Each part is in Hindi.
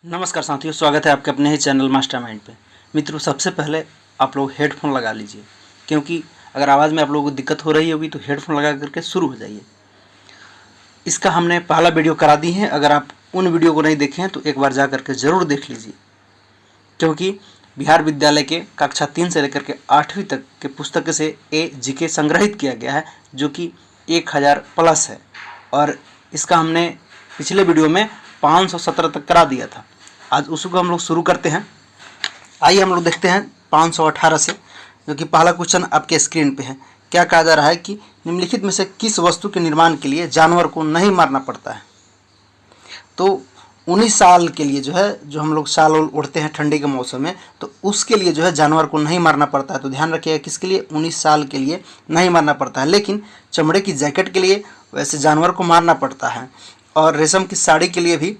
नमस्कार साथियों, स्वागत है आपके अपने ही चैनल मास्टरमाइंड पे। मित्रों, सबसे पहले आप लोग हेडफोन लगा लीजिए, क्योंकि अगर आवाज़ में आप लोगों को दिक्कत हो रही होगी तो हेडफोन लगा करके शुरू हो जाइए। इसका हमने पहला वीडियो करा दी है, अगर आप उन वीडियो को नहीं देखे हैं तो एक बार जा करके ज़रूर देख लीजिए, क्योंकि बिहार विद्यालय के कक्षा 3 से लेकर के 8वीं तक के पुस्तक से जीके संग्रहित किया गया है, जो कि 1000 प्लस है। और इसका हमने पिछले वीडियो में 517 तक करा दिया था। आज उसी को हम लोग शुरू करते हैं। आइए हम लोग देखते हैं 518 से, जो कि पहला क्वेश्चन आपके स्क्रीन पे है। क्या कहा जा रहा है कि निम्नलिखित में से किस वस्तु के निर्माण के लिए जानवर को नहीं मारना पड़ता है। तो 19 साल के लिए जो है, जो हम लोग शाल उड़ते हैं ठंडी के मौसम में, तो उसके लिए जो है जानवर को नहीं मारना पड़ता है। तो ध्यान रखिएगा, किसके लिए? 19 साल के लिए नहीं मारना पड़ता है। लेकिन चमड़े की जैकेट के लिए वैसे जानवर को मारना पड़ता है, और रेशम की साड़ी के लिए भी,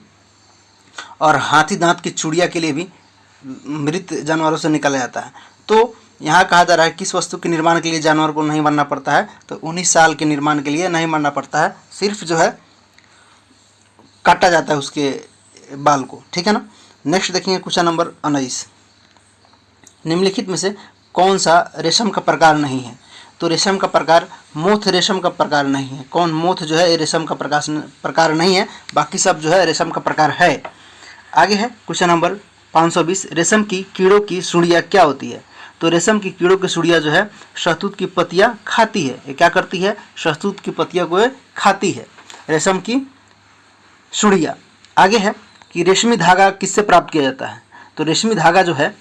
और हाथी दांत की चूड़िया के लिए भी मृत जानवरों से निकाला जाता है। तो यहाँ कहा जा रहा है किस वस्तु के निर्माण के लिए जानवर को नहीं मारना पड़ता है। तो 19 साल के निर्माण के लिए नहीं मारना पड़ता है, सिर्फ जो है काटा जाता है उसके बाल को, ठीक है ना। नेक्स्ट देखेंगे क्वेश्चन नंबर 19। निम्नलिखित में से कौन सा रेशम का प्रकार नहीं है। तो रेशम का प्रकार, मोथ रेशम का प्रकार नहीं है। कौन? मोथ जो है रेशम का प्रकार नहीं है, बाकी सब जो है रेशम का प्रकार है। आगे है क्वेश्चन नंबर 520। रेशम की कीड़ों की सुड़िया क्या होती है। तो रेशम की कीड़ों की सुड़िया जो है शहतूत की पत्तियाँ खाती है। ये क्या करती है? शहतूत की पत्तियों को खाती है, रेशम की सुड़िया। आगे है कि रेशमी धागा किससे प्राप्त किया जाता है। तो रेशमी धागा जो है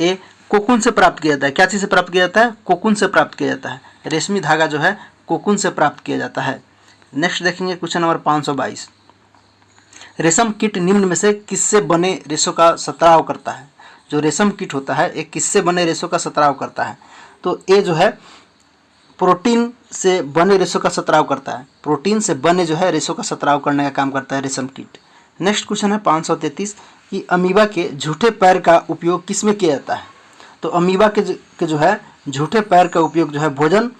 ये कोकून से प्राप्त किया जाता है। क्या चीज़ से प्राप्त किया जाता है? कोकून से प्राप्त किया जाता है। रेशमी धागा जो है कोकून से प्राप्त किया जाता है। नेक्स्ट देखेंगे क्वेश्चन नंबर 522। रेशम कीट निम्न में से किससे बने रेशों का स्त्राव करता है। जो रेशम कीट होता है एक किससे बने रेशों का स्त्राव करता है। तो ये जो है प्रोटीन से बने रेशों का स्त्राव करता है। प्रोटीन से बने जो है रेशों का स्त्राव करने का काम करता है रेशम कीट। नेक्स्ट क्वेश्चन है 533 कि अमीबा के झूठे पैर का उपयोग किस में किया जाता है। तो अमीबा के जो है झूठे पैर का उपयोग जो है भोजन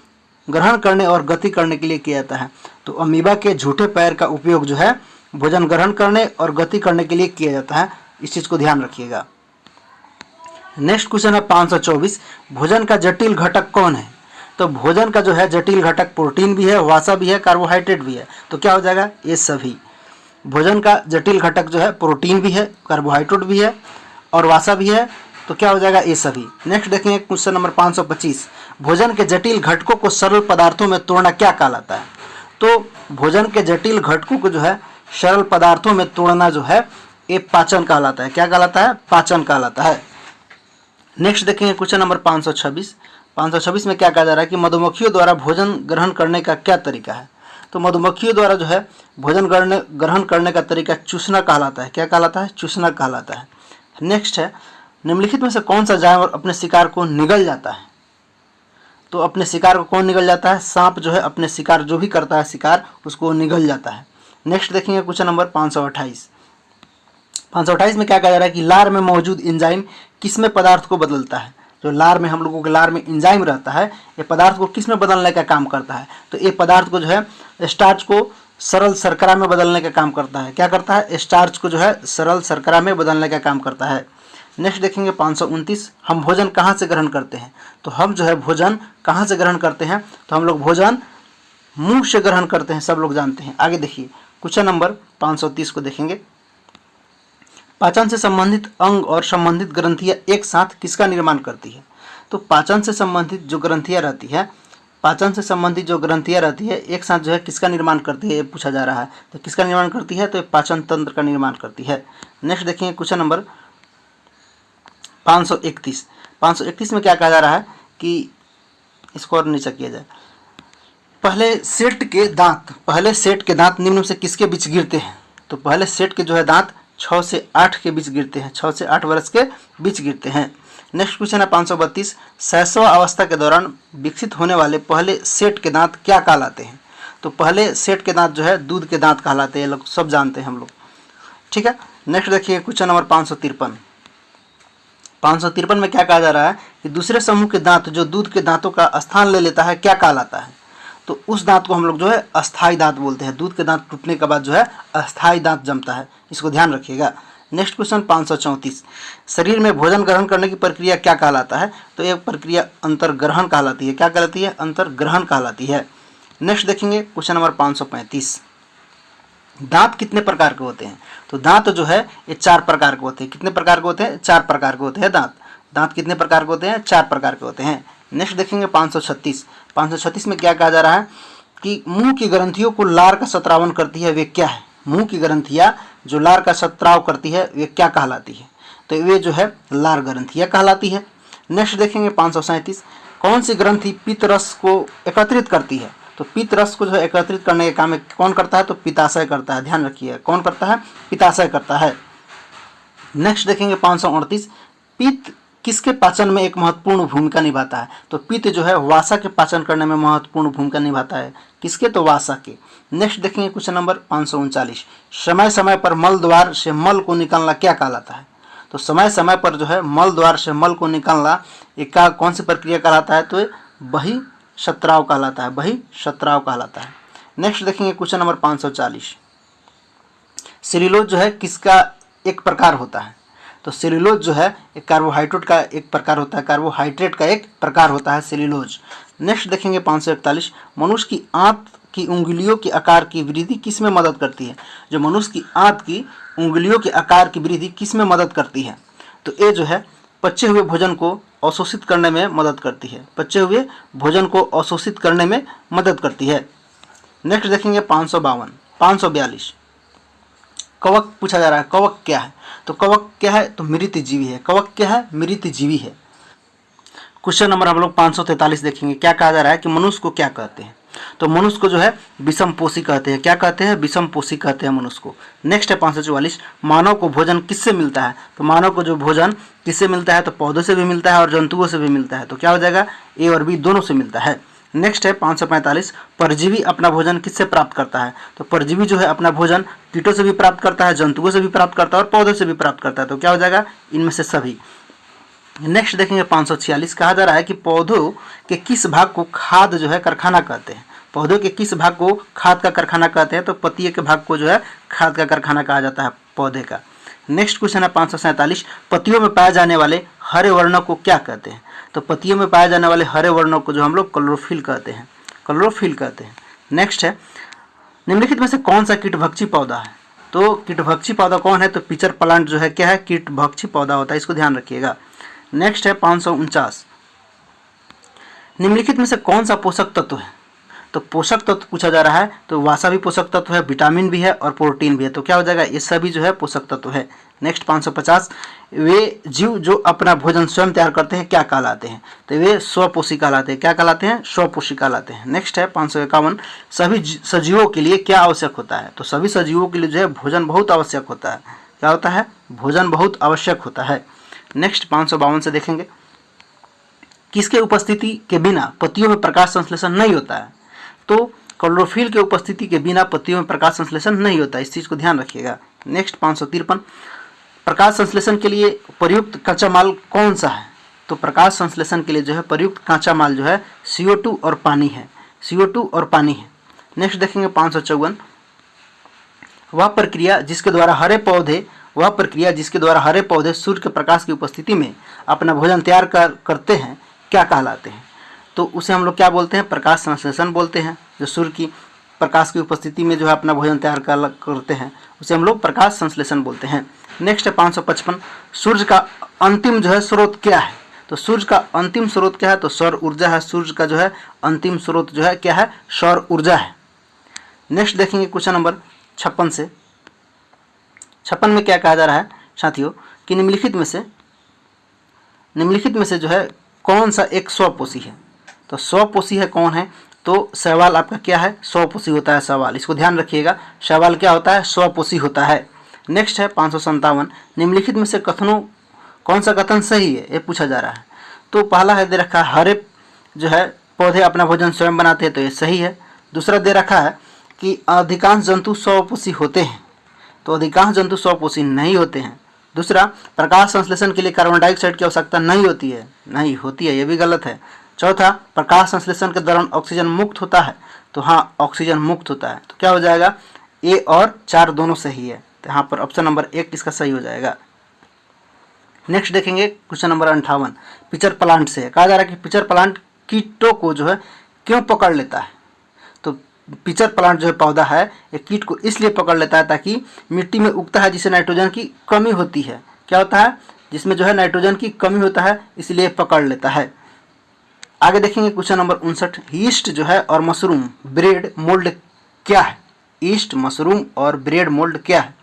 ग्रहण करने और गति करने के लिए किया जाता है। तो अमीबा के झूठे पैर का उपयोग जो है भोजन ग्रहण करने और गति करने के लिए किया जाता है। इस चीज़ को ध्यान रखिएगा। नेक्स्ट क्वेश्चन है 524। भोजन का जटिल घटक कौन है। तो भोजन का जो है जटिल घटक प्रोटीन भी है, वसा भी है, कार्बोहाइड्रेट भी है। तो क्या हो जाएगा? ये सभी। भोजन का जटिल घटक जो है प्रोटीन भी है, कार्बोहाइड्रेट भी है और वसा भी है। तो क्या हो जाएगा? ये सभी। नेक्स्ट देखेंगे क्वेश्चन नंबर 525। भोजन के जटिल घटकों को सरल पदार्थों में तोड़ना क्या कहलाता है। तो भोजन के जटिल घटकों को जो है सरल पदार्थों में तोड़ना जो है ये पाचन कहलाता है। क्या कहलाता है? पाचन कहलाता है। नेक्स्ट देखेंगे क्वेश्चन नंबर 526। 526 में क्या कहा जा रहा है कि मधुमक्खियों द्वारा भोजन ग्रहण करने का क्या तरीका है। तो मधुमक्खियों द्वारा जो है भोजन ग्रहण करने का तरीका चूसना कहलाता है। क्या कहलाता है? चूसना कहलाता है। नेक्स्ट है निम्नलिखित में से कौन सा जानवर अपने शिकार को निगल जाता है। तो अपने शिकार को कौन निगल जाता है? सांप जो है अपने शिकार जो भी करता है शिकार, उसको निगल जाता है। नेक्स्ट देखेंगे क्वेश्चन नंबर 528। 528 में क्या कहा जा रहा है कि लार में मौजूद एंजाइम किस में पदार्थ को बदलता है। जो लार में, हम लोगों के लार में एंजाइम रहता है, ये पदार्थ को किस में बदलने का काम करता है। तो ये पदार्थ को जो है स्टार्च को सरल शर्करा में बदलने का काम करता है। क्या करता है? स्टार्च को जो है सरल शर्करा में बदलने का काम करता है। नेक्स्ट देखेंगे 529। हम भोजन कहाँ से ग्रहण करते हैं। तो हम जो है भोजन कहाँ से ग्रहण करते हैं। तो हम लोग भोजन मुंह से ग्रहण करते हैं, सब लोग जानते हैं। आगे देखिए क्वेश्चन नंबर 530 को देखेंगे। पाचन से संबंधित अंग और संबंधित ग्रंथियां एक साथ किसका निर्माण करती है। तो पाचन से संबंधित जो ग्रंथियां रहती है, पाचन से संबंधित जो ग्रंथियां रहती है एक साथ जो है किसका निर्माण करती है, ये पूछा जा रहा है। तो किसका निर्माण करती है। तो पाचन तंत्र का निर्माण करती है। नेक्स्ट देखेंगे क्वेश्चन नंबर 531। 531 में क्या कहा जा रहा है कि इसको और नीचे किया जाए। पहले सेट के दांत निम्न से किसके बीच गिरते हैं। तो पहले सेट के जो है दांत 6 से 8 के बीच गिरते हैं, 6 से 8 वर्ष के बीच गिरते हैं। नेक्स्ट क्वेश्चन है 532। शैशव अवस्था के दौरान विकसित होने वाले पहले सेट के दांत क्या कहलाते हैं। तो पहले सेट के दांत जो है दूध के दांत कहलाते हैं, लोग सब जानते हैं हम लोग, ठीक है। नेक्स्ट देखिए क्वेश्चन नंबर 553। 553 में क्या कहा जा रहा है कि दूसरे समूह के दांत जो दूध के दांतों का स्थान ले लेता है क्या कहलाता है। तो उस दांत को हम लोग जो है अस्थाई दांत बोलते हैं। दूध के दांत टूटने के बाद जो है अस्थाई दांत जमता है, इसको ध्यान रखिएगा। नेक्स्ट क्वेश्चन 534, शरीर में भोजन ग्रहण करने की प्रक्रिया क्या कहलाता है? तो यह प्रक्रिया अंतर्ग्रहण कहलाती है। क्या कहलाती है? अंतर्ग्रहण कहलाती है। नेक्स्ट देखेंगे क्वेश्चन नंबर 535, दांत कितने प्रकार के होते हैं? तो दांत जो है ये 4 प्रकार के होते हैं। कितने प्रकार के होते हैं? 4 प्रकार के होते हैं दांत। दांत कितने प्रकार के होते हैं? 4 प्रकार के होते हैं। नेक्स्ट देखेंगे 536, 536 में क्या कहा जा रहा है कि मुंह की ग्रंथियों को लार का सत्रावन करती है, वे क्या है? मुंह की ग्रंथियां जो लार का सत्राव करती है वे क्या कहलाती है? तो वे जो है लार ग्रंथियां कहलाती है। नेक्स्ट देखेंगे 537, कौन सी ग्रंथि पित्त रस को एकत्रित करती है? तो पित्त रस को जो है एकत्रित करने के काम में कौन करता है? तो पित्ताशय करता है। ध्यान रखिए, कौन करता है? पित्ताशय करता है। नेक्स्ट देखेंगे 538, पित्त किसके पाचन में एक महत्वपूर्ण भूमिका निभाता है? तो पित्त जो है वासा के पाचन करने में महत्वपूर्ण भूमिका निभाता है। किसके? तो वासा के। नेक्स्ट देखेंगे क्वेश्चन नंबर 539, समय समय पर मल द्वार से मल को निकालना क्या कहलाता है? तो समय समय पर जो है मल द्वार से मल को निकालना एक का कौन सी प्रक्रिया कहलाता है? तो बहिःशत्राव कहलाता है। बहिःशत्राव कहलाता है। नेक्स्ट देखेंगे क्वेश्चन नंबर 540, सेल्यूलोज जो है किसका एक प्रकार होता है? तो सेल्यूलोज जो है एक कार्बोहाइड्रेट का एक प्रकार होता है। कार्बोहाइड्रेट का एक प्रकार होता है सेल्यूलोज। नेक्स्ट देखेंगे 541, मनुष्य की आंत की उंगलियों के आकार की वृद्धि किस में मदद करती है? जो मनुष्य की आंत की उंगलियों के आकार की वृद्धि किस में मदद करती है? तो ये जो है पचे हुए भोजन को अवशोषित करने में मदद करती है। पचे हुए भोजन को अवशोषित करने में मदद करती है। नेक्स्ट देखेंगे 542, कवक पूछा जा रहा है। कवक क्या है? तो कवक क्या है? तो मृत जीवी है। कवक क्या है? मृत जीवी है। क्वेश्चन नंबर हम लोग 543 देखेंगे। क्या कहा जा रहा है कि मनुष्य को क्या कहते हैं? तो मनुष्य को जो है विषमपोषी कहते हैं। क्या कहते हैं? विषमपोषी कहते हैं मनुष्य को। नेक्स्ट है 544, मानव को भोजन किससे मिलता है? तो मानव को जो भोजन किससे मिलता है? तो पौधों से भी मिलता है और जंतुओं से भी मिलता है। तो क्या हो जाएगा? ए और बी दोनों से मिलता है। नेक्स्ट है 545, परजीवी अपना भोजन किससे प्राप्त करता है? तो परजीवी जो है अपना भोजन कीटों से भी प्राप्त करता है, जंतुओं से भी प्राप्त करता है और पौधों से भी प्राप्त करता है। तो क्या हो जाएगा? इनमें से सभी। नेक्स्ट देखेंगे 546, कहा जा रहा है कि पौधों के किस भाग को खाद जो है कारखाना कहते हैं? पौधों के किस भाग को खाद का कारखाना कहते हैं? तो पत्तियों के भाग को जो है खाद का कारखाना कहा जाता है पौधे का। नेक्स्ट क्वेश्चन है 547, पत्तियों में पाए जाने वाले हरे वर्णों को क्या कहते हैं? तो पत्तियों में पाए जाने वाले हरे वर्णों को जो हम लोग क्लोरोफिल कहते हैं। क्लोरोफिल कहते हैं। नेक्स्ट है, निम्नलिखित में से कौन सा कीटभक्षी पौधा है? तो कीटभक्षी पौधा कौन है? तो पिचर प्लांट जो है क्या है? कीटभक्षी पौधा होता है। इसको ध्यान रखिएगा। नेक्स्ट है 549, निम्नलिखित में से कौन सा पोषक तत्व है? तो पोषक तत्व पूछा जा रहा है। तो वासा भी पोषक तत्व है, विटामिन भी है और प्रोटीन भी है। तो क्या हो जाएगा? ये सभी जो है पोषक तत्व है। नेक्स्ट 550, वे जीव जो अपना भोजन स्वयं तैयार करते हैं क्या कहलाते हैं? तो वे स्वपोषी कहलाते हैं। क्या कहलाते हैं? स्वपोषी कहलाते हैं। नेक्स्ट है 551, सभी सजीवों के लिए क्या आवश्यक होता है? तो सभी सजीवों के लिए जो है भोजन बहुत आवश्यक होता है। क्या होता है? भोजन बहुत आवश्यक होता है। नेक्स्ट 552 से देखेंगे, किसके उपस्थिति के बिना पत्तियों में प्रकाश संश्लेषण नहीं होता है? तो क्लोरोफिल के उपस्थिति के बिना पत्तियों में प्रकाश संश्लेषण नहीं होता। इस चीज को ध्यान रखिएगा। नेक्स्ट 553, प्रकाश संश्लेषण के लिए प्रयुक्त कच्चा माल कौन सा है? तो प्रकाश संश्लेषण के लिए जो है प्रयुक्त कच्चा माल जो है CO2 और पानी है। CO2 और पानी है। नेक्स्ट देखेंगे 554, वह प्रक्रिया जिसके द्वारा हरे पौधे सूर्य के प्रकाश की उपस्थिति में अपना भोजन तैयार करते हैं क्या कहलाते हैं? तो उसे हम लोग क्या बोलते हैं? प्रकाश संश्लेषण बोलते हैं। जो सूर्य की प्रकाश की उपस्थिति में जो है अपना भोजन तैयार करते हैं उसे हम लोग प्रकाश संश्लेषण बोलते हैं। नेक्स्ट है 555, सूर्य का अंतिम जो है स्रोत क्या है? तो सूर्य का अंतिम स्रोत क्या है? तो सौर ऊर्जा है। सूर्य का जो है अंतिम स्रोत जो है क्या है? सौर ऊर्जा है। नेक्स्ट देखेंगे क्वेश्चन नंबर 56 से। 56 में क्या कहा जा रहा है साथियों कि निम्नलिखित में से जो है कौन सा एक स्वपोषी है? तो स्वपोषी है कौन है? तो शैवाल आपका क्या है? स्वपोषी होता है शैवाल। इसको ध्यान रखिएगा। शैवाल क्या होता है? स्वपोषी होता है। नेक्स्ट है 557, निम्नलिखित में से कौन सा कथन सही है? ये पूछा जा रहा है। तो पहला है दे रखा है हरे जो है पौधे अपना भोजन स्वयं बनाते हैं। तो ये सही है। दूसरा दे रखा है कि अधिकांश जंतु स्वपोषी होते हैं। तो अधिकांश जंतु स्वपोषी नहीं होते हैं। दूसरा, प्रकाश संश्लेषण के लिए कार्बन डाइऑक्साइड की आवश्यकता नहीं होती है। नहीं होती है, ये भी गलत है। चौथा, प्रकाश संश्लेषण के दौरान ऑक्सीजन मुक्त होता है। तो हाँ, ऑक्सीजन मुक्त होता है। तो क्या हो जाएगा? ए और 4 दोनों सही है। तो यहाँ पर ऑप्शन नंबर 1 इसका सही हो जाएगा। नेक्स्ट देखेंगे क्वेश्चन नंबर 58, पिचर प्लांट से कहा जा रहा है कि पिचर प्लांट कीटों को जो है क्यों पकड़ लेता है। तो पिचर प्लांट जो है पौधा है ये कीट को इसलिए पकड़ लेता है ताकि मिट्टी में उगता है जिससे नाइट्रोजन की कमी होती है। क्या होता है, जिसमें जो है नाइट्रोजन की कमी होता है, इसलिए पकड़ लेता है। आगे देखेंगे क्वेश्चन नंबर 59, ईस्ट जो है और मशरूम ब्रेड मोल्ड क्या है। ईस्ट, मशरूम और ब्रेड मोल्ड क्या है।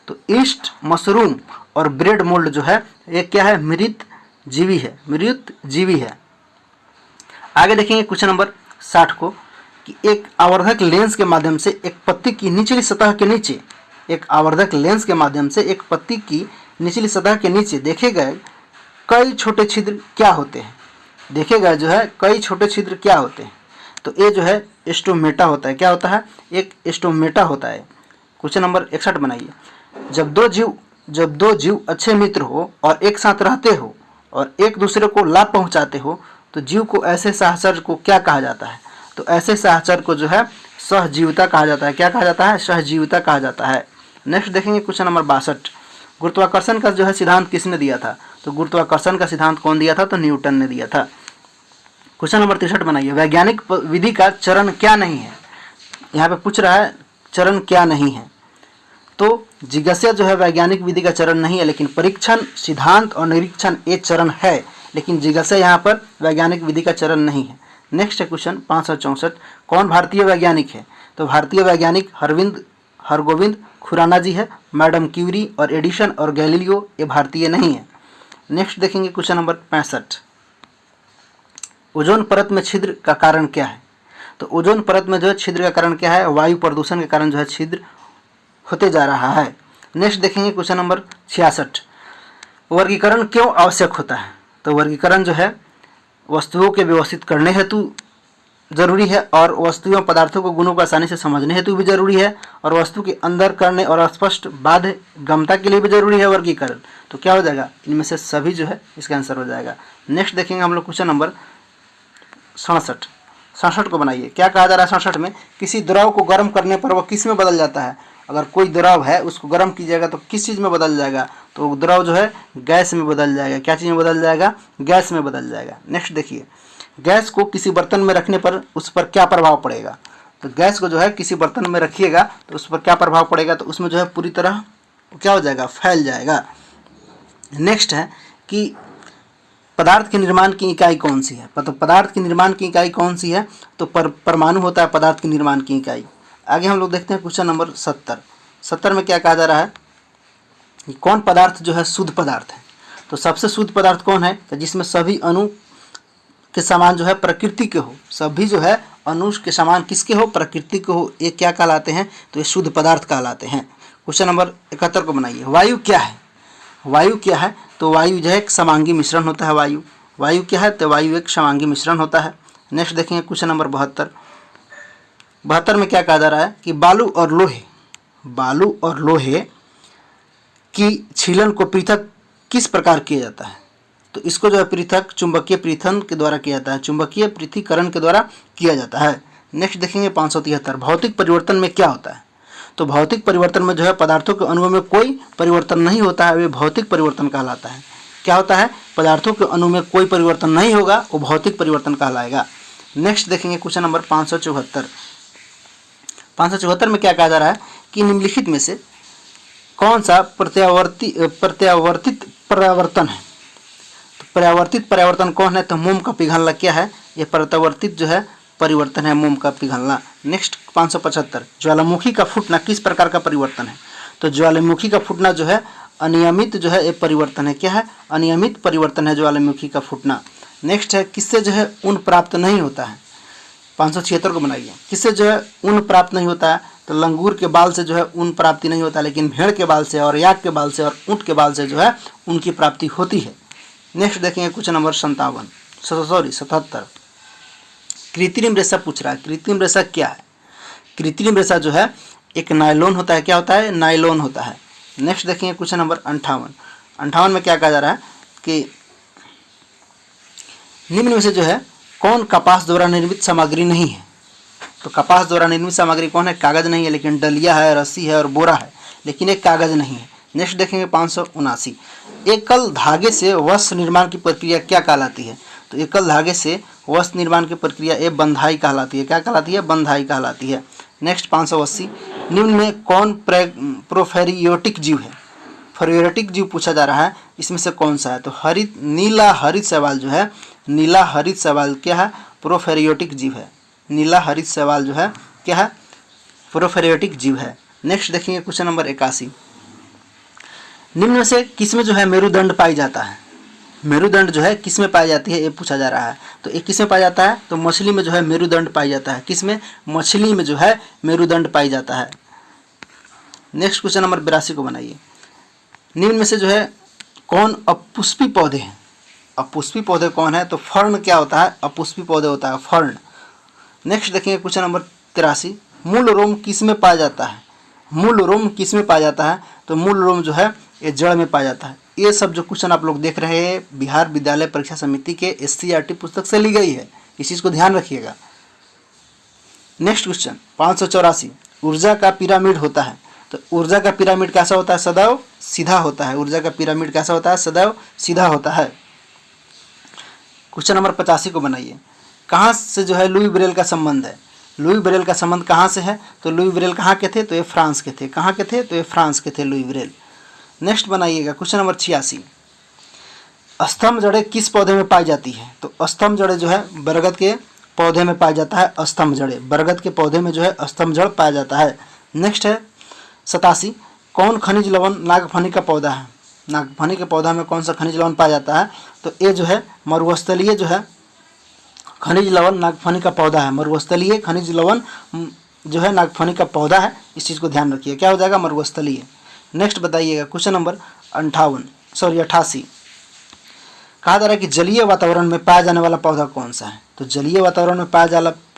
तो ईस्ट, मशरूम और ब्रेड मोल्ड जो है ये क्या है, मृत जीवी है, मृत जीवी है। आगे देखेंगे क्वेश्चन नंबर 60 को कि एक आवर्धक लेंस के माध्यम से एक पत्ती की निचली सतह के नीचे, एक आवर्धक लेंस के माध्यम से एक पत्ती की निचली सतह के नीचे देखे गए कई छोटे छिद्र क्या होते हैं। देखे गए जो है कई छोटे छिद्र क्या होते हैं। तो ये जो है स्टोमेटा होता है। क्या होता है, एक स्टोमेटा होता है। क्वेश्चन नंबर 61 बनाइए, जब दो जीव अच्छे मित्र हो और एक साथ रहते हो और एक दूसरे को लाभ पहुंचाते हो तो जीव को ऐसे सहचर को क्या कहा जाता है। तो ऐसे सहचर को जो है सहजीविता कहा जाता है। क्या कहा जाता है, सहजीविता कहा जाता है। नेक्स्ट देखेंगे क्वेश्चन नंबर 62, गुरुत्वाकर्षण का जो है सिद्धांत किसने दिया था। तो गुरुत्वाकर्षण का सिद्धांत कौन दिया था, तो न्यूटन ने दिया था। क्वेश्चन नंबर 63 बनाइए, वैज्ञानिक विधि का चरण क्या नहीं है। यहाँ पे पूछ रहा है चरण क्या नहीं है। तो जिज्ञासा जो है वैज्ञानिक विधि का चरण नहीं है, लेकिन परीक्षण, सिद्धांत और निरीक्षण ये चरण है, लेकिन जिज्ञासा यहाँ पर वैज्ञानिक विधि का चरण नहीं है। नेक्स्ट है क्वेश्चन 564, कौन भारतीय वैज्ञानिक है। तो भारतीय वैज्ञानिक हरगोविंद खुराना जी है। मैडम क्यूरी और एडिसन और गैलीलियो ये भारतीय नहीं है। नेक्स्ट देखेंगे क्वेश्चन नंबर 65, ओजोन परत में छिद्र का कारण क्या है। तो ओजोन परत में जो है छिद्र का कारण क्या है, वायु प्रदूषण के कारण जो है छिद्र होते जा रहा है। नेक्स्ट देखेंगे क्वेश्चन नंबर 66, वर्गीकरण क्यों आवश्यक होता है। तो वर्गीकरण जो है वस्तुओं के व्यवस्थित करने हेतु जरूरी है और वस्तुओं पदार्थों को गुणों को आसानी से समझने हेतु भी जरूरी है और वस्तु के अंदर करने और स्पष्ट बाध्य गमता के लिए भी जरूरी है वर्गीकरण। तो क्या हो जाएगा, इनमें से सभी जो है इसका आंसर हो जाएगा। नेक्स्ट देखेंगे हम लोग क्वेश्चन नंबर 67 को बनाइए, क्या कहा जा रहा है 67 में, किसी द्रव को गर्म करने पर वह किस में बदल जाता है। अगर कोई द्रव है उसको गर्म कीजिएगा तो किस चीज़ में बदल जाएगा, तो द्रव जो है गैस में बदल जाएगा। क्या चीज़ में बदल जाएगा, गैस में बदल जाएगा। नेक्स्ट देखिए, गैस को किसी बर्तन में रखने पर उस पर क्या प्रभाव पड़ेगा। तो गैस को जो है किसी बर्तन में रखिएगा तो उस पर क्या प्रभाव पड़ेगा, तो उसमें जो है पूरी तरह क्या हो जाएगा, फैल जाएगा। नेक्स्ट है कि पदार्थ के निर्माण की इकाई कौन सी है। तो पदार्थ के निर्माण की इकाई कौन सी है, तो परमाणु होता है पदार्थ के निर्माण की इकाई। आगे हम लोग देखते हैं क्वेश्चन नंबर 70 में क्या कहा जा रहा है कि कौन पदार्थ जो है शुद्ध पदार्थ है। तो सबसे शुद्ध पदार्थ कौन है, तो जिसमें सभी अणु के समान जो है प्रकृति के हो, सभी जो है अणु के समान किसके हो, प्रकृति के हो, ये क्या कहलाते हैं, तो ये शुद्ध पदार्थ कहलाते हैं। क्वेश्चन नंबर 71 को बनाइए, वायु क्या है। वायु क्या है, तो वायु जो है एक समांगी मिश्रण होता है। वायु क्या है, तो वायु एक समांगी मिश्रण होता है। नेक्स्ट देखेंगे क्वेश्चन नंबर 72 में क्या कहा जा रहा है कि बालू और लोहे की छीलन को पृथक किस प्रकार किया जाता है। तो इसको जो है पृथक चुंबकीय पृथन के द्वारा किया जाता है, चुंबकीय पृथक्करण के द्वारा किया जाता है। नेक्स्ट देखेंगे 573, भौतिक परिवर्तन में क्या होता है। तो भौतिक परिवर्तन में जो है पदार्थों के अणुओं में कोई परिवर्तन नहीं होता है, वे भौतिक परिवर्तन कहलाता है। क्या होता है, पदार्थों के अणु में कोई परिवर्तन नहीं होगा, वो भौतिक परिवर्तन कहलाएगा। नेक्स्ट देखेंगे क्वेश्चन नंबर 574 में क्या कहा जा रहा है कि निम्नलिखित में से कौन सा प्रत्यावर्तित परावर्तन है। तो परावर्तित परावर्तन कौन है, तो मोम का पिघलना क्या है, ये प्रत्यावर्तित जो है परिवर्तन है, मोम का पिघलना। नेक्स्ट 575, ज्वालामुखी का फूटना किस प्रकार का परिवर्तन है। तो ज्वालामुखी का फूटना जो है अनियमित जो है ये परिवर्तन है। क्या है, अनियमित परिवर्तन है ज्वालामुखी का फूटना। नेक्स्ट है किससे जो है ऊन प्राप्त नहीं होता है। 576 को बनाइए, किससे जो है ऊन प्राप्त नहीं होता है। तो लंगूर के बाल से जो है ऊन प्राप्ति नहीं होता, लेकिन भेड़ के बाल से और याक के बाल से और ऊँट के बाल से जो है उनकी प्राप्ति होती है। नेक्स्ट देखेंगे क्वेश्चन नंबर 77, कृत्रिम रेशा पूछ रहा है। कृत्रिम रेशा क्या है, कृत्रिम रेशा जो है एक नायलॉन होता है। क्या होता है, नायलॉन होता है। नेक्स्ट देखेंगे क्वेश्चन नंबर 58 में क्या कहा जा रहा है कि निम्न में से जो है कौन कपास द्वारा निर्मित सामग्री नहीं है। तो कपास द्वारा निर्मित सामग्री कौन है, कागज नहीं है, लेकिन डलिया है, रस्सी है और बोरा है। लेकिन एक कागज नहीं है। नेक्स्ट देखेंगे 579, एकल धागे से वस्त्र निर्माण की प्रक्रिया क्या कहलाती है? तो एकल धागे से वस्त्र निर्माण की प्रक्रिया ये बंधाई कहलाती है। क्या कहलाती है? बंधाई कहलाती है। नेक्स्ट 580, निम्न में कौन प्रोफैरियोटिक जीव है? प्रोफैरियोटिक जीव पूछा जा रहा है, इसमें से कौन सा है? तो हरित नीला हरित शैवाल जो है, नीला हरित शैवाल क्या है? प्रोफैरियोटिक जीव है। नीला हरित शैवाल जो है क्या है? प्रोफैरियोटिक जीव है। नेक्स्ट देखेंगे क्वेश्चन नंबर 81, निम्न में से किसमें जो है मेरुदंड पाई जाता है? मेरुदंड जो है किसमें पाई जाती है ये पूछा जा रहा है। तो ये किसमें पाया जाता है? तो मछली में जो है मेरुदंड पाई जाता है। किसमें? मछली में जो है मेरुदंड पाई जाता है। नेक्स्ट क्वेश्चन नंबर 82 को बनाइए, निम्न में से जो है कौन अपुष्पी पौधे हैं? अपुष्पी पौधे कौन है? तो फर्न क्या होता है? अपुष्पी पौधे होता है फर्न। नेक्स्ट देखेंगे क्वेश्चन नंबर 83, मूल रोम किस में पाया जाता है? मूल रोम किस में पाया जाता है? तो मूल रोम जो है ये जड़ में पाया जाता है। ये सब जो क्वेश्चन आप लोग देख रहे हैं बिहार विद्यालय परीक्षा समिति के SCERT पुस्तक से ली गई है, इस चीज़ को ध्यान रखिएगा। नेक्स्ट क्वेश्चन 584, ऊर्जा का पिरामिड होता है। तो ऊर्जा का पिरामिड कैसा होता है? सदैव सीधा होता है। ऊर्जा का पिरामिड कैसा होता है? सदैव सीधा होता है। क्वेश्चन नंबर 85 को बनाइए, कहाँ से जो है लुई ब्रेल का संबंध है? लुई ब्रेल का संबंध कहाँ से है? तो लुई ब्रेल कहाँ के थे? तो ये फ्रांस के थे। कहाँ के थे? तो ये फ्रांस के थे लुई ब्रेल। नेक्स्ट बनाइएगा क्वेश्चन नंबर 86, स्तंभ जड़ें किस पौधे में पाई जाती है? तो स्तंभ जड़ें जो है बरगद के पौधे में पाया जाता है। स्तंभ जड़ें बरगद के पौधे में जो है स्तंभ जड़ पाया जाता है। नेक्स्ट है 87, कौन खनिज लवण नागफनी का पौधा है? नागफनी के पौधा में कौन सा खनिज लवण पाया जाता है? तो ये जो है मरुस्थलीय जो है खनिज लवण नागफनी का पौधा है। मरुस्थलीय खनिज लवण जो है नागफनी का पौधा है। इस चीज़ को ध्यान रखिए, क्या हो जाएगा? मरुस्थलीय। नेक्स्ट बताइएगा क्वेश्चन नंबर 88, कहा जा रहा है कि जलीय वातावरण में पाया जाने वाला पौधा कौन सा है? तो जलीय वातावरण में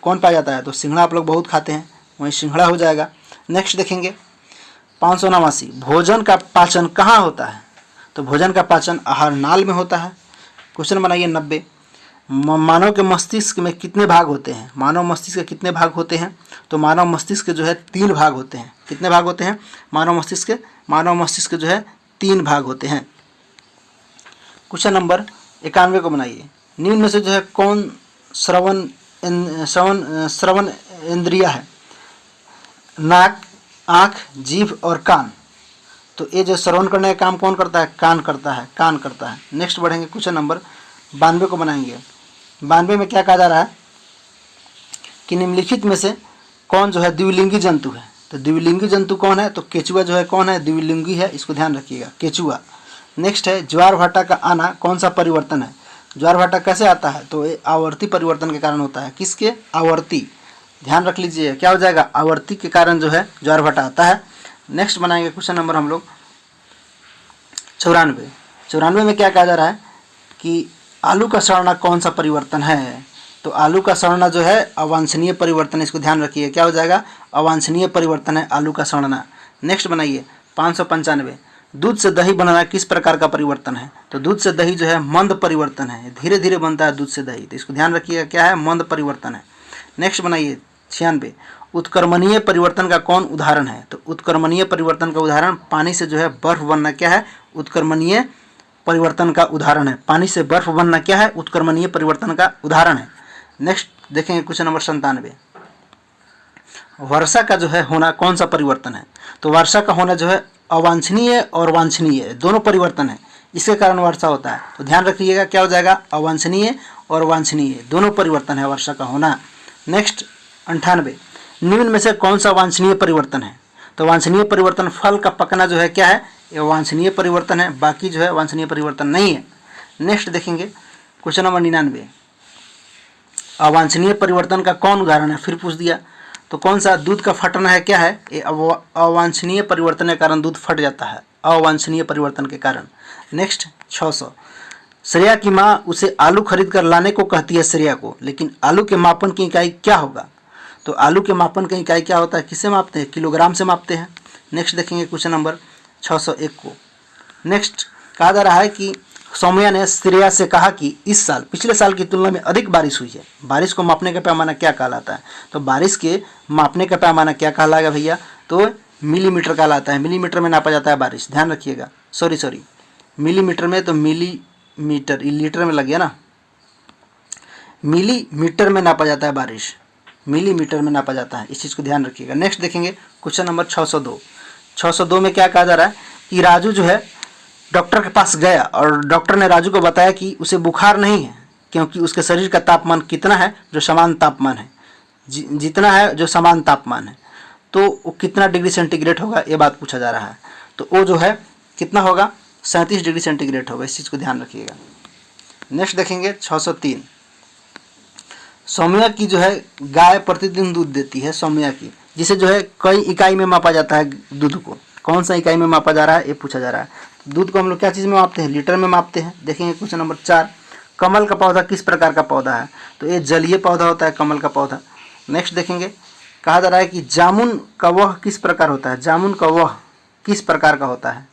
कौन पाया जाता है? तो सिंघड़ा आप लोग बहुत खाते हैं, वहीं सिंघड़ा हो जाएगा। नेक्स्ट देखेंगे 589, भोजन का पाचन कहाँ होता है? तो भोजन का पाचन आहार नाल में होता है। क्वेश्चन बनाइए 90, मानव के मस्तिष्क में कितने भाग होते हैं? मानव मस्तिष्क के कितने भाग होते हैं? तो मानव मस्तिष्क के जो है 3 भाग होते हैं। कितने भाग होते हैं? मानव मस्तिष्क के जो है 3 भाग होते हैं। क्वेश्चन नंबर 91 को बनाइए, निम्न में से जो है कौन श्रवण इंद्रिय है? नाक, आँख, जीभ और कान। तो ये जो श्रवण करने का काम कौन करता है? कान करता है। नेक्स्ट बढ़ेंगे क्वेश्चन नंबर 92 को बनाएंगे। 92 में क्या कहा जा रहा है कि निम्नलिखित में से कौन जो है द्विलिंगी जंतु है? तो द्विलिंगी जंतु कौन है? तो केचुआ जो है कौन है? द्विलिंगी है, इसको ध्यान रखिएगा, केचुआ। नेक्स्ट है ज्वार भाटा का आना कौन सा परिवर्तन है? ज्वार भाटा कैसे आता है? तो ये आवर्ती परिवर्तन के कारण होता है। किसके? आवर्ती। ध्यान रख लीजिए, क्या हो जाएगा? आवर्ती के कारण जो है ज्वार भाटा आता है। नेक्स्ट बनाएंगे क्वेश्चन नंबर हम लोग 94 में क्या कहा जा रहा है कि आलू का सड़ना कौन सा परिवर्तन है? तो आलू का सड़ना जो है अवांछनीय परिवर्तन, इसको ध्यान रखिए, क्या हो जाएगा? अवांछनीय परिवर्तन है आलू का सड़ना। नेक्स्ट बनाइए 595, दूध से दही बनाना किस प्रकार का परिवर्तन है? तो दूध से दही जो है मंद परिवर्तन है, धीरे धीरे बनता है दूध से दही, तो इसको ध्यान रखिएगा, क्या है? मंद परिवर्तन है। नेक्स्ट बनाइए 96, उत्क्रमणीय परिवर्तन का कौन उदाहरण है? तो उत्क्रमणीय परिवर्तन का उदाहरण पानी से जो है बर्फ बनना क्या है? उत्क्रमणीय परिवर्तन का उदाहरण है। पानी से बर्फ बनना क्या है? उत्क्रमणीय परिवर्तन का उदाहरण है। नेक्स्ट देखेंगे क्वेश्चन नंबर 97, वर्षा का जो है होना कौन सा परिवर्तन है? तो वर्षा का होना जो है अवांछनीय और वांछनीय दोनों परिवर्तन है, इसके कारण वर्षा होता है। तो ध्यान रखिएगा, क्या हो जाएगा? अवांछनीय और वांछनीय दोनों परिवर्तन है वर्षा का होना। नेक्स्ट 98, निम्न में से कौन सा वांछनीय परिवर्तन है? तो वांछनीय परिवर्तन फल का पकना जो है क्या है? ये वांछनीय परिवर्तन है, बाकी जो है वांछनीय परिवर्तन नहीं है। नेक्स्ट देखेंगे क्वेश्चन नंबर 99, अवांछनीय परिवर्तन का कौन उदाहरण है? फिर पूछ दिया, तो कौन सा? दूध का फटना है, क्या है? ये अवांछनीय परिवर्तन के कारण दूध फट जाता है, अवांछनीय परिवर्तन के कारण। नेक्स्ट 600, श्रेया की माँ उसे आलू खरीद कर लाने को कहती है श्रेया को, लेकिन आलू के मापन की इकाई क्या होगा? तो आलू के मापन की इकाई क्या होता है? किससे मापते हैं? किलोग्राम से मापते हैं। नेक्स्ट देखेंगे क्वेश्चन नंबर 601 को। नेक्स्ट कहा जा रहा है कि सौम्या ने श्रेया से कहा कि इस साल पिछले साल की तुलना में अधिक बारिश हुई है। बारिश को मापने का पैमाना क्या कहलाता है? तो बारिश के मापने का पैमाना क्या कहलाएगा भैया? तो मिलीमीटर कहलाता है। मिलीमीटर में नापा जाता है बारिश, ध्यान रखिएगा। सॉरी मिलीमीटर में तो मिलीमीटर, लीटर में लग गया ना। मिलीमीटर में नापा जाता है बारिश, मिलीमीटर में नापा जाता है, इस चीज़ को ध्यान रखिएगा। नेक्स्ट देखेंगे क्वेश्चन नंबर 602। 602 में क्या कहा जा रहा है कि राजू जो है डॉक्टर के पास गया और डॉक्टर ने राजू को बताया कि उसे बुखार नहीं है, क्योंकि उसके शरीर का तापमान कितना है, जो समान तापमान है, जितना है जो समान तापमान है, तो वो कितना डिग्री सेंटीग्रेड होगा, ये बात पूछा जा रहा है। तो वो जो है कितना होगा, 37 डिग्री सेंटीग्रेड होगा, इस चीज़ को ध्यान रखिएगा। नेक्स्ट देखेंगे 603। सौम्या की जो है गाय प्रतिदिन दूध देती है, सौम्या की, जिसे जो है कई इकाई में मापा जाता है दूध को। कौन सा इकाई में मापा जा रहा है, ये पूछा जा रहा है। दूध को हम लोग क्या चीज़ में मापते हैं, लीटर में मापते हैं। देखेंगे क्वेश्चन नंबर 4। कमल का पौधा किस प्रकार का पौधा है, तो ये जलीय पौधा होता है कमल का पौधा। नेक्स्ट देखेंगे, कहा जा रहा है कि जामुन का वह किस प्रकार होता है, जामुन का वह किस प्रकार का होता है,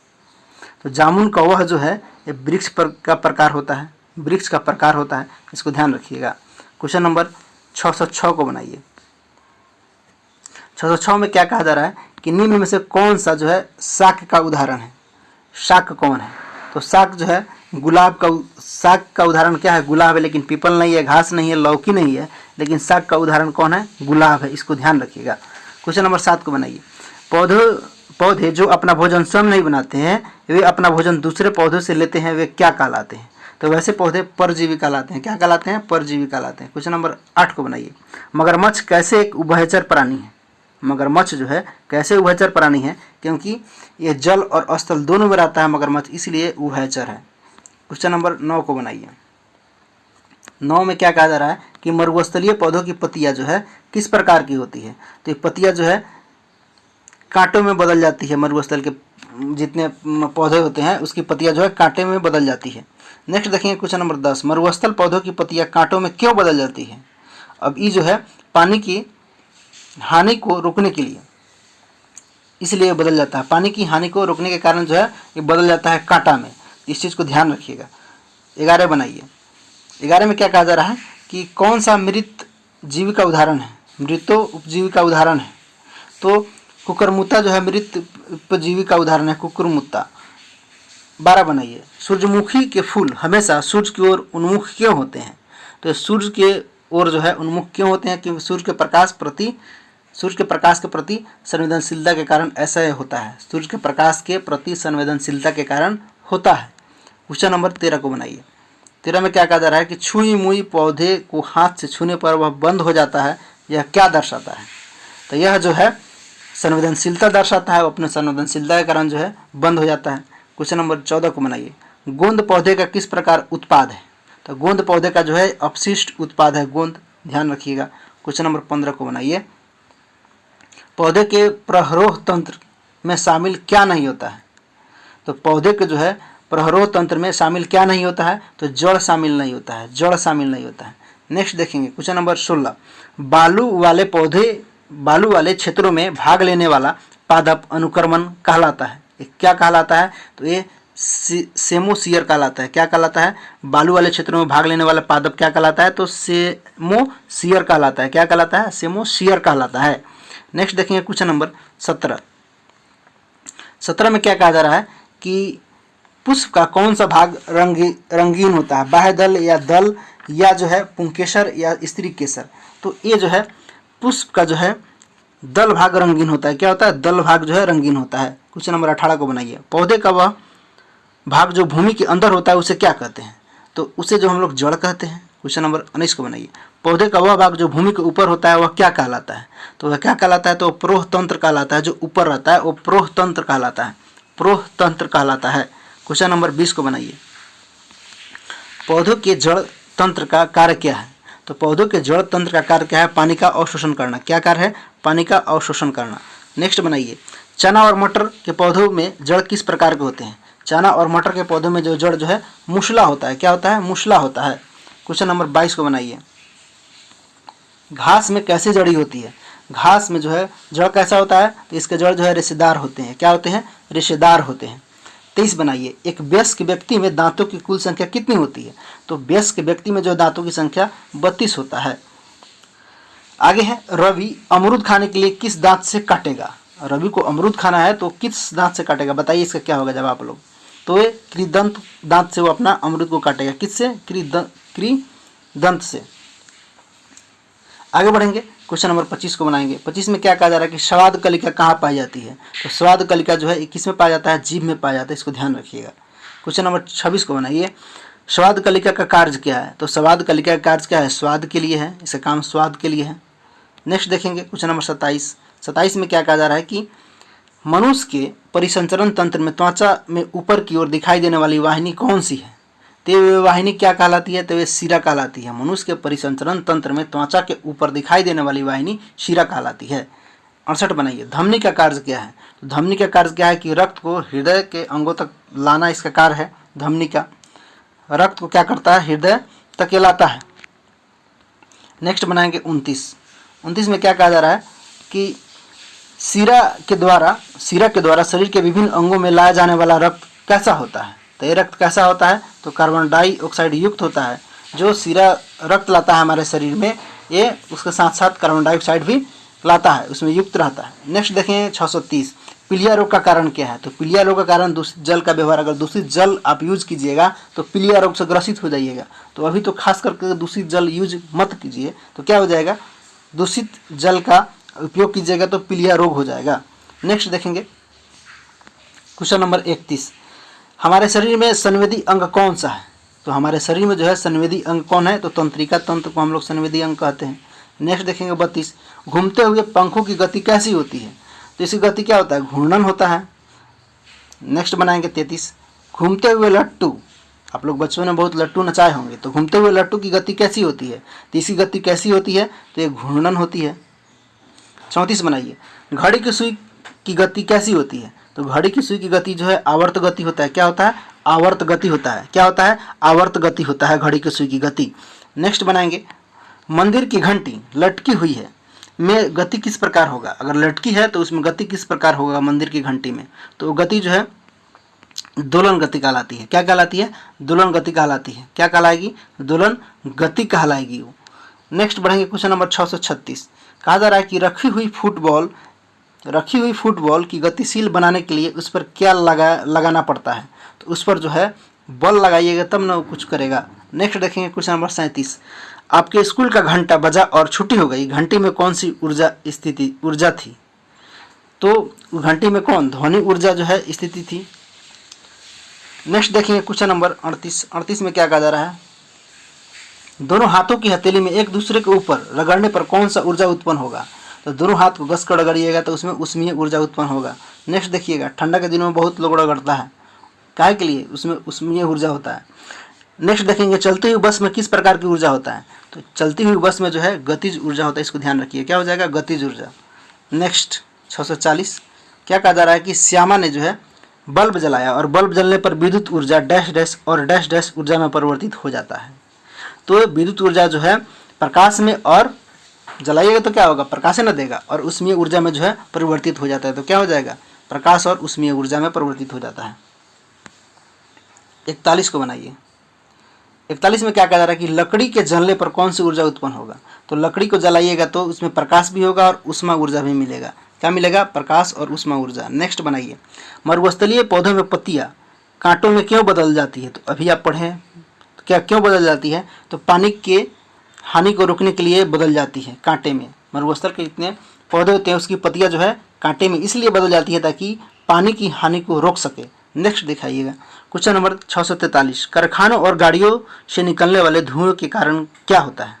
तो जामुन का वह जो है ये वृक्ष का प्रकार होता है, वृक्ष का प्रकार होता है, इसको ध्यान रखिएगा। क्वेश्चन नंबर 606 को बनाइए। 606 में क्या कहा जा रहा है कि निम्न में से कौन सा जो है शाक का उदाहरण है, शाक कौन है, तो शाक जो है गुलाब का, शाक का उदाहरण क्या है, गुलाब है, लेकिन पीपल नहीं है, घास नहीं है, लौकी नहीं है, लेकिन शाक का उदाहरण कौन है, गुलाब है, इसको ध्यान रखिएगा। क्वेश्चन नंबर 7 को बनाइए। पौधे जो अपना भोजन स्वयं नहीं बनाते हैं, वे अपना भोजन दूसरे पौधों से लेते हैं, वे क्या कहलाते हैं, तो वैसे पौधे परजीवी कहलाते हैं। क्या कहलाते हैं, परजीवी कहलाते हैं। क्वेश्चन नंबर 8 को बनाइए। मगरमच्छ कैसे एक उभयचर प्राणी है, मगरमच्छ जो है कैसे उभयचर प्राणी है, क्योंकि ये जल और स्थल दोनों में रहता है मगरमच्छ, इसलिए उभयचर है। क्वेश्चन नंबर 9 को बनाइए। 9 में क्या कहा जा रहा है कि मरुस्थलीय पौधों की पत्तियां जो है किस प्रकार की होती है, तो ये पत्तियां जो है कांटों में बदल जाती है। मरुस्थल के जितने पौधे होते हैं उसकी पत्तियां जो है कांटे में बदल जाती है। नेक्स्ट देखेंगे क्वेश्चन नंबर 10। मरुस्थल पौधों की पत्तियां कांटों में क्यों बदल जाती है, अब ये जो है पानी की हानि को रोकने के लिए, इसलिए बदल जाता है, पानी की हानि को रोकने के कारण जो है ये बदल जाता है कांटा में, इस चीज़ को ध्यान रखिएगा। 11 बनाइए। 11 में क्या कहा जा रहा है कि कौन सा मृत जीवी का उदाहरण है, मृतो उपजीवी का उदाहरण है, तो कुकुरमुत्ता जो है मृत उपजीवी का उदाहरण है, कुकुरमुत्ता। 12 बनाइए। सूरजमुखी के फूल हमेशा सूर्य की ओर उन्मुख क्यों होते हैं, तो सूर्य के ओर जो है उन्मुख क्यों होते हैं, क्योंकि सूर्य के प्रकाश के प्रति संवेदनशीलता के कारण ऐसा होता है, सूर्य के प्रकाश के प्रति संवेदनशीलता के कारण होता है। क्वेश्चन नंबर 13 को बनाइए। 13 में क्या कहा जा रहा है कि छुई मुई पौधे को हाथ से छूने पर वह बंद हो जाता है, यह क्या दर्शाता है, तो यह जो है संवेदनशीलता दर्शाता है, वो अपने संवेदनशीलता के कारण जो है बंद हो जाता है। क्वेश्चन नंबर 14 को बनाइए। गोंद पौधे का किस प्रकार उत्पाद है, तो गोंद पौधे का जो है अपशिष्ट उत्पाद है गोंद, ध्यान रखिएगा। क्वेश्चन नंबर 15 को बनाइए। पौधे के प्रहरोह तंत्र में शामिल क्या नहीं होता है, तो पौधे के जो है प्रहरोह तंत्र में शामिल क्या नहीं होता है, तो जड़ शामिल नहीं होता है, जड़ शामिल नहीं होता है। नेक्स्ट देखेंगे क्वेश्चन नंबर 16। बालू वाले क्षेत्रों में भाग लेने वाला पादप अनुक्रमण कहलाता है, ये क्या कहलाता है, तो ये सेमोसियर कहलाता है। क्या कहलाता है, बालू वाले क्षेत्रों में भाग लेने वाला पादप क्या कहलाता है, तो सेमोसियर कहलाता है। क्या कहलाता है, सेमोसियर कहलाता है। नेक्स्ट देखेंगे क्वेश्चन नंबर 17। 17 में क्या कहा जा रहा है कि पुष्प का कौन सा भाग रंगीन होता है, बाह्य दल या दल या जो है पुंकेसर या स्त्री केसर, तो ये जो है पुष्प का जो है दल भाग रंगीन होता है। क्या होता है, दल भाग जो है रंगीन होता है। क्वेश्चन नंबर 18 को बनाइए। पौधे का वह भाग जो भूमि के अंदर होता है उसे क्या कहते हैं, तो उसे जो हम लोग जड़ कहते हैं। क्वेश्चन नंबर 19 को बनाइए। पौधे का वह भाग जो भूमि के ऊपर होता है वह क्या कहलाता है, तो वह क्या कहलाता है, तो प्रोह तंत्र कहलाता है। जो ऊपर रहता है वो प्रोह तंत्र कहलाता है, प्रोह तंत्र कहलाता है। क्वेश्चन नंबर 20 को बनाइए। पौधों के जड़ तंत्र का कार्य क्या है, तो पौधों के जड़ तंत्र का कार्य क्या है, पानी का अवशोषण करना। क्या कार्य है, पानी का अवशोषण करना। नेक्स्ट बनाइए। चना और मटर के पौधों में जड़ किस प्रकार के होते हैं, चना और मटर के पौधों में जो जड़ जो है मुसला होता है। क्या होता है, मुसला होता है। क्वेश्चन नंबर 22 को बनाइए। घास में कैसे जड़ी होती है, घास में जो है जड़ कैसा होता है, तो इसके जड़ जो है रेशेदार होते हैं। क्या होते हैं, रेशेदार होते हैं। 23 बनाइए। एक वयस्क व्यक्ति में दांतों की कुल संख्या कितनी होती है, तो वयस्क व्यक्ति में जो दांतों की संख्या 32 होता है। आगे है, रवि अमरूद खाने के लिए किस दांत से काटेगा, रवि को अमरूद खाना है तो किस दांत से काटेगा, बताइए इसका क्या होगा जवाब आप लोग। तो ये कृदंत दांत से वो अपना अमरूद को काटेगा। किससे? कृदंत से। आगे बढ़ेंगे, क्वेश्चन नंबर 25 को बनाएंगे। 25 में क्या कहा जा रहा है कि स्वाद कलिका कहाँ पाई जाती है। तो स्वाद कलिका जो है किस में पाया जाता है? जीभ में पाया जाता है, इसको ध्यान रखिएगा। क्वेश्चन नंबर 26 को बनाइए। स्वाद कलिका का कार्य क्या है। तो स्वाद कलिका का कार्य क्या है? स्वाद के लिए है, इसका काम स्वाद के लिए है। नेक्स्ट देखेंगे क्वेश्चन नंबर 27 में क्या कहा जा रहा है कि मनुष्य के परिसंचरण तंत्र में त्वचा में ऊपर की ओर दिखाई देने वाली वाहिनी कौन सी है। तो ये वाहिनी क्या कहलाती है? तो ये शिरा कहलाती है। मनुष्य के परिसंचरण तंत्र में त्वचा के ऊपर दिखाई देने वाली वाहिनी शिरा कहलाती है। 68 बनाइए। धमनी का कार्य क्या है। तो धमनी का कार्य क्या है कि रक्त को हृदय के अंगों तक लाना इसका कार्य है। धमनी का रक्त को क्या करता है? हृदय तक लाता है। नेक्स्ट बनाएंगे 29 में क्या कहा जा रहा है कि शिरा के द्वारा शरीर के विभिन्न अंगों में लाया जाने वाला रक्त कैसा होता है। तो ये रक्त कैसा होता है? तो कार्बन डाइऑक्साइड युक्त होता है। जो शिरा रक्त लाता है हमारे शरीर में, ये उसके साथ साथ कार्बन डाइऑक्साइड भी लाता है, उसमें युक्त रहता है। नेक्स्ट देखें 630, पीलिया रोग का कारण क्या है। तो पीलिया रोग का कारण दूषित जल का व्यवहार। अगर दूषित जल आप यूज कीजिएगा तो पीलिया रोग से ग्रसित हो जाइएगा। तो अभी तो खास करके दूषित जल यूज मत कीजिए, तो क्या हो जाएगा? दूषित जल का उपयोग कीजिएगा तो पीलिया रोग हो जाएगा। नेक्स्ट देखेंगे क्वेश्चन नंबर 31, हमारे शरीर में संवेदी अंग कौन सा है। तो हमारे शरीर में जो है संवेदी अंग कौन है। तो तंत्रिका तंत्र को हम लोग संवेदी अंग कहते हैं। नेक्स्ट देखेंगे 32, घूमते हुए पंखों की गति कैसी होती है। तो इसकी गति क्या होता है? घूर्णन होता है। नेक्स्ट बनाएंगे 33, घूमते हुए लट्टू। आप लोग बचपन में बहुत लट्टू नचाए होंगे, तो घूमते हुए लट्टू की गति कैसी होती है। तो इसकी गति कैसी होती है? तो ये घूर्णन होती है। 34 बनाइए। घड़ी की सुई की गति कैसी होती है। तो घड़ी की सुई की गति जो है आवर्त गति होता है। क्या होता है? आवर्त गति होता है। क्या होता है? आवर्त गति होता है घड़ी की सुई की गति। नेक्स्ट बनाएंगे, मंदिर की घंटी लटकी हुई है में गति किस प्रकार होगा। अगर लटकी है तो उसमें गति किस प्रकार होगा मंदिर की घंटी में। तो गति जो है दोलन गति कहलाती है। क्या कहलाती है? दोलन गति कहलाती है। क्या कहलाएगी? दोलन गति कहलाएगी वो। नेक्स्ट बढ़ेंगे क्वेश्चन नंबर 636, कहा जा रहा है कि रखी हुई फुटबॉल की गतिशील बनाने के लिए उस पर क्या लगाना पड़ता है। तो उस पर जो है बल लगाइएगा तब ना वो कुछ करेगा। नेक्स्ट देखेंगे क्वेश्चन नंबर 37, आपके स्कूल का घंटा बजा और छुट्टी हो गई, घंटी में कौन सी ऊर्जा थी। तो घंटी में कौन? ध्वनि ऊर्जा जो है स्थिति थी। नेक्स्ट देखेंगे क्वेश्चन नंबर 38 में क्या कहा जा रहा है, दोनों हाथों की हथेली में एक दूसरे के ऊपर रगड़ने पर कौन सा ऊर्जा उत्पन्न होगा। तो दोनों हाथ को घस कर रगड़िएगा तो उसमें उष्मीय ऊर्जा उत्पन्न होगा। नेक्स्ट देखिएगा, ठंडा के दिनों में बहुत लोग रगड़ता है, काहे के लिए? उसमें उष्मीय ऊर्जा होता है। नेक्स्ट देखेंगे, चलती हुई बस में किस प्रकार की ऊर्जा होता है। तो चलती हुई बस में जो है गतिज ऊर्जा होता है, इसको ध्यान रखिए। क्या हो जाएगा? गतिज ऊर्जा। नेक्स्ट 640, क्या कहा जा रहा है कि श्यामा ने जो है बल्ब जलाया और बल्ब जलने पर विद्युत ऊर्जा डैश डैश और डैश डैश ऊर्जा में परिवर्तित हो जाता है। तो विद्युत ऊर्जा जो है प्रकाश में और जलाइएगा तो क्या होगा? प्रकाश न देगा और उष्मीय ऊर्जा में जो है परिवर्तित हो जाता है। तो क्या हो जाएगा? प्रकाश और उष्मीय ऊर्जा में परिवर्तित हो जाता है। 41 को बनाइए। 41 में क्या कहा जा रहा है कि लकड़ी के जलने पर कौन सी ऊर्जा उत्पन्न होगा। तो लकड़ी को जलाइएगा तो उसमें प्रकाश भी होगा और उष्मा ऊर्जा भी मिलेगा। क्या मिलेगा? प्रकाश और उष्मा ऊर्जा। नेक्स्ट बनाइए, मरुस्थलीय पौधों में पत्तियां कांटों में क्यों बदल जाती है। तो अभी आप पढ़ें, तो क्या क्यों बदल जाती है? तो पानी के हानि को रोकने के लिए बदल जाती है कांटे में। मरुस्थल के जितने पौधे होते हैं उसकी पत्तियां जो है कांटे में इसलिए बदल जाती है ताकि पानी की हानि को रोक सके। नेक्स्ट दिखाइएगा क्वेश्चन नंबर 643, कारखानों और गाड़ियों से निकलने वाले धुएं के कारण क्या होता है।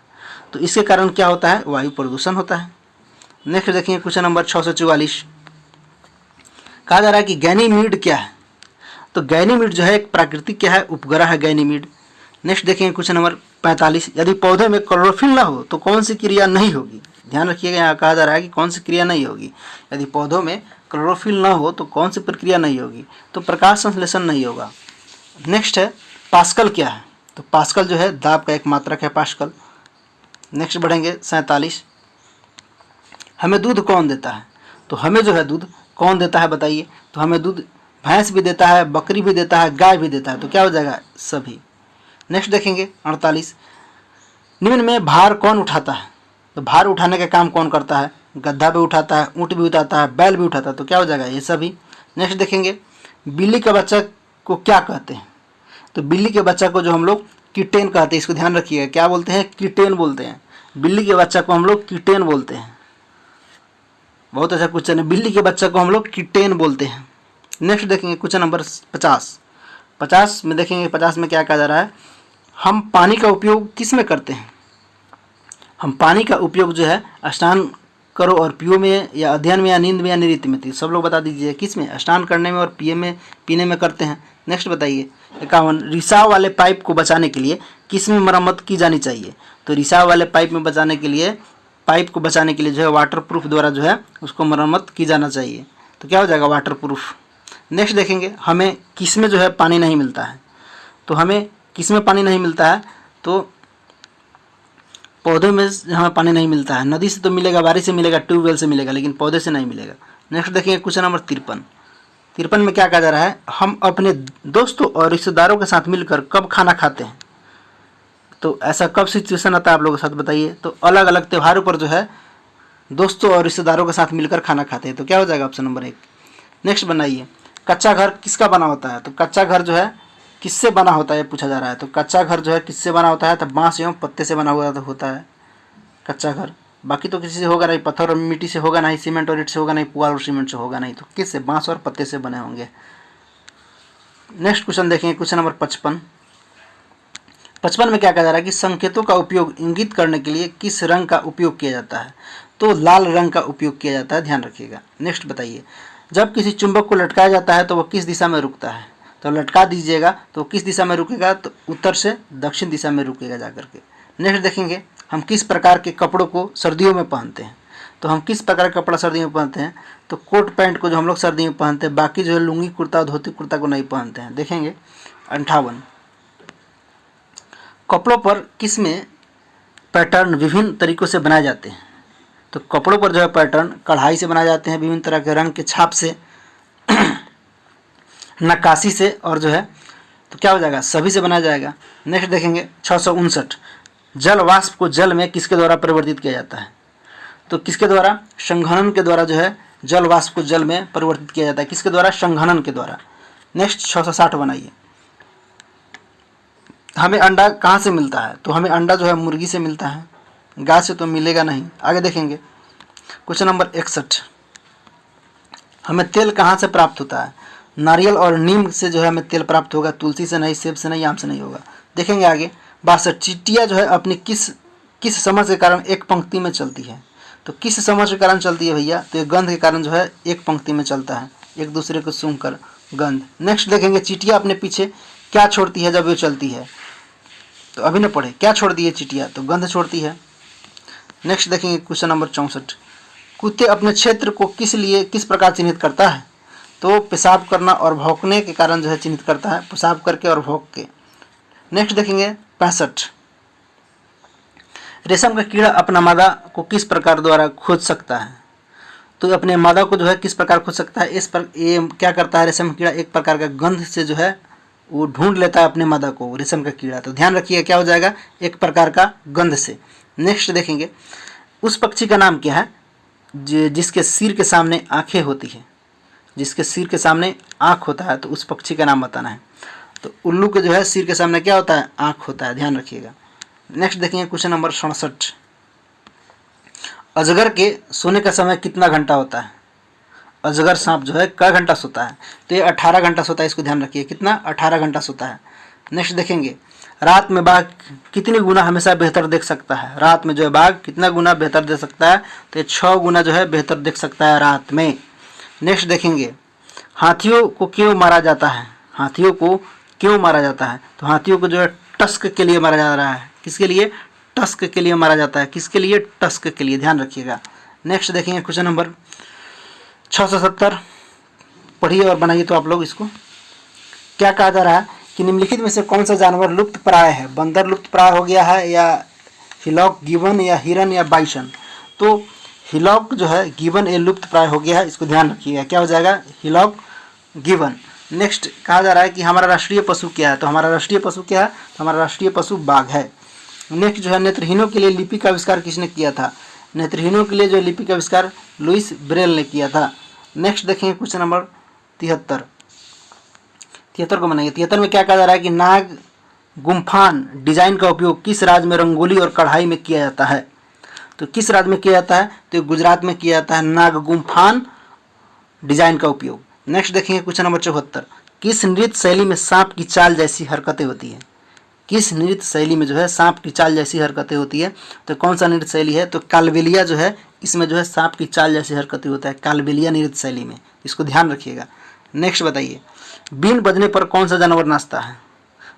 तो इसके कारण क्या होता है? वायु प्रदूषण होता है। नेक्स्ट देखिए क्वेश्चन नंबर 644, कहा जा रहा है कि गैनीमीड क्या है। तो गैनीमीड जो है एक प्राकृतिक क्या है? उपग्रह है गैनीमीड। नेक्स्ट देखेंगे क्वेश्चन नंबर 45, यदि पौधे में क्लोरोफिल ना हो तो कौन सी क्रिया नहीं होगी। ध्यान रखिएगा, यहाँ कहा जा रहा है कि कौन सी क्रिया नहीं होगी। यदि पौधों में क्लोरोफिल ना हो तो कौन सी प्रक्रिया नहीं होगी। तो प्रकाश संश्लेषण नहीं होगा। नेक्स्ट है पास्कल क्या है। तो पास्कल जो है दाब का एक मात्रक है, पास्कल। नेक्स्ट बढ़ेंगे 47, हमें दूध कौन देता है। तो हमें जो है दूध कौन देता है बताइए। तो हमें दूध भैंस भी देता है, बकरी भी देता है, गाय भी देता है। तो क्या हो जाएगा? सभी। नेक्स्ट देखेंगे 48, निम्न में भार कौन उठाता है। तो भार उठाने का काम कौन करता है? गद्दा भी उठाता है, ऊँट भी उठाता है, बैल भी उठाता है, तो क्या हो जाएगा ये सभी। नेक्स्ट देखेंगे बिल्ली के बच्चा को क्या कहते हैं, तो बिल्ली के बच्चा को जो हम लोग कीटेन कहते हैं, इसको ध्यान रखिएगा, क्या बोलते हैं, कीटेन बोलते हैं। बिल्ली के बच्चा को हम लोग कीटेन बोलते हैं। बहुत अच्छा क्वेश्चन है, बिल्ली के बच्चा को हम लोग कीटेन बोलते हैं। नेक्स्ट देखेंगे क्वेश्चन नंबर 50 में देखेंगे 50 में क्या कहा जा रहा है, हम पानी का उपयोग किस में करते हैं। हम पानी का उपयोग जो है स्नान करो और पियो में, या अध्ययन में, या नींद में, या नृत्य में, सब लोग बता दीजिए किस में, स्नान करने में और पीने में करते हैं। नेक्स्ट बताइए 51 रिसाव वाले पाइप को बचाने के लिए किस में मरम्मत की जानी चाहिए, तो रिसाव वाले पाइप में बचाने के लिए, पाइप को बचाने के लिए जो है वाटर प्रूफ द्वारा जो है उसको मरम्मत की जाना चाहिए, तो क्या हो जाएगा वाटर प्रूफ। नेक्स्ट देखेंगे हमें किस में जो है पानी नहीं मिलता है, तो हमें किस में पानी नहीं मिलता है, तो पौधों में हमें पानी नहीं मिलता है। नदी से तो मिलेगा, बारिश से मिलेगा, ट्यूबवेल से मिलेगा, लेकिन पौधे से नहीं मिलेगा। नेक्स्ट देखेंगे क्वेश्चन नंबर 53 में क्या कहा जा रहा है, हम अपने दोस्तों और रिश्तेदारों के साथ मिलकर कब खाना खाते हैं, तो ऐसा कब सिचुएशन आता है आप लोगों के साथ बताइए, तो अलग अलग त्योहारों पर जो है दोस्तों और रिश्तेदारों के साथ मिलकर खाना खाते हैं, तो क्या हो जाएगा ऑप्शन नंबर 1। नेक्स्ट बनाइए कच्चा घर किसका बना होता है, तो कच्चा घर जो है किससे बना होता है पूछा जा रहा है, तो कच्चा घर जो है किससे बना होता है, तो बांस एवं पत्ते से बना हुआ होता है कच्चा घर। बाकी तो किसी से होगा नहीं, पत्थर और मिट्टी से होगा नहीं, सीमेंट और ईंट से होगा नहीं, पुआल और सीमेंट से होगा नहीं, तो किससे, बांस और पत्ते से बने होंगे। नेक्स्ट क्वेश्चन देखेंगे क्वेश्चन नंबर 55 में क्या कहा जा रहा है कि संकेतों का उपयोग इंगित करने के लिए किस रंग का उपयोग किया जाता है, तो लाल रंग का उपयोग किया जाता है, ध्यान रखिएगा। नेक्स्ट बताइए जब किसी चुंबक को लटकाया जाता है तो वह किस दिशा में रुकता है, तो लटका दीजिएगा तो किस दिशा में रुकेगा, तो उत्तर से दक्षिण दिशा में रुकेगा जाकर के। नेक्स्ट देखेंगे हम किस प्रकार के कपड़ों को सर्दियों में पहनते हैं, तो हम किस प्रकार का कपड़ा सर्दियों में पहनते हैं, तो कोट पैंट को जो हम लोग सर्दियों में पहनते हैं, बाकी जो है लुंगी कुर्ता धोती कुर्ता को नहीं पहनते हैं। देखेंगे 58 कपड़ों पर किस में पैटर्न विभिन्न तरीकों से बनाए जाते हैं, तो कपड़ों पर जो है पैटर्न कढ़ाई से बनाए जाते हैं, विभिन्न तरह के रंग के छाप से, नक्काशी से, और जो है तो क्या हो जाएगा सभी से बनाया जाएगा। नेक्स्ट देखेंगे 659 जल वाष्प को जल में किसके द्वारा परिवर्तित किया जाता है, तो किसके द्वारा, संघनन के द्वारा जो है जल वाष्प को जल में परिवर्तित किया जाता है, किसके द्वारा, संघनन के द्वारा। नेक्स्ट 660 बनाइए हमें अंडा कहाँ से मिलता है, तो हमें अंडा जो है मुर्गी से मिलता है, गाय से तो मिलेगा नहीं। आगे देखेंगे क्वेश्चन नंबर 61 हमें तेल कहाँ से प्राप्त होता है, नारियल और नीम से जो है हमें तेल प्राप्त होगा, तुलसी से नहीं, सेब से नहीं, आम से नहीं होगा। देखेंगे आगे 62 चींटियाँ जो है अपनी किस समझ के कारण एक पंक्ति में चलती है, तो किस समझ के कारण चलती है भैया, तो ये गंध के कारण जो है एक पंक्ति में चलता है, एक दूसरे को सूंघकर गंध। नेक्स्ट देखेंगे चींटियाँ अपने पीछे क्या छोड़ती है जब वो चलती है, तो अभी न पढ़े क्या छोड़ती है चींटियाँ, तो गंध छोड़ती है। नेक्स्ट देखेंगे क्वेश्चन नंबर 64 कुत्ते अपने क्षेत्र को किस प्रकार चिन्हित करता है, तो पेशाब करना और भौंकने के कारण जो है चिन्हित करता है, पेशाब करके और भौंक के। नेक्स्ट देखेंगे 65 रेशम का कीड़ा अपना मादा को किस प्रकार द्वारा खोज सकता है, तो अपने मादा को जो है किस प्रकार खोज सकता है, इस पर ये क्या करता है रेशम का कीड़ा, एक प्रकार का गंध से जो है वो ढूंढ लेता है अपने मादा को, रेशम का कीड़ा, तो ध्यान रखिए क्या हो जाएगा, एक प्रकार का गंध से। नेक्स्ट देखेंगे उस पक्षी का नाम क्या है जिसके सिर के सामने आंखें होती है, जिसके सिर के सामने आँख होता है, तो उस पक्षी का नाम बताना है। तो उल्लू के जो है सिर के सामने क्या होता है, आँख होता है, ध्यान रखिएगा। नेक्स्ट देखेंगे क्वेश्चन नंबर 67 अजगर के सोने का समय कितना घंटा होता है, अजगर सांप जो है कै घंटा सोता है, तो ये 18 घंटा सोता है, इसको ध्यान रखिए कितना, 18 घंटा सोता है। नेक्स्ट देखेंगे रात में बाघ कितनी गुना हमेशा बेहतर देख सकता है, रात में जो है बाघ कितना गुना बेहतर देख सकता है, तो ये 6 गुना जो है बेहतर देख सकता है रात में। नेक्स्ट देखेंगे हाथियों को क्यों मारा जाता है, हाथियों को क्यों मारा जाता है, तो हाथियों को जो है टस्क के लिए मारा जा रहा है, किसके लिए, टस्क के लिए मारा जाता है, किसके लिए, टस्क के लिए, ध्यान रखिएगा। नेक्स्ट देखेंगे क्वेश्चन नंबर 670 पढ़िए और बनाइए तो आप लोग इसको। क्या कहा जा रहा है कि निम्नलिखित में से कौन सा जानवर लुप्त प्राय है, बंदर लुप्त प्राय हो गया है, या हिलॉक गिबन, या हिरन, या बाइसन, तो हिलॉक जो है गिबन ये लुप्त प्राय हो गया है, इसको ध्यान रखिएगा क्या हो जाएगा, हिलॉक गिबन। नेक्स्ट कहा जा रहा है कि हमारा राष्ट्रीय पशु क्या है, तो हमारा राष्ट्रीय पशु क्या है, तो हमारा राष्ट्रीय पशु बाघ है। नेक्स्ट जो है नेत्रहीनों के लिए लिपि का आविष्कार किसने किया था, नेत्रहीनों के लिए जो लिपि का आविष्कार लुइस ब्रेल ने किया था। नेक्स्ट देखेंगे क्वेश्चन नंबर 73। 73 को बनाइए। 73 में क्या कहा जा रहा है कि नाग गुम्फान डिजाइन का उपयोग किस राज्य में रंगोली और कढ़ाई में किया जाता है? तो किस राज्य में किया जाता है? तो गुजरात में किया जाता है नाग गुम्फान डिजाइन का उपयोग। नेक्स्ट देखेंगे क्वेश्चन नंबर 74। किस नृत्य शैली में सांप की चाल जैसी हरकतें होती है? किस नृत्य शैली में जो है सांप की चाल जैसी हरकतें होती है? तो कौन सा नृत्य शैली है? तो कालबेलिया जो है, इसमें जो है सांप की चाल जैसी हरकतें होता है कालबेलिया नृत्य शैली में, इसको ध्यान रखिएगा। नेक्स्ट बताइए, बीन बजने पर कौन सा जानवर नाचता है?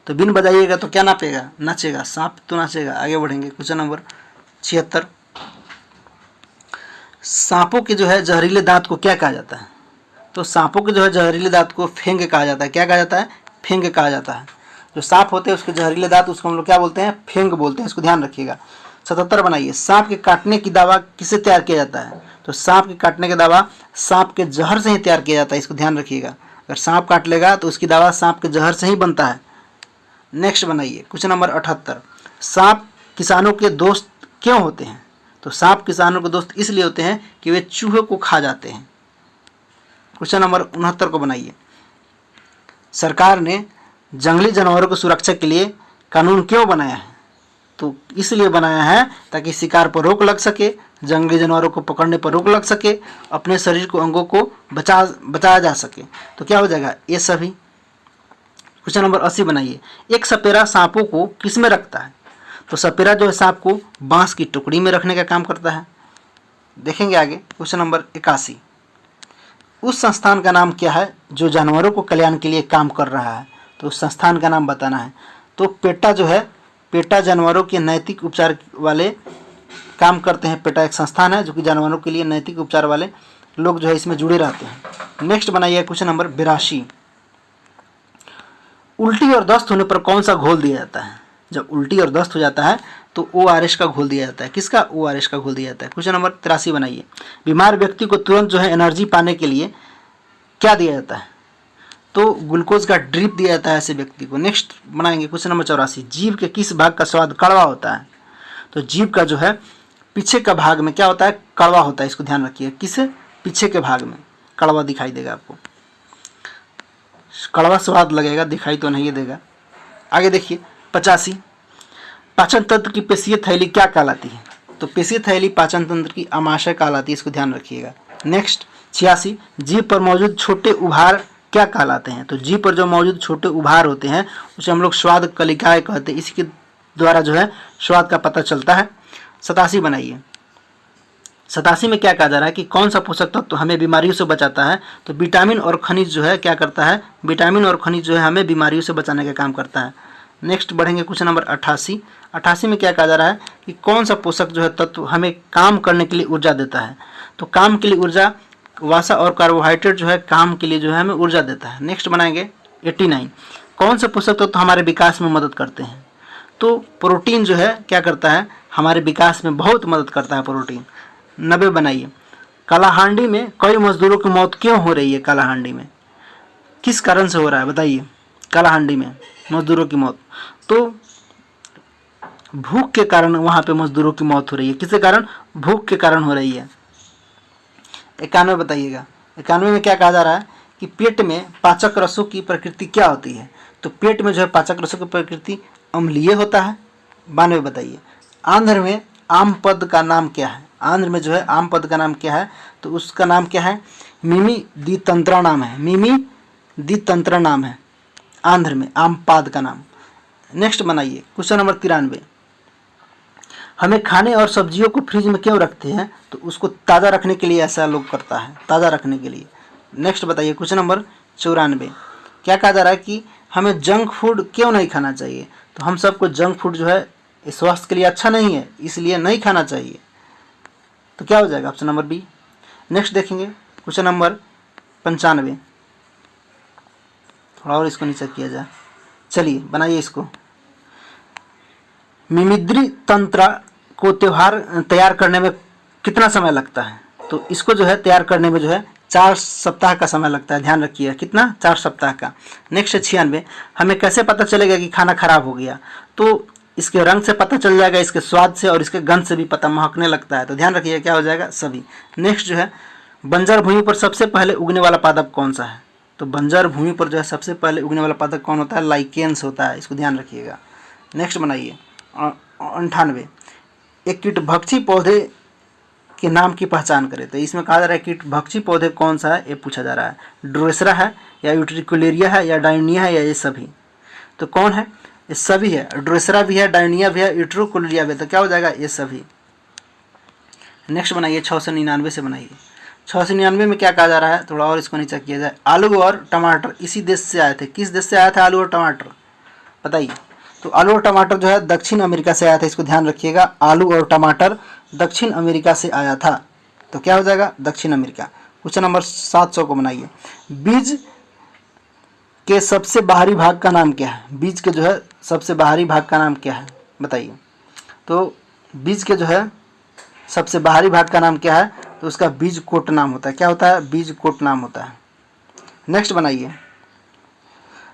तो बीन बजाइएगा तो क्या नाचेगा? नाचेगा, सांप तो नाचेगा। आगे बढ़ेंगे क्वेश्चन नंबर 76। सांपों के जो है जहरीले दांत को क्या कहा जाता है? तो सांपों के जो है जहरीले दांत को फेंग कहा जाता है। क्या कहा जाता है? फेंग कहा जाता है। जो सांप होते हैं उसके जहरीले दांत, उसको हम लोग क्या बोलते हैं? फेंग बोलते हैं, इसको ध्यान रखिएगा। 77 बनाइए, सांप के काटने की दवा किससे तैयार किया जाता है? तो सांप के काटने की दवा सांप के जहर से ही तैयार किया जाता है, इसको ध्यान रखिएगा। अगर सांप काट लेगा तो उसकी दवा सांप के जहर से ही बनता है। नेक्स्ट बनाइए क्वेश्चन नंबर 78। सांप किसानों के दोस्त क्यों होते हैं? तो सांप किसानों के दोस्त इसलिए होते हैं कि वे चूहे को खा जाते हैं। क्वेश्चन नंबर 69 को बनाइए, सरकार ने जंगली जानवरों की सुरक्षा के लिए कानून क्यों बनाया है? तो इसलिए बनाया है ताकि शिकार पर रोक लग सके, जंगली जानवरों को पकड़ने पर रोक लग सके, अपने शरीर को अंगों को बचाया जा सके। तो क्या हो जाएगा? ये सभी। क्वेश्चन नंबर 80 बनाइए, एक सपेरा सांपों को किस में रखता है? तो सपेरा जो है सांप को बांस की टुकड़ी में रखने का काम करता है। देखेंगे आगे क्वेश्चन नंबर 81। उस संस्थान का नाम क्या है जो जानवरों को कल्याण के लिए काम कर रहा है? तो उस संस्थान का नाम बताना है। तो पेटा जो है, पेटा जानवरों के नैतिक उपचार वाले काम करते हैं। पेटा एक संस्थान है जो कि जानवरों के लिए नैतिक उपचार वाले लोग जो है इसमें जुड़े रहते हैं। नेक्स्ट बनाइए क्वेश्चन नंबर 82। उल्टी और दस्त होने पर कौन सा घोल दिया जाता है? जब उल्टी और दस्त हो जाता है तो ORS का घोल दिया जाता है। किसका? ORS का घोल दिया जाता है। क्वेश्चन नंबर 83 बनाइए, बीमार व्यक्ति को तुरंत जो है एनर्जी पाने के लिए क्या दिया जाता है? तो ग्लूकोज का ड्रिप दिया जाता है ऐसे व्यक्ति को। नेक्स्ट बनाएंगे क्वेश्चन नंबर 84। जीभ के किस भाग का स्वाद कड़वा होता है? तो जीभ का जो है पीछे का भाग में क्या होता है? कड़वा होता है, इसको ध्यान रखिए। किस? पीछे के भाग में कड़वा दिखाई देगा आपको, कड़वा स्वाद लगेगा, दिखाई तो नहीं देगा। आगे देखिए 85। पाचन तंत्र की पेशीय थैली क्या कहलाती है? तो पेशीय थैली पाचन तंत्र की अमाशय कहलाती है, इसको ध्यान रखिएगा। नेक्स्ट 86। जीभ पर मौजूद छोटे उभार क्या कहलाते हैं? तो जीभ पर जो मौजूद छोटे उभार होते हैं उसे हम लोग स्वाद कलिकाएं कहते हैं, इसके द्वारा जो है स्वाद का पता चलता है। 87 बनाइए। 87 में क्या कहा जा रहा है कि कौन सा पोषक तत्व हमें बीमारियों से बचाता है? तो विटामिन और खनिज जो है क्या करता है? विटामिन और खनिज जो है हमें बीमारियों से बचाने का काम करता है। नेक्स्ट बढ़ेंगे क्वेश्चन नंबर 88। 88 में क्या कहा जा रहा है कि कौन सा पोषक जो है तत्व हमें काम करने के लिए ऊर्जा देता है? तो काम के लिए ऊर्जा, वसा और कार्बोहाइड्रेट जो है काम के लिए जो है हमें ऊर्जा देता है। नेक्स्ट बनाएंगे 89। कौन से पोषक तत्व हमारे विकास में मदद करते हैं? तो प्रोटीन जो है क्या करता है? हमारे विकास में बहुत मदद करता है प्रोटीन। 90 बनाइए। कालाहांडी में कई मजदूरों की मौत क्यों हो रही है? कालाहांडी में किस कारण से हो रहा है बताइए? कालाहांडी में मजदूरों की मौत, तो भूख के कारण वहाँ पे मजदूरों की मौत हो रही है। किसके कारण? भूख के कारण हो रही है। 91 बताइएगा। 91 में क्या कहा जा रहा है कि पेट में पाचक रसों की प्रकृति क्या होती है? तो पेट में जो है पाचक रसों की प्रकृति अम्लीय होता है। 92 बताइए। आंध्र में आम पद का नाम क्या है? आंध्र में जो है आम पद का नाम क्या है? तो उसका नाम क्या है? मिमी द्वितंत्रा नाम है। मिमी द्वितंत्रा नाम है आंध्र में आम पाद का नाम। नेक्स्ट बनाइए क्वेश्चन नंबर 93। हमें खाने और सब्जियों को फ्रिज में क्यों रखते हैं? तो उसको ताज़ा रखने के लिए ऐसा लोग करता है, ताज़ा रखने के लिए। नेक्स्ट बताइए क्वेश्चन नंबर 94। क्या कहा जा रहा है कि हमें जंक फूड क्यों नहीं खाना चाहिए? तो हम सबको जंक फूड जो है स्वास्थ्य के लिए अच्छा नहीं है, इसलिए नहीं खाना चाहिए। तो क्या हो जाएगा? Option number B. नेक्स्ट देखेंगे क्वेश्चन नंबर 95। थोड़ा और इसको नीचे किया जाए, चलिए बनाइए इसको। मिमिद्री तंत्र को तैयार करने में कितना समय लगता है? तो इसको जो है तैयार करने में जो है 4 सप्ताह का समय लगता है, ध्यान रखिए। कितना? 4 सप्ताह का। नेक्स्ट 96। हमें कैसे पता चलेगा कि खाना खराब हो गया? तो इसके रंग से पता चल जाएगा, इसके स्वाद से और इसके गंध से भी पता महकने लगता है। तो ध्यान रखिए क्या हो जाएगा, सभी। नेक्स्ट जो है, बंजर भूमि पर सबसे पहले उगने वाला पादप कौन सा है? तो बंजर भूमि पर जो है सबसे पहले उगने वाला पादप कौन होता है? लाइकेन्स होता है, इसको ध्यान रखिएगा। नेक्स्ट बनाइए 98, एक कीटभक्षी पौधे के नाम की पहचान करें। तो इसमें कहा जा रहा है कीटभक्षी पौधे कौन सा है, ये पूछा जा रहा है। ड्रोसेरा है या यूट्रिकुलेरिया है या डायनिया है या ये सभी? तो कौन है? ये सभी है। ड्रोसेरा भी है, डायनिया भी है, यूट्रिकुलेरिया भी है। तो क्या हो जाएगा, ये सभी। नेक्स्ट बनाइए 699 से बनाइए। 699 में क्या कहा जा रहा है, थोड़ा और इसको नीचे किया जाए। आलू और टमाटर इसी देश से आए थे। किस देश से आया था आलू और टमाटर, बताइए? तो आलू और टमाटर जो है दक्षिण अमेरिका से आया था, इसको ध्यान रखिएगा। आलू और टमाटर दक्षिण अमेरिका से आया था। तो क्या हो जाएगा, दक्षिण अमेरिका। क्वेश्चन नंबर 700 को बनाइए। बीज के सबसे बाहरी भाग का नाम क्या है? बीज के जो है सबसे बाहरी भाग का नाम क्या है, बताइए? तो बीज के जो है सबसे बाहरी भाग का नाम क्या है? तो उसका बीज कोट नाम होता है। क्या होता है, बीज कोट नाम होता है। नेक्स्ट बनाइए।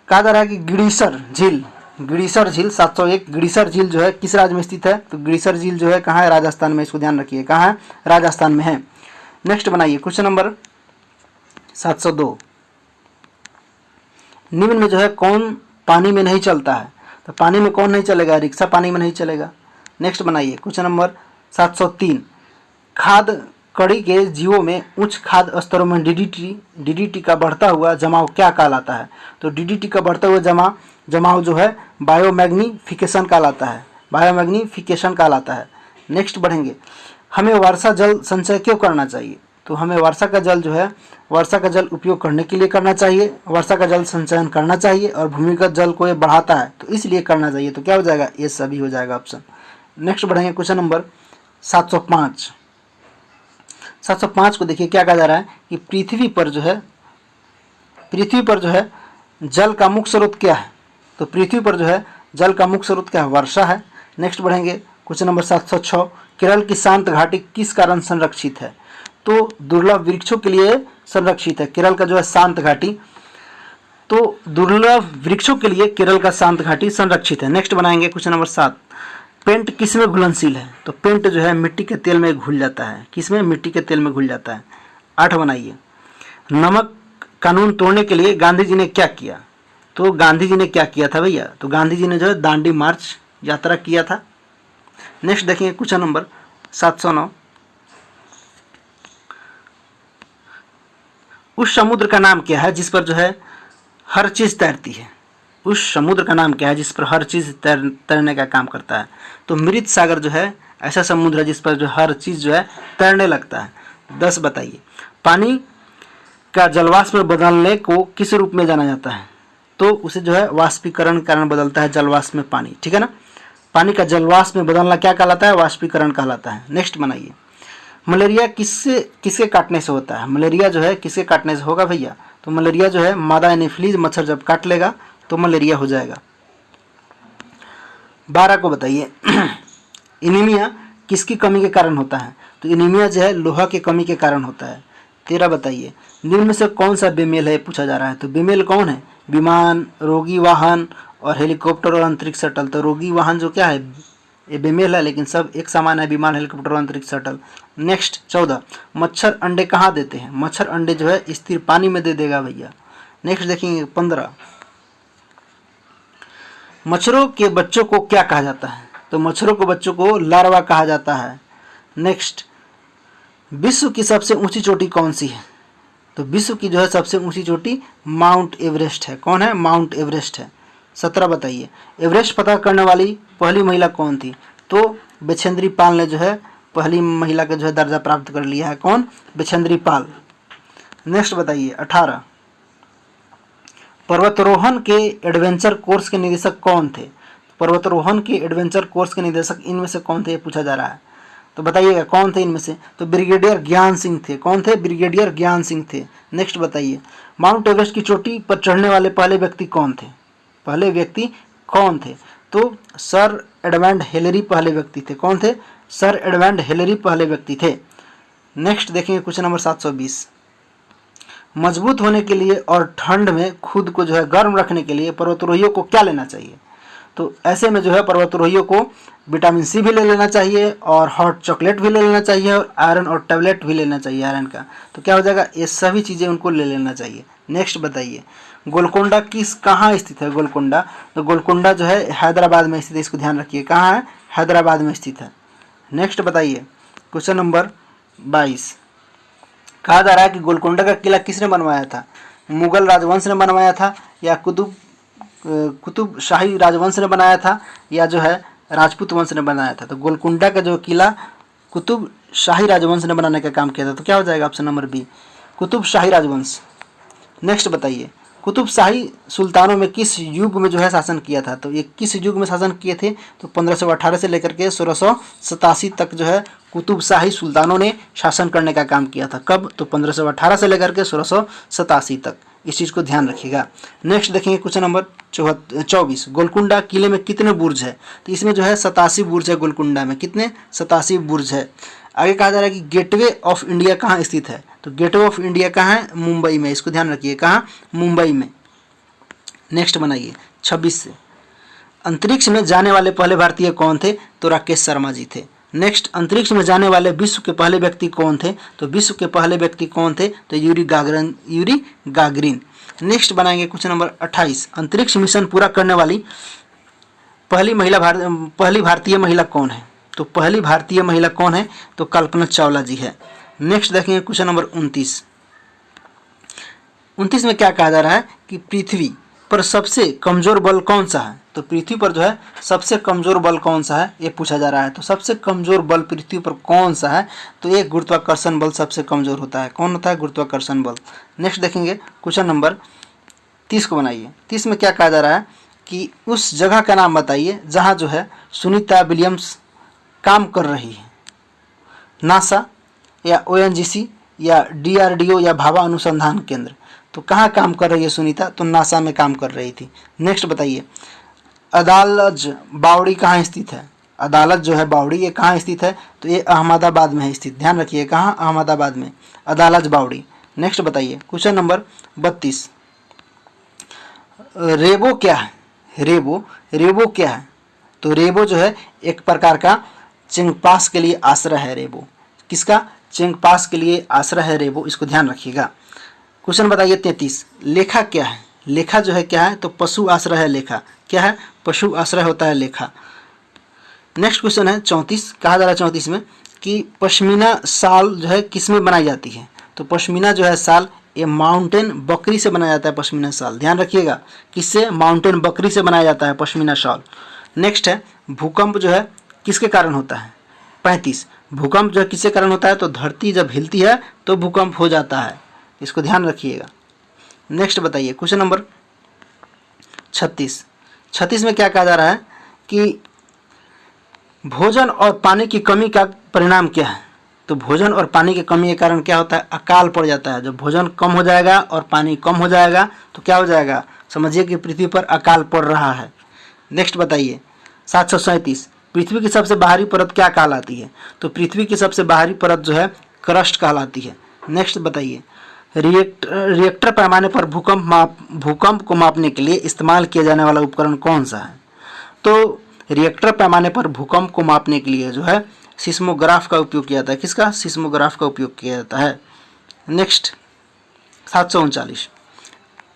कहा जा रहा है कि गिरिसर झील, गिरिसर झील 701, गिरिसर झील जो है किस राज्य में स्थित है? तो गिरिसर झील जो है कहाँ है? राजस्थान में। इसको ध्यान रखिए, कहाँ है? राजस्थान में है। नेक्स्ट बनाइए क्वेश्चन नंबर 702, निम्न में जो है कौन पानी में नहीं चलता है? तो पानी में कौन नहीं चलेगा? रिक्शा पानी में नहीं चलेगा। नेक्स्ट बनाइए क्वेश्चन नंबर 703, खाद कड़ी के जीवों में उच्च खाद्य स्तरों में डीडीटी का बढ़ता हुआ जमाव क्या कहलाता है? तो डीडीटी का बढ़ता हुआ जमाव जो है बायोमैग्नीफिकेशन कहलाता है, बायोमैग्नीफिकेशन कहलाता है। नेक्स्ट बढ़ेंगे, हमें वर्षा जल संचय क्यों करना चाहिए? तो हमें वर्षा का जल जो है, वर्षा का जल उपयोग करने के लिए करना चाहिए, वर्षा का जल संचयन करना चाहिए और भूमिगत जल को ये बढ़ाता है, तो इसलिए करना चाहिए। तो क्या हो जाएगा, ये सभी हो जाएगा ऑप्शन। नेक्स्ट बढ़ेंगे क्वेश्चन नंबर 705। 705 को देखिए क्या कहा जा रहा है कि पृथ्वी पर जो है जल का मुख्य स्रोत क्या है? तो पृथ्वी पर जो है जल का मुख्य स्रोत क्या है? वर्षा है। नेक्स्ट बढ़ेंगे क्वेश्चन नंबर 706, केरल की शांत घाटी किस कारण संरक्षित है? तो दुर्लभ वृक्षों के लिए संरक्षित है केरल का जो है शांत घाटी। तो दुर्लभ वृक्षों के लिए केरल का शांत घाटी संरक्षित है। नेक्स्ट बनाएंगे क्वेश्चन नंबर 7, पेंट किसमें घुलनशील है? तो पेंट जो है मिट्टी के तेल में घुल जाता है। किसमें? मिट्टी के तेल में घुल जाता है। 8 बनाइए, नमक कानून तोड़ने के लिए गांधी जी ने क्या किया? तो गांधी जी ने क्या किया था भैया? तो गांधी जी ने जो है दांडी मार्च यात्रा किया था। नेक्स्ट देखेंगे क्वेश्चन नंबर 709, उस समुद्र का नाम क्या है जिस पर जो है हर चीज तैरती है? उस समुद्र का नाम क्या है जिस पर हर चीज तैरने का काम करता है? तो मृत सागर जो है ऐसा समुद्र है जिस पर जो हर चीज जो है तैरने लगता है। 10 बताइए, पानी का जलवाष्प में बदलने को किस रूप में जाना जाता है? तो उसे जो है वाष्पीकरण के कारण बदलता है जलवाष्प में पानी, ठीक है ना। पानी का जलवाष्प में बदलना क्या कहलाता है? वाष्पीकरण कहलाता है। नेक्स्ट बनाइए, मलेरिया किसके काटने से होता है? मलेरिया जो है किसके काटने से होगा भैया? तो मलेरिया जो है मादा एनोफिलीज मच्छर जब काट लेगा तो मलेरिया हो जाएगा। 12 को बताइए, एनीमिया किसकी कमी के कारण होता है? तो एनीमिया जो है लोहा की कमी के कारण होता है। 13 बताइए, निम्न में से कौन सा बेमेल है पूछा जा रहा है? तो बेमेल कौन है? विमान, रोगी वाहन और हेलीकॉप्टर और अंतरिक्ष शटल। तो रोगी वाहन जो क्या है, ये बेमेल है, लेकिन सब एक समान है, विमान, हेलीकॉप्टर और अंतरिक्ष शटल। नेक्स्ट 14, मच्छर अंडे कहाँ देते हैं? मच्छर अंडे जो है स्थिर पानी में दे देगा भैया। नेक्स्ट देखेंगे 15, मच्छरों के बच्चों को क्या कहा जाता है? तो मच्छरों के बच्चों को लार्वा कहा जाता है। नेक्स्ट, विश्व की सबसे ऊंची चोटी कौन सी है? तो विश्व की जो है सबसे ऊंची चोटी माउंट एवरेस्ट है। कौन है? माउंट एवरेस्ट है। 17 बताइए, एवरेस्ट पता करने वाली पहली महिला कौन थी? तो बछेंद्री पाल ने जो है पहली महिला का जो है दर्जा प्राप्त कर लिया है। कौन? बछेंद्री पाल। नेक्स्ट बताइए 18, पर्वतारोहण के एडवेंचर कोर्स के निदेशक कौन थे? पर्वतारोहण के एडवेंचर कोर्स के निदेशक इनमें से कौन थे, ये पूछा जा रहा है। तो बताइएगा कौन थे इनमें से? तो ब्रिगेडियर ज्ञान सिंह थे। कौन थे? ब्रिगेडियर ज्ञान सिंह थे। नेक्स्ट बताइए, माउंट एवरेस्ट की चोटी पर चढ़ने वाले पहले व्यक्ति कौन थे? पहले व्यक्ति कौन थे? तो सर एडमंड हिलरी पहले व्यक्ति थे। कौन थे? सर एडमंड हिलरी पहले व्यक्ति थे। नेक्स्ट देखेंगे क्वेश्चन नंबर 720, मजबूत होने के लिए और ठंड में खुद को जो है गर्म रखने के लिए पर्वतारोहियों को क्या लेना चाहिए? तो ऐसे में जो है पर्वतारोहियों को विटामिन सी भी ले लेना चाहिए और हॉट चॉकलेट भी ले लेना चाहिए और आयरन और टैबलेट भी लेना चाहिए आयरन का। तो क्या हो जाएगा, ये सभी चीज़ें उनको ले लेना चाहिए। नेक्स्ट बताइए, गोलकोंडा कहाँ स्थित है? गोलकोंडा, तो गोलकोंडा जो है हैदराबाद में स्थित है, इसको ध्यान रखिए। कहाँ है? हैदराबाद में स्थित है। नेक्स्ट बताइए क्वेश्चन नंबर 22, कहा जा रहा है कि गोलकोंडा का किला किसने बनवाया था? मुगल राजवंश ने बनवाया था या कुतुब शाही राजवंश ने बनाया था या जो है राजपूत वंश ने बनाया था? तो गोलकुंडा का जो किला कुतुब शाही राजवंश ने बनाने का काम किया था। तो क्या हो जाएगा ऑप्शन नंबर बी, कुतुब शाही राजवंश। नेक्स्ट बताइए, कुतुब शाही सुल्तानों में किस युग में जो है शासन किया था? तो ये किस युग में शासन किए थे? तो 1518 से लेकर के 1687 तक जो है कुतुब शाही सुल्तानों ने शासन करने का काम किया था। कब? तो 1518 से लेकर के 1687 तक। इस चीज़ को ध्यान रखिएगा। नेक्स्ट देखेंगे क्वेश्चन नंबर 24, गोलकुंडा किले में कितने बुर्ज है? तो इसमें जो है 87 बुर्ज है गोलकुंडा में। कितने? 87 बुर्ज है। आगे कहा जा रहा है कि गेटवे ऑफ इंडिया कहाँ स्थित है? तो गेटवे ऑफ इंडिया कहाँ है? मुंबई में। इसको ध्यान रखिए, कहाँ? मुंबई में। नेक्स्ट बनाइए 26 से, अंतरिक्ष में जाने वाले पहले भारतीय कौन थे? तो राकेश शर्मा जी थे। नेक्स्ट, अंतरिक्ष में जाने वाले विश्व के पहले व्यक्ति कौन थे? तो विश्व के पहले व्यक्ति कौन थे? तो यूरी गागरिन। नेक्स्ट बनाएंगे क्वेश्चन नंबर 28, अंतरिक्ष मिशन पूरा करने वाली पहली भारतीय महिला कौन है? तो पहली भारतीय महिला कौन है? तो कल्पना चावला जी है। नेक्स्ट देखेंगे क्वेश्चन नंबर 29 में क्या कहा जा रहा है कि पृथ्वी पर सबसे कमजोर बल कौन सा है? तो पृथ्वी पर जो है सबसे कमजोर बल कौन सा है, ये पूछा जा रहा है। तो सबसे कमजोर बल पृथ्वी पर कौन सा है? तो ये गुरुत्वाकर्षण बल सबसे कमजोर होता है। कौन होता है? गुरुत्वाकर्षण बल। नेक्स्ट देखेंगे क्वेश्चन नंबर 30 को बनाइए। 30 में क्या कहा जा रहा है कि उस जगह का नाम बताइए जहाँ जो है सुनीता विलियम्स काम कर रही है। नासा या ONGC या DRDO या भाभा अनुसंधान केंद्र। तो कहाँ काम कर रही है सुनीता? तो नासा में काम कर रही थी। नेक्स्ट बताइए, अदालज बावड़ी कहाँ स्थित है? अदालत जो है बावड़ी, ये कहाँ स्थित है? तो ये अहमदाबाद में है स्थित। ध्यान रखिए, कहाँ? अहमदाबाद में अदालज बावड़ी। नेक्स्ट बताइए क्वेश्चन नंबर 32, रेबो क्या है? रेबो क्या है? तो रेबो जो है एक प्रकार का चेंगपास के लिए आश्रय है। रेबो किसका? चेंगपास के लिए आश्रय है रेबो। इसको ध्यान रखिएगा। क्वेश्चन बताइए 33, लेखा क्या है? लेखा जो है क्या है? तो पशु आश्रय है लेखा। क्या है? पशु आश्रय होता है लेखा। नेक्स्ट क्वेश्चन है 34, कहा जा रहा है 34 में कि पश्मीना शाल जो है किस में बनाई जाती है? तो पश्मीना जो है शाल, ये माउंटेन बकरी से बनाया जाता है पश्मीना शाल। ध्यान रखिएगा, किससे? माउंटेन बकरी से बनाया जाता है पश्मीना शाल। नेक्स्ट है, भूकंप जो है किसके कारण होता है? 35, भूकंप जो है किसके कारण होता है? तो धरती जब हिलती है तो भूकंप हो जाता है। इसको ध्यान रखिएगा। नेक्स्ट बताइए क्वेश्चन नंबर 36 में क्या कहा जा रहा है कि भोजन और पानी की कमी का परिणाम क्या है? तो भोजन और पानी की कमी के कारण क्या होता है? अकाल पड़ जाता है। जब भोजन कम हो जाएगा और पानी कम हो जाएगा तो क्या हो जाएगा? समझिए कि पृथ्वी पर अकाल पड़ रहा है। नेक्स्ट बताइए 737, पृथ्वी की सबसे बाहरी परत क्या कहलाती है? तो पृथ्वी की सबसे बाहरी परत जो है क्रस्ट कहलाती है। नेक्स्ट बताइए, रिएक्टर पैमाने पर भूकंप को मापने के लिए इस्तेमाल किया जाने वाला उपकरण कौन सा है? तो रिएक्टर पैमाने पर भूकंप को मापने के लिए जो है सिस्मोग्राफ का उपयोग किया जाता है। किसका? सिस्मोग्राफ का उपयोग किया जाता है। नेक्स्ट 739,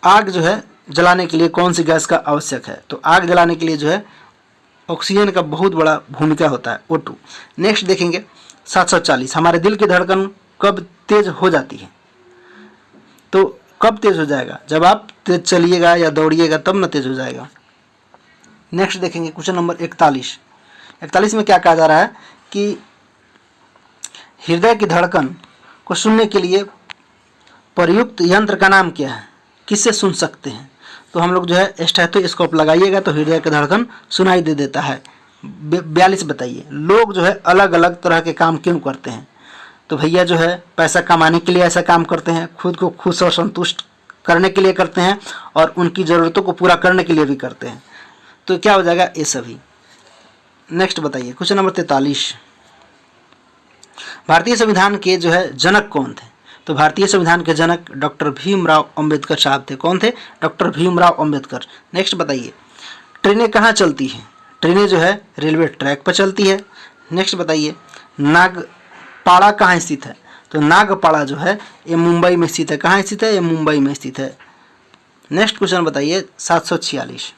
आग जो है जलाने के लिए कौन सी गैस का आवश्यक है? तो आग जलाने के लिए जो है ऑक्सीजन का बहुत बड़ा भूमिका होता है, O2। नेक्स्ट देखेंगे 740, हमारे दिल की धड़कन कब तेज हो जाती है? तो कब तेज हो जाएगा? जब आप तेज चलिएगा या दौड़िएगा तब ना तेज हो जाएगा। नेक्स्ट देखेंगे क्वेश्चन नंबर 41 में क्या कहा जा रहा है कि हृदय की धड़कन को सुनने के लिए प्रयुक्त यंत्र का नाम क्या है? किससे सुन सकते हैं? तो हम लोग जो है स्टेथोस्कोप लगाइएगा तो हृदय की धड़कन सुनाई दे देता है। 42 बताइए, लोग जो है अलग अलग तरह के काम क्यों करते हैं? तो भैया जो है पैसा कमाने के लिए ऐसा काम करते हैं, खुद को खुश और संतुष्ट करने के लिए करते हैं और उनकी ज़रूरतों को पूरा करने के लिए भी करते हैं। तो क्या हो जाएगा? ये सभी। नेक्स्ट बताइए क्वेश्चन नंबर 43, भारतीय संविधान के जो है जनक कौन थे? तो भारतीय संविधान के जनक डॉक्टर भीमराव अंबेडकर साहब थे। कौन थे? डॉक्टर भीमराव अंबेडकर। नेक्स्ट बताइए ट्रेनें कहाँ चलती हैं? ट्रेनें जो है रेलवे ट्रैक पर चलती है। नेक्स्ट बताइए, नागपाड़ा कहाँ स्थित है? तो नागपाड़ा जो है ये मुंबई में स्थित है। कहाँ स्थित है? ये मुंबई में स्थित है। नेक्स्ट क्वेश्चन बताइए 746,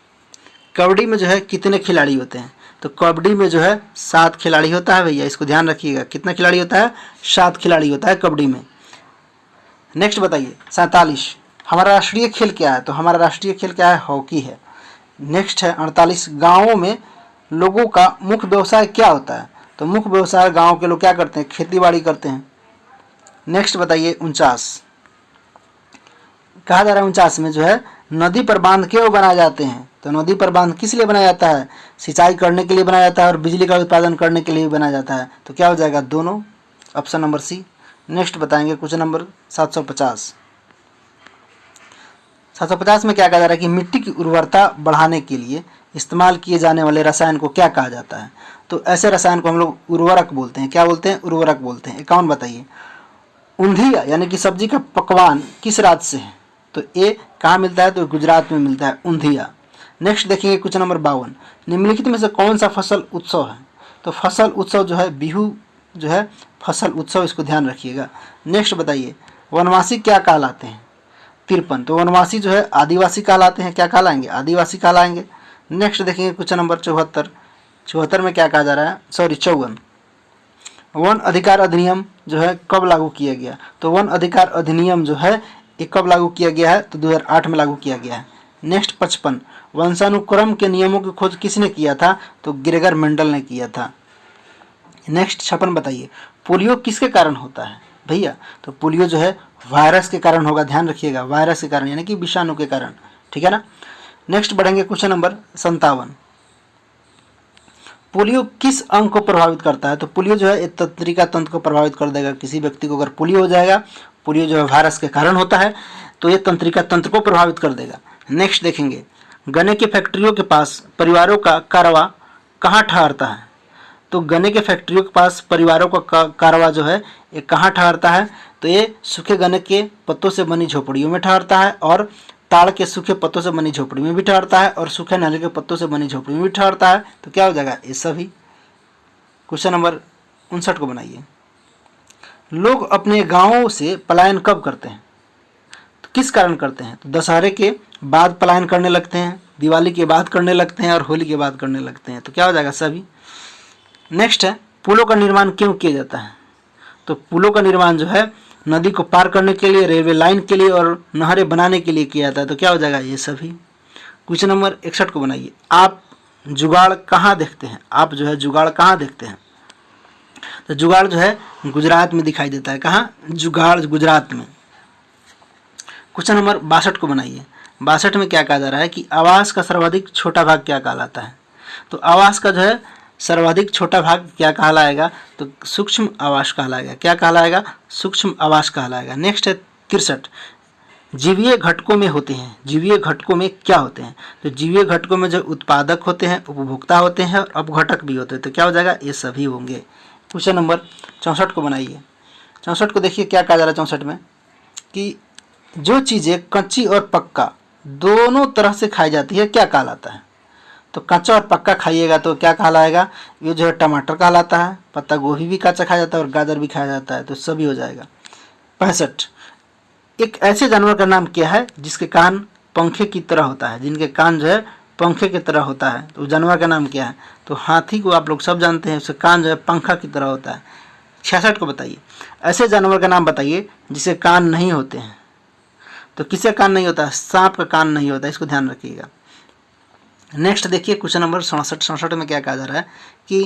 कबड्डी में जो है कितने खिलाड़ी होते हैं? तो कबड्डी में जो है 7 खिलाड़ी होता है भैया, इसको ध्यान रखिएगा। कितना खिलाड़ी होता है? 7 खिलाड़ी होता है कबड्डी में। नेक्स्ट बताइए 47, हमारा राष्ट्रीय खेल क्या है? तो हमारा राष्ट्रीय खेल क्या है? हॉकी है। नेक्स्ट है 48, गाँवों में लोगों का मुख्य व्यवसाय क्या होता है? तो मुख्य व्यवसाय गाँव के लोग क्या करते हैं? खेती बाड़ी करते हैं। नेक्स्ट बताइए 49, कहा जा रहा है 49 में जो है नदी पर बांध क्यों बनाए जाते हैं? तो नदी पर बांध किस लिए बनाया जाता है? सिंचाई करने के लिए बनाया जाता है और बिजली का उत्पादन करने के लिए भी बनाया जाता है। तो क्या हो जाएगा? दोनों, ऑप्शन नंबर सी। नेक्स्ट बताएंगे क्वेश्चन नंबर 750। 750 में क्या कहा जा रहा है कि मिट्टी की उर्वरता बढ़ाने के लिए इस्तेमाल किए जाने वाले रसायन को क्या कहा जाता है? तो ऐसे रसायन को हम लोग उर्वरक बोलते हैं। क्या बोलते हैं? उर्वरक बोलते हैं। 51 बताइए, ऊंधिया यानी कि सब्जी का पकवान किस राज्य से है? तो ये कहाँ मिलता है? तो गुजरात में मिलता है, ऊंधिया। नेक्स्ट देखेंगे क्वेश्चन नंबर 52, निम्नलिखित में से कौन सा फसल उत्सव है? तो फसल उत्सव जो है बिहू जो है फसल उत्सव, इसको ध्यान रखिएगा। नेक्स्ट बताइए, वनवासी क्या कहलाते हैं? 53, तो वनवासी जो है आदिवासी कहलाते हैं। क्या कहलाएंगे? आदिवासी कहलाएंगे। नेक्स्ट देखेंगे क्वेश्चन नंबर 74। 74 में क्या कहा जा रहा है? 54, वन अधिकार अधिनियम जो है कब लागू किया गया? तो वन अधिकार अधिनियम जो है ये कब लागू किया गया है? तो 2008 में लागू किया गया है। नेक्स्ट 55, वंशानुक्रम के नियमों की खोज किसने किया था? तो ग्रेगर मेंडल ने किया था। नेक्स्ट 56 बताइए, पोलियो किसके कारण होता है भैया? तो पोलियो जो है वायरस के कारण होगा, ध्यान रखिएगा, वायरस के कारण यानी कि विषाणु के कारण, ठीक है ना। नेक्स्ट बढ़ेंगे क्वेश्चन नंबर 57, पोलियो किस अंग को प्रभावित करता है? तो पोलियो जो है तंत्रिका तंत्र को प्रभावित कर देगा। किसी व्यक्ति को अगर पोलियो हो जाएगा, पोलियो जो है वायरस के कारण होता है, तो ये तंत्रिका तंत्र को प्रभावित कर देगा। नेक्स्ट देखेंगे, गन्ने की फैक्ट्रियों के पास परिवारों का कारवा कहाँ ठहरता है? तो गन्ने के फैक्ट्रियों के पास परिवारों का कारवा जो है ये कहाँ ठहरता है? तो ये सूखे गन्ने के पत्तों से बनी झोपड़ियों में ठहरता है, और ताड़ के सूखे पत्तों से बनी झोपड़ी में भी ठहरता है, और सूखे नारियल के पत्तों से बनी झोपड़ी में भी ठहरता है। तो क्या हो जाएगा? ये सभी। क्वेश्चन नंबर 59 को बनाइए, लोग अपने गाँवों से पलायन कब करते हैं? तो किस कारण करते हैं? तो दशहरे के बाद पलायन करने लगते हैं, दिवाली के बाद करने लगते हैं, और होली के बाद करने लगते हैं। तो क्या हो जाएगा? सभी। नेक्स्ट है, पुलों का निर्माण क्यों किया जाता है? तो पुलों का निर्माण जो है नदी को पार करने के लिए, रेलवे लाइन के लिए और नहरें बनाने के लिए किया जाता है। तो क्या हो जाएगा? ये सभी। क्वेश्चन नंबर 61 को बनाइए, आप जुगाड़ कहाँ देखते हैं? आप जो है जुगाड़ कहाँ देखते हैं? तो जुगाड़ जो है गुजरात में दिखाई देता है। कहाँ? जुगाड़ गुजरात में। क्वेश्चन नंबर 62 को बनाइए, 62 में क्या कहा जा रहा है कि आवास का सर्वाधिक छोटा भाग क्या कहलाता है? तो आवास का जो है सर्वाधिक छोटा भाग क्या कहलाएगा? तो सूक्ष्म आवास कहलाएगा। क्या कहलाएगा? सूक्ष्म आवास कहलाएगा। नेक्स्ट है 63, जीवीय घटकों में होते हैं। जीवीय घटकों में क्या होते हैं? तो जीवीय घटकों में जो उत्पादक होते हैं, उपभोक्ता होते हैं और अपघटक भी होते हैं। तो क्या हो जाएगा? ये सभी होंगे। क्वेश्चन नंबर 64 को बनाइए, 64 को देखिए क्या कहा जा रहा है 64 में कि जो चीज़ें कच्ची और पक्का दोनों तरह से खाई जाती है क्या कहलाता है? तो कच्चा और पक्का खाइएगा तो क्या कहलाएगा? ये जो है टमाटर कहलाता है, पत्ता गोभी भी कच्चा खाया जाता है और गाजर भी खाया जाता है। तो सभी हो जाएगा। 65, एक ऐसे जानवर का नाम क्या है जिसके कान पंखे की तरह होता है? जिनके कान जो है पंखे की तरह होता है, तो जानवर का नाम क्या है? तो हाथी को आप लोग सब जानते हैं, उसका कान जो है पंखा की तरह होता है। 66 को बताइए, ऐसे जानवर का नाम बताइए जिसे कान नहीं होते हैं। तो किसका कान नहीं होता? सांप का कान नहीं होता, इसको ध्यान रखिएगा। नेक्स्ट देखिए क्वेश्चन नंबर 67 में क्या कहा जा रहा है कि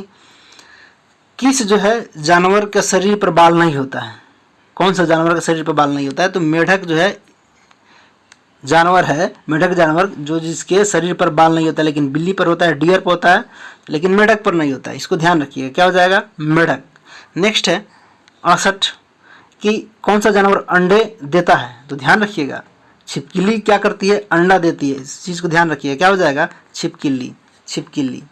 किस जो है जानवर के शरीर पर बाल नहीं होता है? कौन सा जानवर के शरीर पर बाल नहीं होता है? तो मेढक जो है जानवर है, मेढक जानवर जो जिसके शरीर पर बाल नहीं होता, लेकिन बिल्ली पर होता है, डियर पर होता है, लेकिन मेढक पर नहीं होता है। इसको ध्यान रखिएगा, क्या हो जाएगा? मेढक। नेक्स्ट है 68 कि कौन सा जानवर अंडे देता है? तो ध्यान रखिएगा, छिपकली क्या करती है? अंडा देती है। इस चीज़ को ध्यान रखिए, क्या हो जाएगा? छिपकली, छिपकली।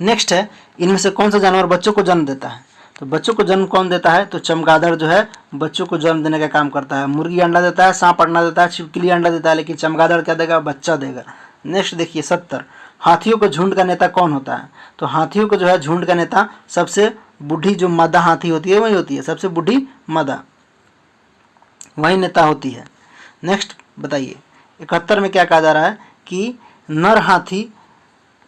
नेक्स्ट है, इनमें से कौन सा जानवर बच्चों को जन्म देता है? तो बच्चों को जन्म कौन देता है? तो चमगादड़ जो है बच्चों को जन्म देने का काम करता है। मुर्गी अंडा देता है, सांप अंडा देता है, छिपकली अंडा देता है, लेकिन चमगादड़ क्या देगा? बच्चा देगा। नेक्स्ट देखिए 70, हाथियों के झुंड का नेता कौन होता है? तो हाथियों का जो है झुंड का नेता सबसे बूढ़ी जो मादा हाथी होती है वही होती है, सबसे बूढ़ी मादा वही नेता होती है। नेक्स्ट बताइए 71 में क्या कहा जा रहा है कि नर हाथी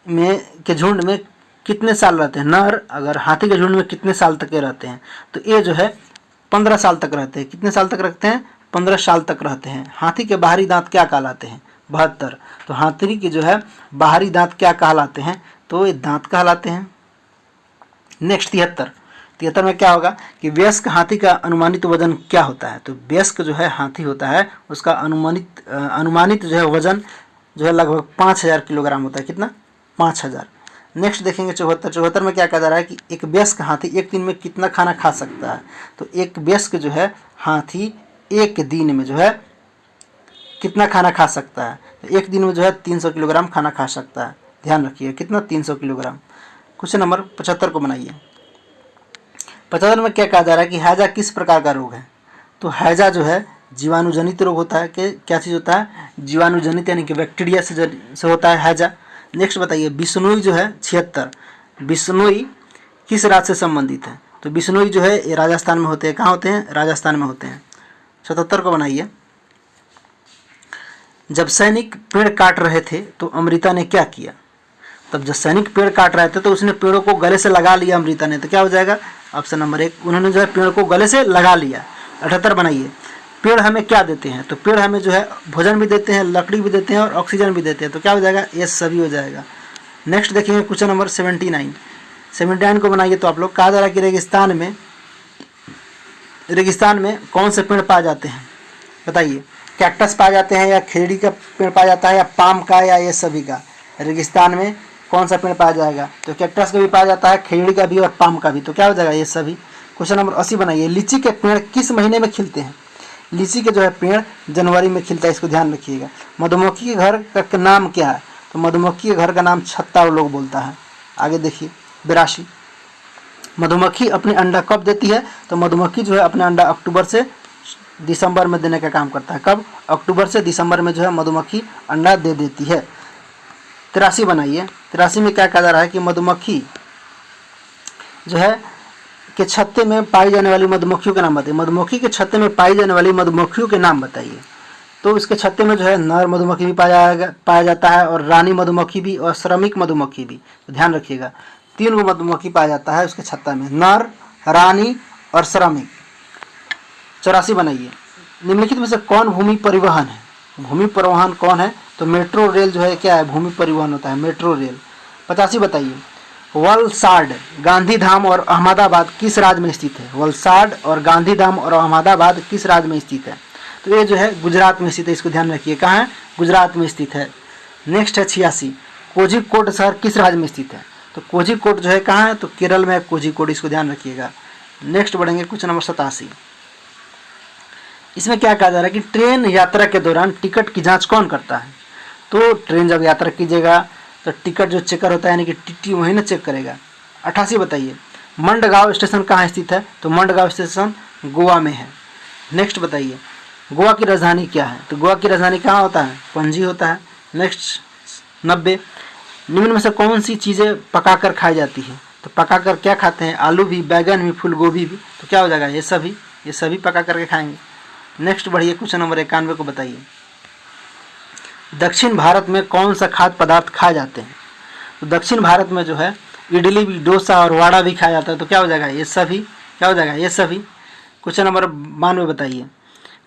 में के झुंड में कितने साल रहते हैं? नर अगर हाथी के झुंड में कितने साल तक के रहते हैं? तो ये जो है 15 साल तक रहते हैं। कितने साल तक रखते हैं? 15 साल तक रहते हैं। हाथी के बाहरी दांत क्या कहलाते हैं? 72। तो हाथी के जो है बाहरी दांत क्या कहलाते हैं? तो ये दांत कहलाते हैं। नेक्स्ट 73 में क्या होगा कि वयस्क हाथी का अनुमानित वजन क्या होता है? तो वयस्क जो है हाथी होता है उसका अनुमानित जो है वजन जो है लगभग 5000 किलोग्राम होता है। कितना? 5000। नेक्स्ट देखेंगे 74 में क्या कहा जा रहा है कि एक वयस्क हाथी एक दिन में कितना खाना खा सकता है? तो एक वयस्क जो है हाथी एक दिन में जो है कितना खाना खा सकता है? तो एक दिन में जो है 300 किलोग्राम खाना खा सकता है। ध्यान रखिए कितना? 300 किलोग्राम। क्वेश्चन नंबर 75 को बनाइए। 75 में क्या कहा जा रहा है कि हैजा किस प्रकार का रोग है? तो हैजा जो है जीवाणुजनित रोग होता है। कि क्या चीज़ होता है? जीवाणुजनित यानी कि बैक्टीरिया से होता है हैजा। नेक्स्ट बताइए बिश्नोई जो है 76, बिश्नोई किस राज्य से संबंधित है? तो बिश्नोई जो है ये राजस्थान में होते हैं। कहाँ होते हैं? राजस्थान में होते हैं। 77 को बनाइए। जब सैनिक पेड़ काट रहे थे तो अमृता ने क्या किया? तब जब सैनिक पेड़ काट रहे थे तो उसने पेड़ों को गले से लगा लिया अमृता ने। तो क्या हो जाएगा? ऑप्शन नंबर 1, उन्होंने जो है पेड़ को गले से लगा लिया। 78 बनाइए। पेड़ हमें क्या देते हैं? तो पेड़ हमें जो है भोजन भी देते हैं, लकड़ी भी देते हैं और ऑक्सीजन भी देते हैं। तो क्या हो जाएगा? ये सभी हो जाएगा। नेक्स्ट देखेंगे क्वेश्चन नंबर 79 को बनाइए। तो आप लोग कहा जा रहा है कि रेगिस्तान में कौन से पेड़ पाए जाते हैं? बताइए। कैक्टस पाए जाते हैं या खेड़ी का पेड़ पाया जाता है या पाम का या ये सभी का? रेगिस्तान में कौन सा पेड़ पाया जाएगा? तो कैक्टस का भी पाया जाता है, खेड़ी का भी और पाम का भी। तो क्या हो जाएगा? ये सभी। क्वेश्चन नंबर 80 बनाइए। लीची के पेड़ किस महीने में खिलते हैं? लीची के जो है पेड़ जनवरी में खिलता है, इसको ध्यान रखिएगा। मधुमक्खी के घर का नाम क्या है? तो मधुमक्खी के घर का नाम छत्ता लोग बोलता है। आगे देखिए 82, मधुमक्खी अपने अंडा कब देती है? तो मधुमक्खी जो है अपने अंडा अक्टूबर से दिसंबर में देने का काम करता है। कब? अक्टूबर से दिसंबर में जो है मधुमक्खी अंडा दे देती है। 83 बनाइए। 83 में क्या कहा जा रहा है कि मधुमक्खी जो है के छत्ते में पाई जाने वाली मधुमक्खियों के नाम बताइए। मधुमक्खी के छत्ते में पाई जाने वाली मधुमक्खियों के नाम बताइए। तो इसके छत्ते में जो है नर मधुमक्खी भी पाया जाता है और रानी मधुमक्खी भी और श्रमिक मधुमक्खी भी। तो ध्यान रखिएगा 3 गो मधुमक्खी पाया जाता है उसके छत्ता में, नर, रानी और श्रमिक। 84 बनाइए। निम्नलिखित में से कौन भूमि परिवहन है? भूमि परिवहन कौन है? तो मेट्रो रेल जो है क्या है? भूमि परिवहन होता है, मेट्रो रेल। 85 बताइए। वलसाड, गांधीधाम और अहमदाबाद किस राज्य में स्थित है? वलसाड और गांधीधाम और अहमदाबाद किस राज्य में स्थित है? तो ये जो है गुजरात में स्थित है। इसको ध्यान रखिए। कहाँ है? गुजरात में स्थित है। नेक्स्ट है 86, कोझिकोड शहर किस राज्य में स्थित है? तो कोझिकोड जो है कहाँ है? तो केरल में है कोझिकोड। इसको ध्यान रखिएगा। नेक्स्ट बढ़ेंगे क्वेश्चन नंबर 87। इसमें क्या कहा जा रहा है कि ट्रेन यात्रा के दौरान टिकट की जाँच कौन करता है? तो ट्रेन जब यात्रा कीजिएगा तो टिकट जो चेकर होता है यानी कि टीटी वही ना चेक करेगा। 88 बताइए। मंडगांव स्टेशन कहाँ स्थित है? तो मंडगांव स्टेशन गोवा में है। नेक्स्ट बताइए गोवा की राजधानी क्या है? तो गोवा की राजधानी कहाँ होता है? पणजी होता है। नेक्स्ट 90, निम्न में से कौन सी चीज़ें पकाकर खाई जाती है? तो पकाकर क्या खाते हैं? आलू भी, बैगन भी, फूल गोभी भी। तो क्या हो जाएगा? ये सभी पका करके खाएंगे। नेक्स्ट बढ़िए क्वेश्चन नंबर 91 को बताइए। दक्षिण भारत में कौन सा खाद्य पदार्थ खाए जाते हैं? तो दक्षिण भारत में जो है इडली भी, डोसा और वड़ा भी खाया जाता है। तो क्या हो जाएगा? ये सभी। क्या हो जाएगा? ये सभी। क्वेश्चन नंबर 92 बताइए।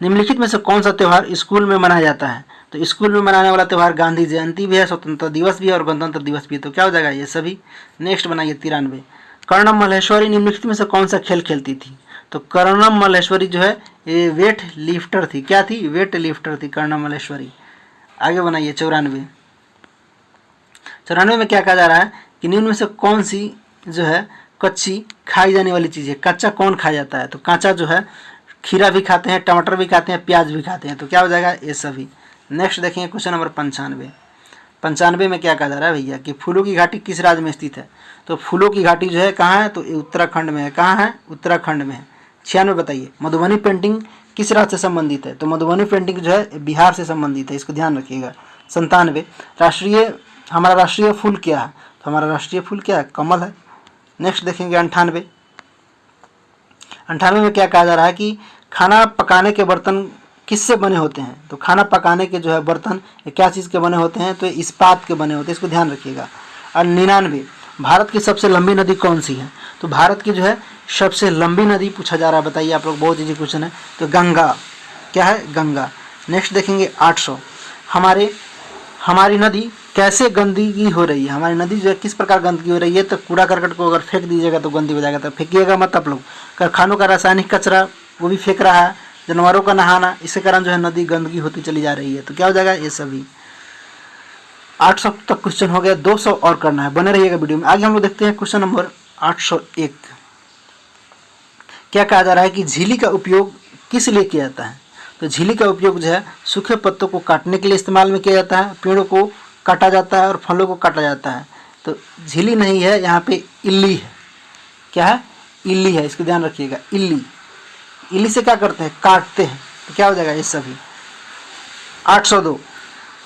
निम्नलिखित में से कौन सा त्यौहार स्कूल में मनाया जाता है? तो स्कूल में मनाने वाला त्यौहार गांधी जयंती भी है, स्वतंत्रता दिवस भी है और गणतंत्र दिवस भी है। तो क्या हो जाएगा? ये सभी। नेक्स्ट बनाइए 93, कर्णम मल्लेश्वरी निम्नलिखित में से कौन सा खेल खेलती थी? तो कर्णम मल्लेश्वरी जो है ये वेट लिफ्टर थी। क्या थी? वेट लिफ्टर थी कर्णम मल्लेश्वरी। आगे बनाइए 94 में क्या कहा जा रहा है कि निम्न में से कौन सी जो है कच्ची खाई जाने वाली चीज़ है? कच्चा कौन खाया जाता है? तो कांचा जो है खीरा भी खाते हैं, टमाटर भी खाते हैं, प्याज भी खाते हैं। तो क्या हो जाएगा? ये सभी। नेक्स्ट देखेंगे क्वेश्चन नंबर 95 में क्या कहा जा रहा है भैया कि फूलों की घाटी किस राज्य में स्थित है? तो फूलों की घाटी जो है कहाँ है? तो उत्तराखंड में है। कहाँ है? उत्तराखंड में है। 96 बताइए। मधुबनी पेंटिंग किस राज्य से संबंधित है? तो मधुबनी पेंटिंग जो है बिहार से संबंधित है। इसको ध्यान रखिएगा। 97। हमारा राष्ट्रीय फूल क्या है? तो हमारा राष्ट्रीय फूल क्या है? कमल है। नेक्स्ट देखेंगे 98। 98 में क्या कहा जा रहा है कि खाना पकाने के बर्तन किससे बने होते हैं? तो खाना पकाने के जो है बर्तन ये क्या चीज़ के बने होते हैं? तो इस्पात के बने होते हैं, इसको ध्यान रखिएगा। और 99, भारत की सबसे लंबी नदी कौन सी है? तो भारत की जो है सबसे लंबी नदी पूछा जा रहा है, बताइए आप लोग, बहुत इजी क्वेश्चन है। तो गंगा, क्या है? गंगा। नेक्स्ट देखेंगे 800, हमारी नदी कैसे गंदगी हो रही है? हमारी नदी जो है किस प्रकार गंदगी हो रही है? तो कूड़ा करकट को अगर फेंक दीजिएगा तो गंदी हो जाएगा, तो फेंकिएगा मत आप लोग। कारखानों का रासायनिक कचरा वो भी फेंक रहा है, जानवरों का नहाना, इसके कारण जो है नदी गंदगी होती चली जा रही है। तो क्या हो जाएगा? ये सभी। 800 तक क्वेश्चन हो गया, 200 और करना है, बने रहिएगा वीडियो में। आगे हम लोग देखते हैं क्वेश्चन नंबर 801। क्या कहा जा रहा है कि झिल्ली का उपयोग किस लिए किया जाता है? तो झिल्ली का उपयोग जो है सूखे पत्तों को काटने के लिए इस्तेमाल में किया जाता है, पेड़ों को काटा जाता है और फलों को काटा जाता है। तो झिल्ली नहीं है, यहाँ पे इल्ली है। क्या है? इल्ली है, इसको ध्यान रखिएगा। इल्ली से क्या करते हैं? काटते हैं। तो क्या हो जाएगा? ये सभी। 802,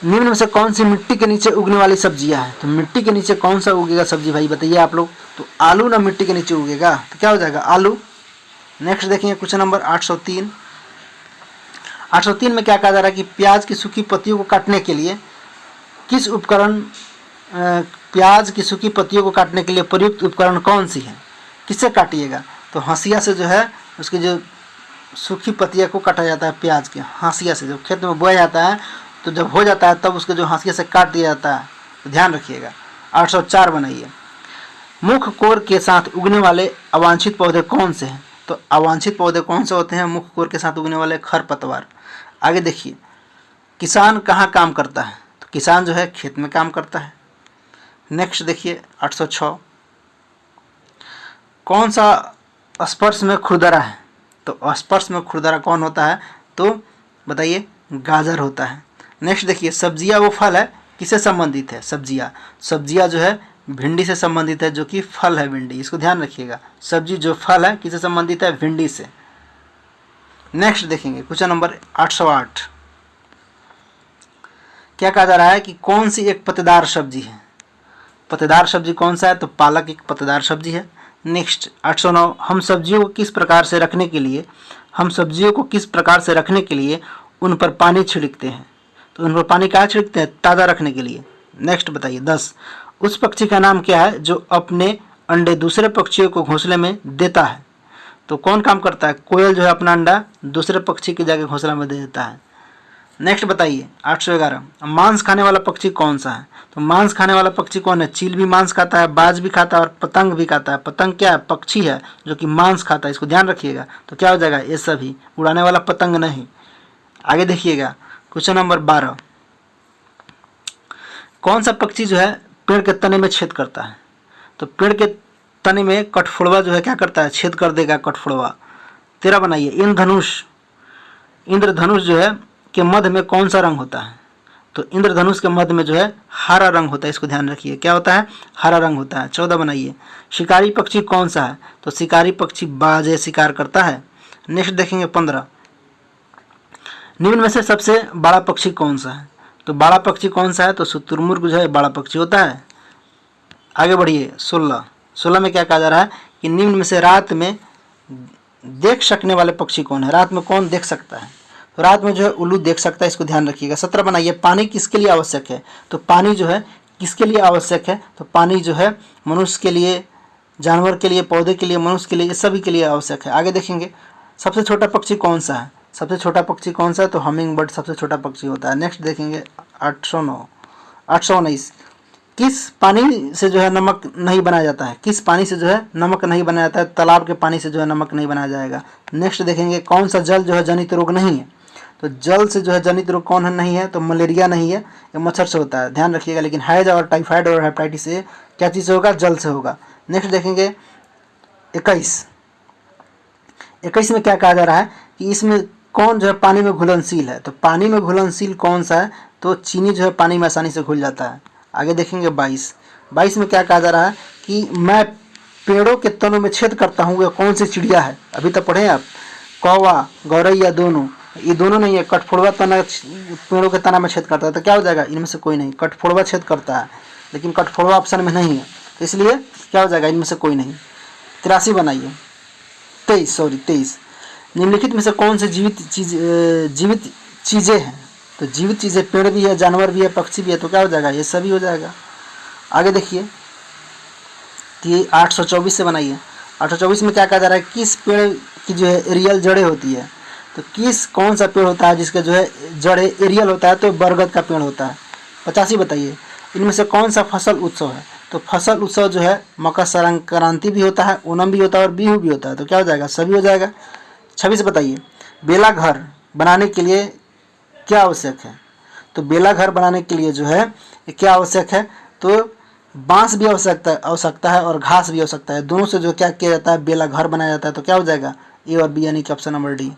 निम्न में से कौन सी मिट्टी के नीचे उगने वाली सब्जियां हैं? तो मिट्टी के नीचे कौन सा उगेगा सब्जी भाई, बताइए आप लोग। तो आलू ना मिट्टी के नीचे उगेगा, तो क्या हो जाएगा? आलू। नेक्स्ट देखेंगे क्वेश्चन नंबर 803। 803 में क्या कहा जा रहा है कि प्याज की सूखी पत्तियों को काटने के लिए किस उपकरण प्याज की सूखी पत्तियों को काटने के लिए प्रयुक्त उपकरण कौन सी है? किससे काटिएगा? तो हंसिया से जो है उसकी जो सूखी पत्तियाँ को काटा जाता है, प्याज के हंसिया से। जब खेत में बोया जाता है तो जब हो जाता है तब उसके जो हंसिया से काट दिया जाता है, तो ध्यान रखिएगा। 804 बनाइए, मुख कोर के साथ उगने वाले अवांछित पौधे कौन से हैं? तो अवांछित पौधे कौन से होते हैं? मुख कोर के साथ उगने वाले खरपतवार। आगे देखिए, किसान कहाँ काम करता है? तो किसान जो है खेत में काम करता है। नेक्स्ट देखिए 806, कौन सा स्पर्श में खुरदरा है? तो स्पर्श में खुरदरा कौन होता है? तो बताइए, गाजर होता है। नेक्स्ट देखिए, सब्जियां वो फल है किससे संबंधित है? सब्जियां जो है भिंडी से संबंधित है, जो कि फल है भिंडी, इसको ध्यान रखिएगा। सब्जी जो फल है किससे संबंधित है? भिंडी से। नेक्स्ट देखेंगे क्वेश्चन नंबर 808। क्या कहा जा रहा है कि कौन सी एक पत्तेदार सब्जी है? पत्तेदार सब्जी कौन सा है? तो पालक एक पत्तेदार सब्जी है। नेक्स्ट 809, हम सब्जियों को किस प्रकार से रखने के लिए उन पर पानी छिड़कते हैं? तो उन पर पानी कहाँ छिड़कते हैं? ताज़ा रखने के लिए। नेक्स्ट बताइए 10, उस पक्षी का नाम क्या है जो अपने अंडे दूसरे पक्षियों को घोंसले में देता है? तो कौन काम करता है? कोयल जो है अपना अंडा दूसरे पक्षी की जगह घोंसला में दे देता है। नेक्स्ट बताइए 811, मांस खाने वाला पक्षी कौन सा है? तो मांस खाने वाला पक्षी कौन है? चील भी मांस खाता है, बाज भी खाता है और पतंग भी खाता है। पतंग क्या है? पक्षी है जो कि मांस खाता है, इसको ध्यान रखिएगा। तो क्या हो जाएगा? ये सभी, उड़ाने वाला पतंग नहीं। आगे देखिएगा क्वेश्चन नंबर 12, कौन सा पक्षी जो है पेड़ के तने में छेद करता है? तो पेड़ के तने में कठफोड़वा जो है क्या करता है? छेद कर देगा कठफोड़वा। 13 बनाइए, इंद्रधनुष जो है के मध्य में कौन सा रंग होता है? तो इंद्रधनुष के मध्य में जो है हरा रंग होता है, इसको ध्यान रखिए। क्या होता है? हरा रंग होता है। 14 बनाइए, शिकारी पक्षी कौन सा है? तो शिकारी पक्षी बाजे शिकार करता है। नेक्स्ट देखेंगे 15, निम्न में से सबसे बड़ा पक्षी कौन सा है? तो बड़ा पक्षी कौन सा है? तो शुतुरमुर्ग जो है बड़ा पक्षी होता है। आगे बढ़िए 16 में क्या कहा जा रहा है कि निम्न में से रात में देख सकने वाले पक्षी कौन है? रात में कौन देख सकता है? तो रात में जो है उल्लू देख सकता है, इसको ध्यान रखिएगा। 17 बनाइए, पानी किसके लिए आवश्यक है? तो पानी जो है किसके लिए आवश्यक है? तो पानी जो है मनुष्य के लिए, जानवर के लिए, पौधे के लिए, मनुष्य के लिए, सभी के लिए आवश्यक है। आगे देखेंगे सबसे छोटा पक्षी कौन सा है? सबसे छोटा पक्षी कौन सा है? तो हमिंग बर्ड सबसे छोटा पक्षी होता है। नेक्स्ट देखेंगे 819, किस पानी से जो है नमक नहीं बनाया जाता है? किस पानी से जो है नमक नहीं बनाया जाता है? तालाब के पानी से जो है नमक नहीं बनाया जाएगा। नेक्स्ट देखेंगे कौन सा जल जो है जनित रोग नहीं है? तो जल से जो है जनित रोग कौन है? नहीं है, तो मलेरिया नहीं है, ये मच्छर से होता है, ध्यान रखिएगा। लेकिन हैज और टाइफाइड और हेपेटाइटिस से क्या चीज़ से होगा? जल से होगा। नेक्स्ट देखेंगे 21 में क्या कहा जा रहा है कि इसमें कौन जो है पानी में घुलनशील है? तो पानी में घुलनशील कौन सा है? तो चीनी जो है पानी में आसानी से घुल जाता है। आगे देखेंगे 22 में क्या कहा जा रहा है कि मैं पेड़ों के तनों में छेद करता हूँ, यह कौन सी चिड़िया है? अभी तो पढ़े आप, कौवा, गौरैया दोनों, ये दोनों नहीं है, कठफोड़वा तना पेड़ों के तना में छेद करता है, तो क्या हो जाएगा, इनमें से कोई नहीं। कठफोड़वा छेद करता है लेकिन कठफोड़वा ऑप्शन में नहीं है, तो इसलिए क्या हो जाएगा, इनमें से कोई नहीं। 83 बनाइए, 23 निम्नलिखित में से कौन से जीवित चीज़ें हैं, तो जीवित चीज़ें पेड़ भी है, जानवर भी है, पक्षी भी है, तो क्या हो जाएगा, ये सभी हो जाएगा। आगे देखिए, ये 824 से बनाइए। 824 में क्या कहा जा रहा है, किस पेड़ की जो है एरियल जड़ें होती है, तो कौन सा पेड़ होता है जिसका जो है जड़ें एरियल होता है, तो बरगद का पेड़ होता है। 85 बताइए, इनमें से कौन सा फसल उत्सव है, तो फसल उत्सव जो है मकर संक्रांति भी होता है, ओणम भी होता है और बिहू भी होता है, तो क्या हो जाएगा, सभी हो जाएगा। 26 बताइए, बेला घर बनाने के लिए क्या आवश्यक है, तो बेला घर बनाने के लिए जो है क्या आवश्यक है, तो बांस भी आवश्यकता है और घास भी आवश्यकता है, दोनों से जो क्या किया जाता है, बेला घर बनाया जाता है, तो क्या हो जाएगा, ए और बी, यानी कि ऑप्शन नंबर डी।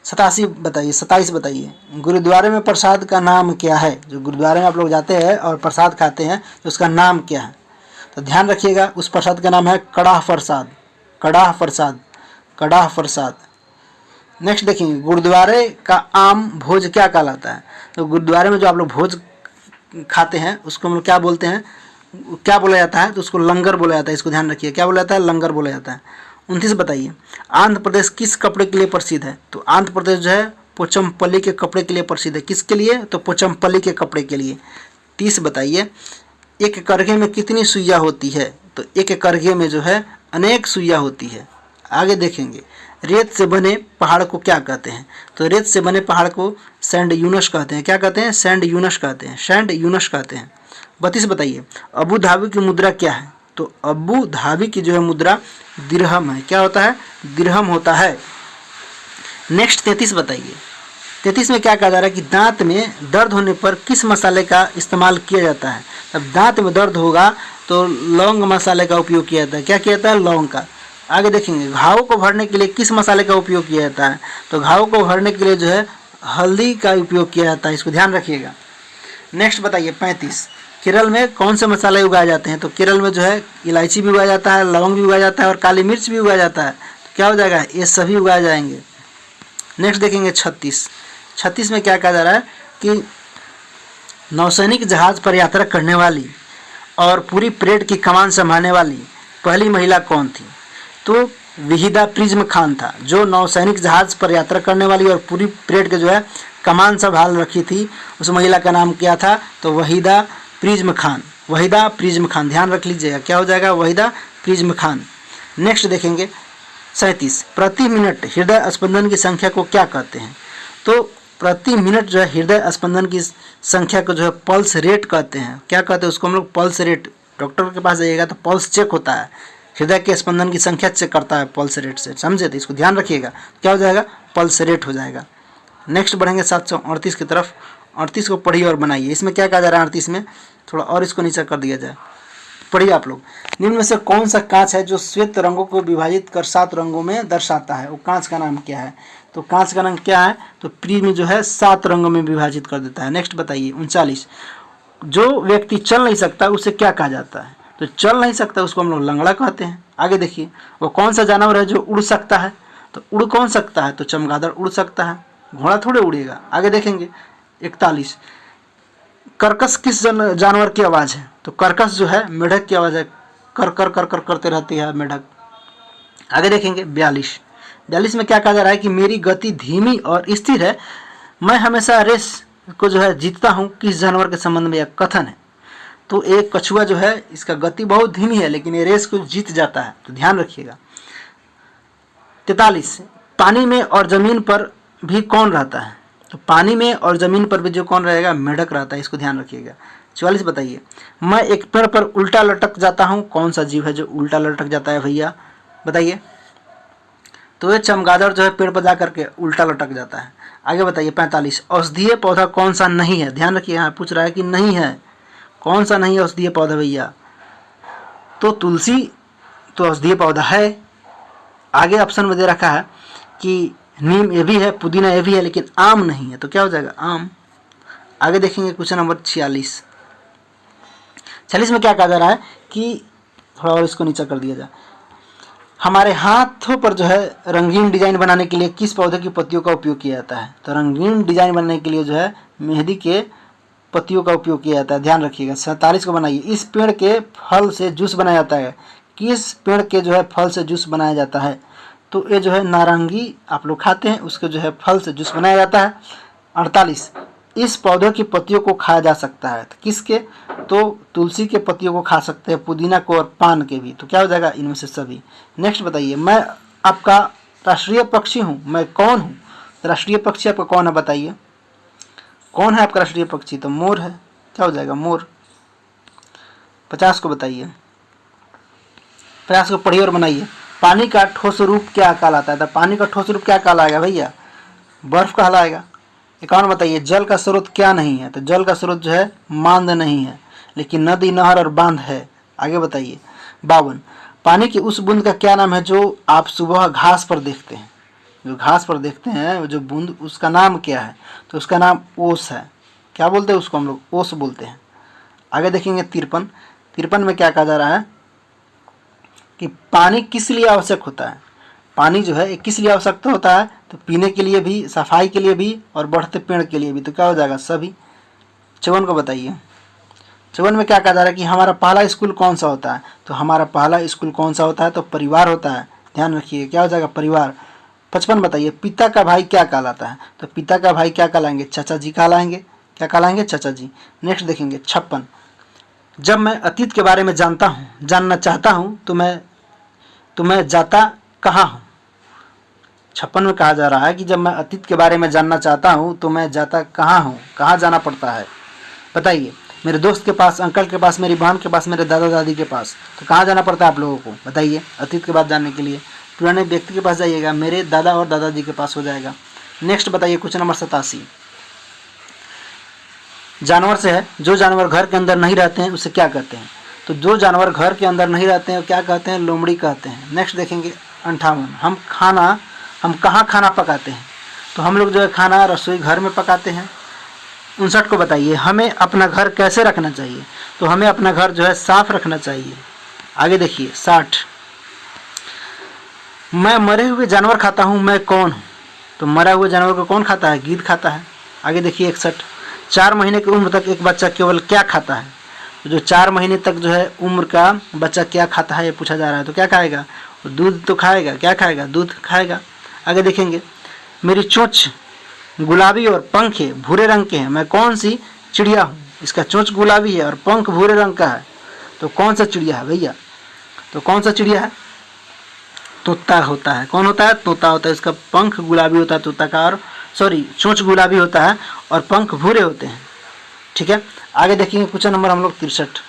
27 बताइए, गुरुद्वारे में प्रसाद का नाम क्या है, जो गुरुद्वारे में आप लोग जाते हैं और प्रसाद खाते हैं तो उसका नाम क्या है, तो ध्यान रखिएगा, उस प्रसाद का नाम है कड़ाह प्रसाद। नेक्स्ट देखिए, गुरुद्वारे का आम भोज क्या कहलाता है, तो गुरुद्वारे में जो आप लोग भोज खाते हैं उसको हम लोग क्या बोलते हैं, क्या बोला जाता है, तो उसको लंगर बोला जाता है, इसको ध्यान रखिए, क्या बोला जाता है, लंगर बोला जाता है। 29 बताइए, आंध्र प्रदेश किस कपड़े के लिए प्रसिद्ध है, तो आंध्र प्रदेश जो है पोचमपल्ली के कपड़े के लिए प्रसिद्ध है, किसके लिए, तो पोचमपल्ली के कपड़े के लिए। 30 बताइए, एक करघे में कितनी सुइयाँ होती है, तो एक करघे में जो है अनेक सुइयाँ होती है। आगे देखेंगे, रेत से बने पहाड़ को क्या कहते हैं, तो रेत से बने पहाड़ को सैंड यूनस कहते हैं, क्या कहते हैं, सैंड यूनस कहते हैं। 32 बताइए, अबू धाबी की मुद्रा क्या है, तो अबू धाबी की जो है मुद्रा दिरहम है, क्या होता है, दिरहम होता है। नेक्स्ट 33 बताइए, 33 में क्या कहा जा रहा है कि दांत में दर्द होने पर किस मसाले का इस्तेमाल किया जाता है, तब दांत में दर्द होगा तो लौंग मसाले का उपयोग किया जाता है, क्या किया जाता है, लौंग का। आगे देखेंगे, घावों को भरने के लिए किस मसाले का उपयोग किया जाता है, तो घावों को भरने के लिए जो है हल्दी का उपयोग किया जाता है, इसको ध्यान रखिएगा। नेक्स्ट बताइए 35, केरल में कौन से मसाले उगाए जाते हैं, तो केरल में जो है इलायची भी उगाया जाता है, लौंग भी उगाया जाता है और काली मिर्च भी उगाया जाता है, तो क्या हो जाएगा, ये सभी उगाए जाएंगे। नेक्स्ट देखेंगे 36 में क्या कहा जा रहा है कि नौसैनिक जहाज पर यात्रा करने वाली और पूरी परेड की कमान संभालने वाली पहली महिला कौन थी, तो वहीदा प्रिज्म खान था, जो नौसैनिक जहाज पर यात्रा करने वाली और पूरी परेड के जो है कमान संभाल रखी थी, उस महिला का नाम क्या था, तो वहीदा प्रिज्म खान, ध्यान रख लीजिएगा, क्या हो जाएगा, वहीदा प्रिज्म खान। नेक्स्ट देखेंगे 37, प्रति मिनट हृदय स्पंदन की संख्या को क्या कहते हैं, तो प्रति मिनट जो है हृदय स्पंदन की संख्या को जो है पल्स रेट कहते हैं, क्या कहते हैं उसको हम लोग, पल्स रेट। डॉक्टर के पास जाइएगा तो पल्स चेक होता है, हृदय के स्पंदन की संख्या चेक करता है पल्स रेट से, समझे, तो इसको ध्यान रखिएगा, क्या हो जाएगा, पल्स रेट हो जाएगा। नेक्स्ट बढ़ेंगे 738 की तरफ। 38 को पढ़िए और बनाइए, इसमें क्या कहा जा रहा है, 38 में थोड़ा और इसको नीचे कर दिया जाए, पढ़िए आप लोग। निम्न में से कौन सा कांच है जो श्वेत रंगों को विभाजित कर 7 रंगों में दर्शाता है, वो कांच का नाम क्या है, तो कांच का रंग क्या है, तो प्रिज्म जो है 7 रंगों में विभाजित कर देता है। नेक्स्ट बताइए 39, जो व्यक्ति चल नहीं सकता उसे क्या कहा जाता है, तो चल नहीं सकता उसको हम लोग लंगड़ा कहते हैं। आगे देखिए, वो कौन सा जानवर है जो उड़ सकता है, तो उड़ कौन सकता है, तो चमगादड़ उड़ सकता है, घोड़ा थोड़े उड़ेगा। आगे देखेंगे 41, कर्कश किस जानवर की आवाज़ है, तो कर्कश जो है मेढक की आवाज़ है, कर कर कर कर करते रहती है मेढक। आगे देखेंगे 42 में क्या कहा जा रहा है कि मेरी गति धीमी और स्थिर है, मैं हमेशा रेस को जो है जीतता हूँ, किस जानवर के संबंध में यह कथन है, तो एक कछुआ जो है इसका गति बहुत धीमी है लेकिन ये रेस को जीत जाता है, तो ध्यान रखिएगा। 43, पानी में और ज़मीन पर भी कौन रहता है, तो पानी में और ज़मीन पर भी जो कौन रहेगा, मेढक रहता है, इसको ध्यान रखिएगा। 44 बताइए, मैं एक पेड़ पर उल्टा लटक जाता हूँ, कौन सा जीव है जो उल्टा लटक जाता है भैया, बताइए, तो ये चमगादड़ जो है पेड़ पर जा करके उल्टा लटक जाता है। आगे बताइए 45, औषधीय पौधा कौन सा नहीं है, ध्यान रखिए, यहाँ पूछ रहा है कि नहीं है, कौन सा नहीं है औषधीय पौधा भैया, तो तुलसी तो औषधीय पौधा है। आगे ऑप्शन में दे रखा है कि नीम ये भी है, पुदीना ये भी है, लेकिन आम नहीं है, तो क्या हो जाएगा, आम। आगे देखेंगे क्वेश्चन नंबर 46 में क्या कहा जा रहा है कि थोड़ा और इसको नीचा कर दिया जाए, हमारे हाथों पर जो है रंगीन डिजाइन बनाने के लिए किस पौधे की पत्तियों का उपयोग किया जाता है? तो रंगीन डिजाइन बनाने के लिए जो है मेहंदी के पत्तियों का उपयोग किया जाता है, ध्यान रखिएगा। 47 को बनाइए। इस पेड़ के फल से जूस बनाया जाता है। किस पेड़ के जो है फल से जूस बनाया जाता है? तो ये जो है नारंगी आप लोग खाते हैं, उसके जो है फल से जूस बनाया जाता है। 48, इस पौधे की पत्तियों को खाया जा सकता है। तो किसके? तो तुलसी के पत्तियों को खा सकते हैं, पुदीना को और पान के भी। तो क्या हो जाएगा? इनमें से सभी। नेक्स्ट बताइए, मैं आपका राष्ट्रीय पक्षी हूँ, मैं कौन हूँ? राष्ट्रीय पक्षी आपका कौन है बताइए? कौन है आपका राष्ट्रीय पक्षी? तो मोर है। क्या हो जाएगा? मोर। 50 को बताइए। 50 को पढ़िए और बनाइए। पानी का ठोस रूप क्या कहलाता है? तो पानी का ठोस रूप क्या कहलाएगा भैया? बर्फ कहलाएगा। 51 बताइए, जल का स्रोत क्या नहीं है? तो जल का स्रोत जो है मांद नहीं है, लेकिन नदी, नहर और बांध है। आगे बताइए। 52, पानी की उस बूंद का क्या नाम है जो आप सुबह घास पर देखते हैं? जो घास पर देखते हैं जो बूंद, उसका नाम क्या है? तो उसका नाम ओस है। क्या बोलते हैं उसको? हम लोग ओस बोलते हैं। आगे देखेंगे 53। 53 में क्या कहा जा रहा है कि पानी किस लिए आवश्यक होता है? पानी जो है किस लिए आवश्यकता होता है? तो पीने के लिए भी, सफाई के लिए भी और बढ़ते पेड़ के लिए भी। तो क्या हो जाएगा? सभी। 54 को बताइए। 54 में क्या कहा जा रहा है कि हमारा पहला स्कूल कौन सा होता है? तो हमारा पहला स्कूल कौन सा होता है? तो परिवार होता है। ध्यान रखिए, क्या हो जाएगा? परिवार। 55 बताइए, पिता का भाई क्या कहलाता है? तो पिता का भाई क्या कहलाएंगे? चाचा जी कहलाएंगे। क्या कहलाएंगे? चाचा जी। नेक्स्ट देखेंगे 56, जब मैं अतीत के बारे में जानना चाहता हूँ तो मैं जाता कहाँ हूँ? 56 में कहा जा रहा है कि जब मैं अतीत के बारे में जानना चाहता हूँ तो मैं जाता कहाँ हूँ? कहाँ जाना पड़ता है बताइए? मेरे दोस्त के पास, अंकल के पास, मेरी बहन के पास, मेरे दादा दादी के पास। तो कहाँ जाना पड़ता है आप लोगों को बताइए? अतीत के बात जानने के लिए पुराने व्यक्ति के पास जाइएगा, मेरे दादा और दादाजी के पास हो जाएगा। नेक्स्ट बताइए क्वेश्चन नंबर 87, जानवर से है, जो जानवर घर के अंदर नहीं रहते हैं उसे क्या कहते हैं? तो जो जानवर घर के अंदर नहीं रहते हैं क्या कहते हैं? लोमड़ी कहते हैं। नेक्स्ट देखेंगे 58, हम कहाँ खाना पकाते हैं? तो हम लोग जो है खाना रसोई घर में पकाते हैं। 59 को बताइए, हमें अपना घर कैसे रखना चाहिए? तो हमें अपना घर जो है साफ रखना चाहिए। आगे देखिए 60, मैं मरे हुए जानवर खाता हूँ, मैं कौन हूँ? तो मरा हुए जानवर को कौन खाता है? गीध खाता है। आगे देखिए 61, 4 महीने की उम्र तक एक बच्चा केवल क्या खाता है? तो जो 4 महीने तक जो है उम्र का बच्चा क्या खाता है ये पूछा जा रहा है। तो क्या खाएगा? दूध तो खाएगा। क्या खाएगा? दूध खाएगा। आगे देखेंगे, मेरी चोंच गुलाबी और पंख भूरे रंग के हैं, मैं कौन सी चिड़िया हूँ? इसका चोंच गुलाबी है और पंख भूरे रंग का है, तो कौन सा चिड़िया है भैया? तो कौन सा चिड़िया है? तोता होता है। कौन होता है? तोता होता है। इसका पंख गुलाबी होता है तोता का, और चोंच गुलाबी होता है और पंख भूरे होते हैं। ठीक है, आगे देखेंगे क्वेश्चन नंबर हम लोग 63,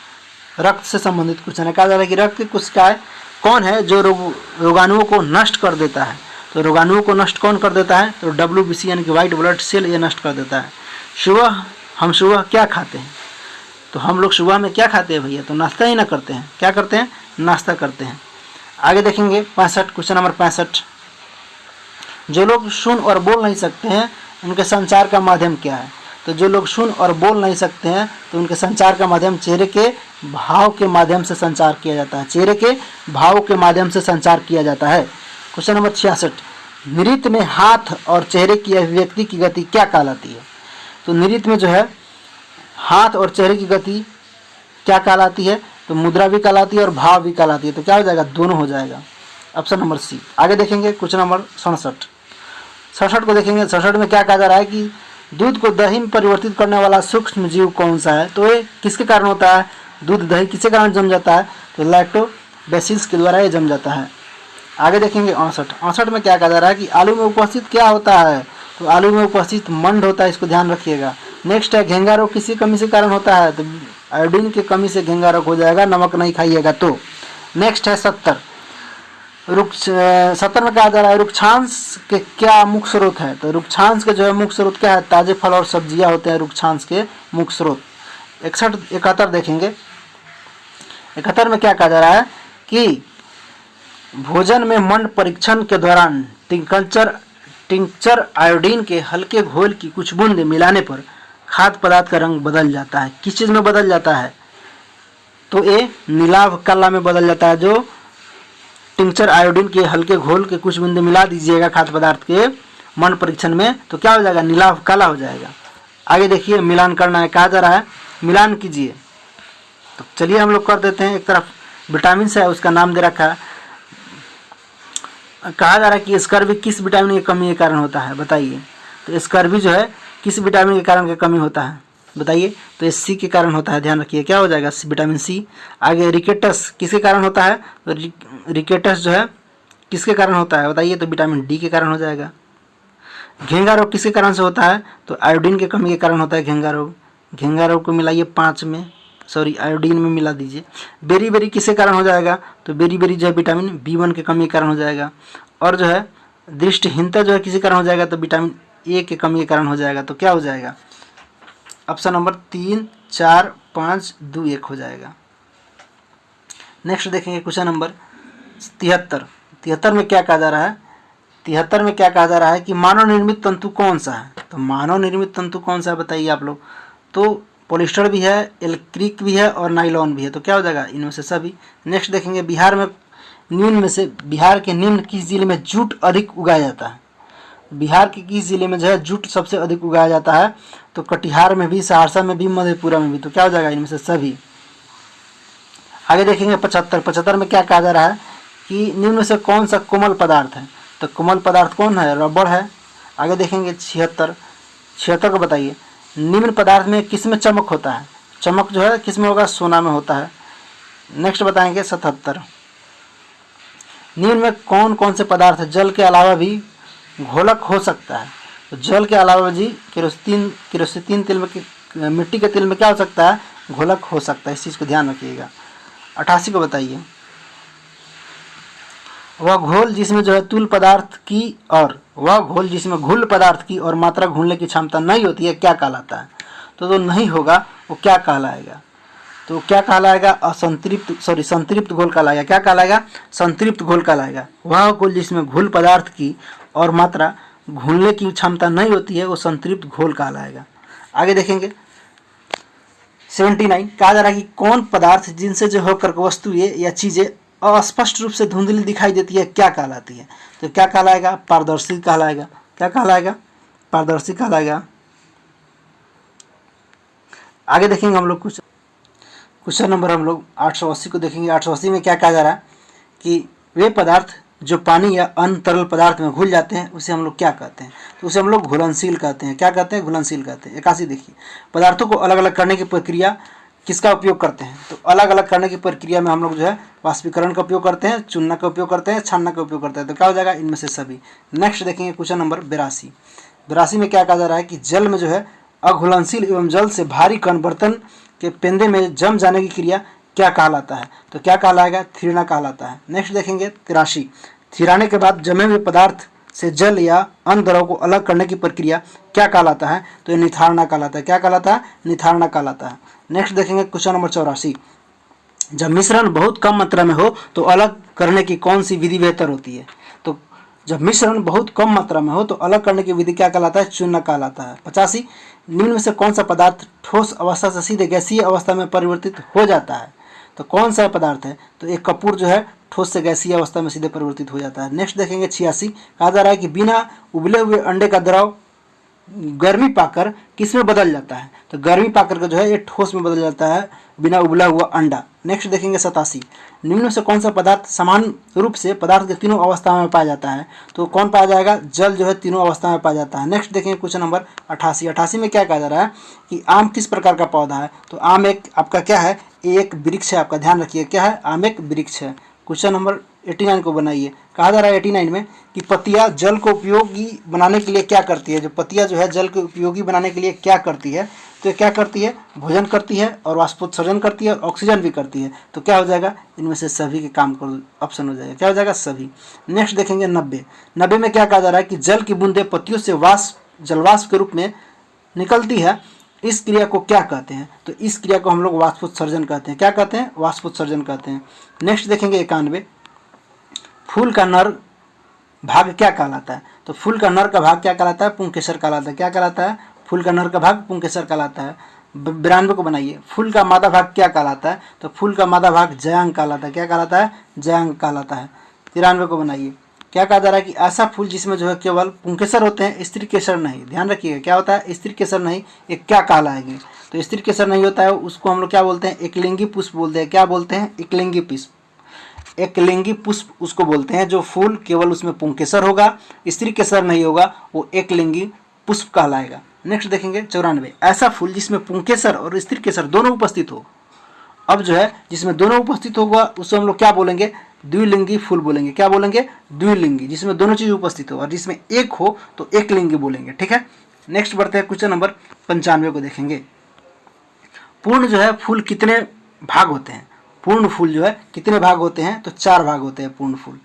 रक्त से संबंधित क्वेश्चन है। कहा जा रहा है कि रक्त की कोशिकाएं कौन है जो रोगाणुओं को नष्ट कर देता है? तो रोगाणुओं को नष्ट कौन कर देता है? तो WBC यानी कि व्हाइट ब्लड सेल ये नष्ट कर देता है। हम सुबह क्या खाते हैं? तो हम लोग सुबह में क्या खाते हैं भैया? तो नाश्ता ही ना करते हैं। क्या करते हैं? नाश्ता करते हैं। आगे देखेंगे 65, क्वेश्चन नंबर 65, जो लोग सुन और बोल नहीं सकते हैं उनके संचार का माध्यम क्या है? तो जो लोग सुन और बोल नहीं सकते हैं तो उनके संचार का माध्यम चेहरे के भाव के माध्यम से संचार किया जाता है। चेहरे के भाव के माध्यम से संचार किया जाता है। क्वेश्चन नंबर 66, नृत्य में हाथ और चेहरे की अभिव्यक्ति की गति क्या कहलाती है? तो नृत्य में जो है हाथ और चेहरे की गति क्या कहलाती है? तो मुद्रा भी कहलाती है और भाव भी कहलाती है। तो क्या हो जाएगा? दोनों हो जाएगा। Option number C. आगे देखेंगे क्वेश्चन नंबर 67 को देखेंगे। 67 में क्या कहा जा रहा है कि दूध को दही में परिवर्तित करने वाला सूक्ष्म जीव कौन सा है? तो ये किसके कारण होता है? दूध दही किसके कारण जम जाता है? तो लैक्टोबैसिलस के द्वारा ये जम जाता है। आगे देखेंगे 68 में क्या कहा जा रहा है कि आलू में उपस्थित क्या होता है? तो आलू में उपस्थित मंड होता है, इसको ध्यान रखिएगा। नेक्स्ट है घेंगा रोग किसी कमी से कारण होता है? तो आयोडीन की कमी से घेंगा रोग हो जाएगा, नमक नहीं खाइएगा तो। नेक्स्ट है 70 में कहा जा रहा है रुक्षांश के क्या मुख्य स्रोत है? तो रुक्षांश के जो है मुख्य स्रोत क्या है? ताजे फल और सब्जियां होते हैं रुक्षांश के मुख्य स्रोत। 71 देखेंगे। 71 में क्या कहा जा रहा है कि भोजन में मंड परीक्षण के दौरान टिंक्चर आयोडीन के हल्के घोल की कुछ बूंद मिलाने पर खाद्य पदार्थ का रंग बदल जाता है। किस चीज में बदल जाता है? तो ये नीलाभ काला में बदल जाता है, जो टिंचर आयोडीन के हल्के घोल के कुछ बूंदे मिला दीजिएगा खाद्य पदार्थ के मन परीक्षण में, तो क्या हो जाएगा, नीला काला हो जाएगा। आगे देखिए मिलान करना है, कहा जा रहा है मिलान कीजिए। तो चलिए हम लोग कर देते हैं। एक तरफ विटामिन है, उसका नाम दे रखा है, कहा जा रहा है कि स्कर्वी किस विटामिन की कमी के कारण होता है, बताइए। तो स्कर्वी जो है किस विटामिन के कारण की कमी होता है, बताइए। तो ये सी के कारण होता है, ध्यान रखिए, क्या हो जाएगा, विटामिन सी। आगे रिकेटस किसके कारण होता है, तो रिकेटस जो है किसके कारण होता है, बताइए। तो विटामिन डी के कारण हो जाएगा। घेंगा रोग किसके कारण से होता है, तो आयोडीन की कमी के कारण होता है घेंगा रोग। घेंगा रोग को मिलाइए 5 में, सॉरी आयोडीन में मिला दीजिए। बेरी बेरी किसके कारण हो जाएगा, तो बेरी बेरी जो है विटामिन B1 की कमी के कारण हो जाएगा। और जो है दृष्टिहीनता जो है किसी कारण हो जाएगा, तो विटामिन ए की कमी के कारण हो जाएगा। तो क्या हो जाएगा, ऑप्शन नंबर 3, 4, 5, 2, 1 हो जाएगा। नेक्स्ट देखेंगे क्वेश्चन नंबर 73 में क्या कहा जा रहा है। 73 में क्या कहा जा रहा है कि मानव निर्मित तंतु कौन सा है। तो मानव निर्मित तंतु कौन सा है, बताइए आप लोग। तो पॉलिस्टर भी है, एक्रिलिक भी है और नाइलॉन भी है। तो क्या हो जाएगा, इनमें से सभी। नेक्स्ट देखेंगे बिहार के निम्न किस जिले में जूट अधिक उगाया जाता है। बिहार के किस जिले में जो है जूट सबसे अधिक उगाया जाता है, तो कटिहार में भी, सहरसा में भी, मधेपुरा में भी। तो क्या हो जाएगा, इनमें से सभी। आगे देखेंगे 75 में क्या कहा जा रहा है कि निम्न में से कौन सा कोमल पदार्थ है। तो कोमल पदार्थ कौन है, रबड़ है। आगे देखेंगे 76 को बताइए निम्न पदार्थ में किस में चमक होता है। चमक जो है किस में होगा, सोना में होता है। नेक्स्ट बताएंगे 77 निम्न में कौन कौन से पदार्थ जल के अलावा भी घोलक हो सकता है। तो जल के अलावा जी केरोसिन तेल में, मिट्टी के तेल में क्या हो सकता है, घोलक हो सकता है। इस चीज़ को ध्यान रखिएगा। 88 को बताइए वह घोल जिसमें जो है घुल पदार्थ की और मात्रा घूलने की क्षमता नहीं होती है क्या कहलाता है। तो नहीं होगा वो क्या कहलाएगा, तो क्या कहलाएगा, संतृप्त घोल कहलाएगा। क्या कहलाएगा, संतृप्त घोल कहलाएगा। वह घोल जिसमें घुल पदार्थ की और मात्रा घूलने की क्षमता नहीं होती है वो संतृप्त घोल कहलाएगा। आगे देखेंगे 79 कहा जा रहा है कि कौन पदार्थ जिनसे जो होकर वस्तुएं या चीजें अस्पष्ट रूप से धुंधली दिखाई देती है क्या कहलाती है। तो क्या कहलाएगा, पारदर्शी कहलाएगा। क्या कहलाएगा, पारदर्शी कहलाएगा। आगे देखेंगे हम लोग कुछ क्वेश्चन नंबर हम लोग 880 को देखेंगे। 880 में क्या कहा जा रहा है कि वे पदार्थ जो पानी या अन्य तरल पदार्थ में घुल जाते हैं उसे हम लोग क्या कहते हैं। तो उसे हम लोग घुलनशील कहते हैं। क्या कहते हैं, घुलनशील कहते हैं। 81 देखिए पदार्थों को अलग अलग करने की प्रक्रिया किसका उपयोग करते हैं। तो अलग अलग करने की प्रक्रिया में हम लोग जो है वाष्पीकरण का उपयोग करते हैं, चुनना का उपयोग करते हैं, छानना का उपयोग करते हैं। तो क्या हो जाएगा, इनमें से सभी। नेक्स्ट देखेंगे क्वेश्चन नंबर 82 में क्या कहा जा रहा है कि जल में जो है अघुलनशील एवं जल से भारी कण बर्तन के पेंदे में जम जाने की क्रिया क्या कहलाता है। तो क्या कहलाएगा, थीरना कहलाता है। नेक्स्ट देखेंगे 83 थीराने के बाद जमे हुए पदार्थ से जल या अन्य द्रव को अलग करने की प्रक्रिया क्या कहलाता है। तो ये निथारना कहलाता है। क्या कहलाता है, निथारना कहलाता है। नेक्स्ट देखेंगे क्वेश्चन नंबर 84 जब मिश्रण बहुत कम मात्रा में हो तो अलग करने की कौन सी विधि बेहतर होती है। तो जब मिश्रण बहुत कम मात्रा में हो तो अलग करने की विधि क्या कहलाता है, चूना कहलाता है। 85 निम्न में से कौन सा पदार्थ ठोस अवस्था से सीधे गैसीय अवस्था में परिवर्तित हो जाता है। तो कौन सा पदार्थ है, तो एक कपूर जो है ठोस से गैसीय अवस्था में सीधे परिवर्तित हो जाता है। नेक्स्ट देखेंगे 86 कहा जा रहा है कि बिना उबले हुए अंडे का द्रव गर्मी पाकर किस में बदल जाता है। तो गर्मी पाकर का जो है ये ठोस में बदल जाता है बिना उबला हुआ अंडा। नेक्स्ट देखेंगे 87 निम्न में से कौन सा पदार्थ समान रूप से पदार्थ के तीनों अवस्था में पाया जाता है। तो कौन पाया जाएगा, जल जो है तीनों अवस्था में पाया जाता है। नेक्स्ट देखेंगे क्वेश्चन नंबर 88 में क्या कहा जा रहा है कि आम किस प्रकार का पौधा है। तो आम एक आपका क्या है, एक वृक्ष है। आपका ध्यान रखिए क्या है, आम एक वृक्ष है। क्वेश्चन नंबर 89 को बनाइए। कहा जा रहा है 89 में कि पत्तियां जल को उपयोगी बनाने के लिए क्या करती है। जो पत्तियां जो है जल को उपयोगी बनाने के लिए क्या करती है, तो क्या करती है, भोजन करती है और वाष्पोत्सर्जन करती है और ऑक्सीजन भी करती है। तो क्या हो जाएगा, इनमें से सभी के काम कर ऑप्शन हो जाएगा। क्या हो जाएगा, सभी। नेक्स्ट देखेंगे 90 में क्या कहा जा रहा है कि जल की बूंदें पत्तियों से जलवाष्प के रूप में निकलती है, इस क्रिया को क्या कहते हैं। तो इस क्रिया को हम लोग वाष्पोत्सर्जन कहते हैं। क्या कहते हैं, वाष्पोत्सर्जन कहते हैं। नेक्स्ट देखेंगे 91 फूल का नर भाग क्या कहलाता है। तो फूल का नर का भाग क्या कहलाता है, पुंकेसर कहलाता है। क्या कहलाता है, फूल का नर का भाग पुंकेसर कहलाता है। 92 को बनाइए फूल का मादा भाग क्या कहलाता है। तो फूल का मादा भाग जयांग कहलाता है। क्या कहलाता है, जयांग कहलाता है। 93 को बनाइए। क्या कहा जा रहा है कि ऐसा फूल जिसमें जो है केवल पुंकेसर होते हैं, स्त्री केसर नहीं। ध्यान रखिएगा क्या होता है, स्त्री केसर नहीं, ये क्या कहलाएंगे। तो स्त्री केसर नहीं होता है उसको हम लोग क्या बोलते हैं, एकलिंगी पुष्प बोलते हैं। क्या बोलते हैं, एकलिंगी पुष्प। एकलिंगी पुष्प उसको बोलते हैं जो फूल केवल उसमें पुंकेसर होगा, स्त्री केसर नहीं होगा, वो एकलिंगी पुष्प कहलाएगा। नेक्स्ट देखेंगे 94, ऐसा फूल जिसमें पुंकेसर और स्त्री केसर दोनों उपस्थित हो। अब जो है जिसमें दोनों उपस्थित होगा उसको हम लोग क्या बोलेंगे, द्विलिंगी फूल बोलेंगे। क्या बोलेंगे, द्विलिंगी, जिसमें दोनों चीज उपस्थित हो, और जिसमें एक हो तो एक लिंगी बोलेंगे। ठीक है, नेक्स्ट बढ़ते हैं क्वेश्चन नंबर 95 को देखेंगे। पूर्ण जो है फूल कितने भाग होते हैं, पूर्ण फूल जो है कितने भाग होते हैं, तो 4 भाग होते हैं पूर्ण फूल।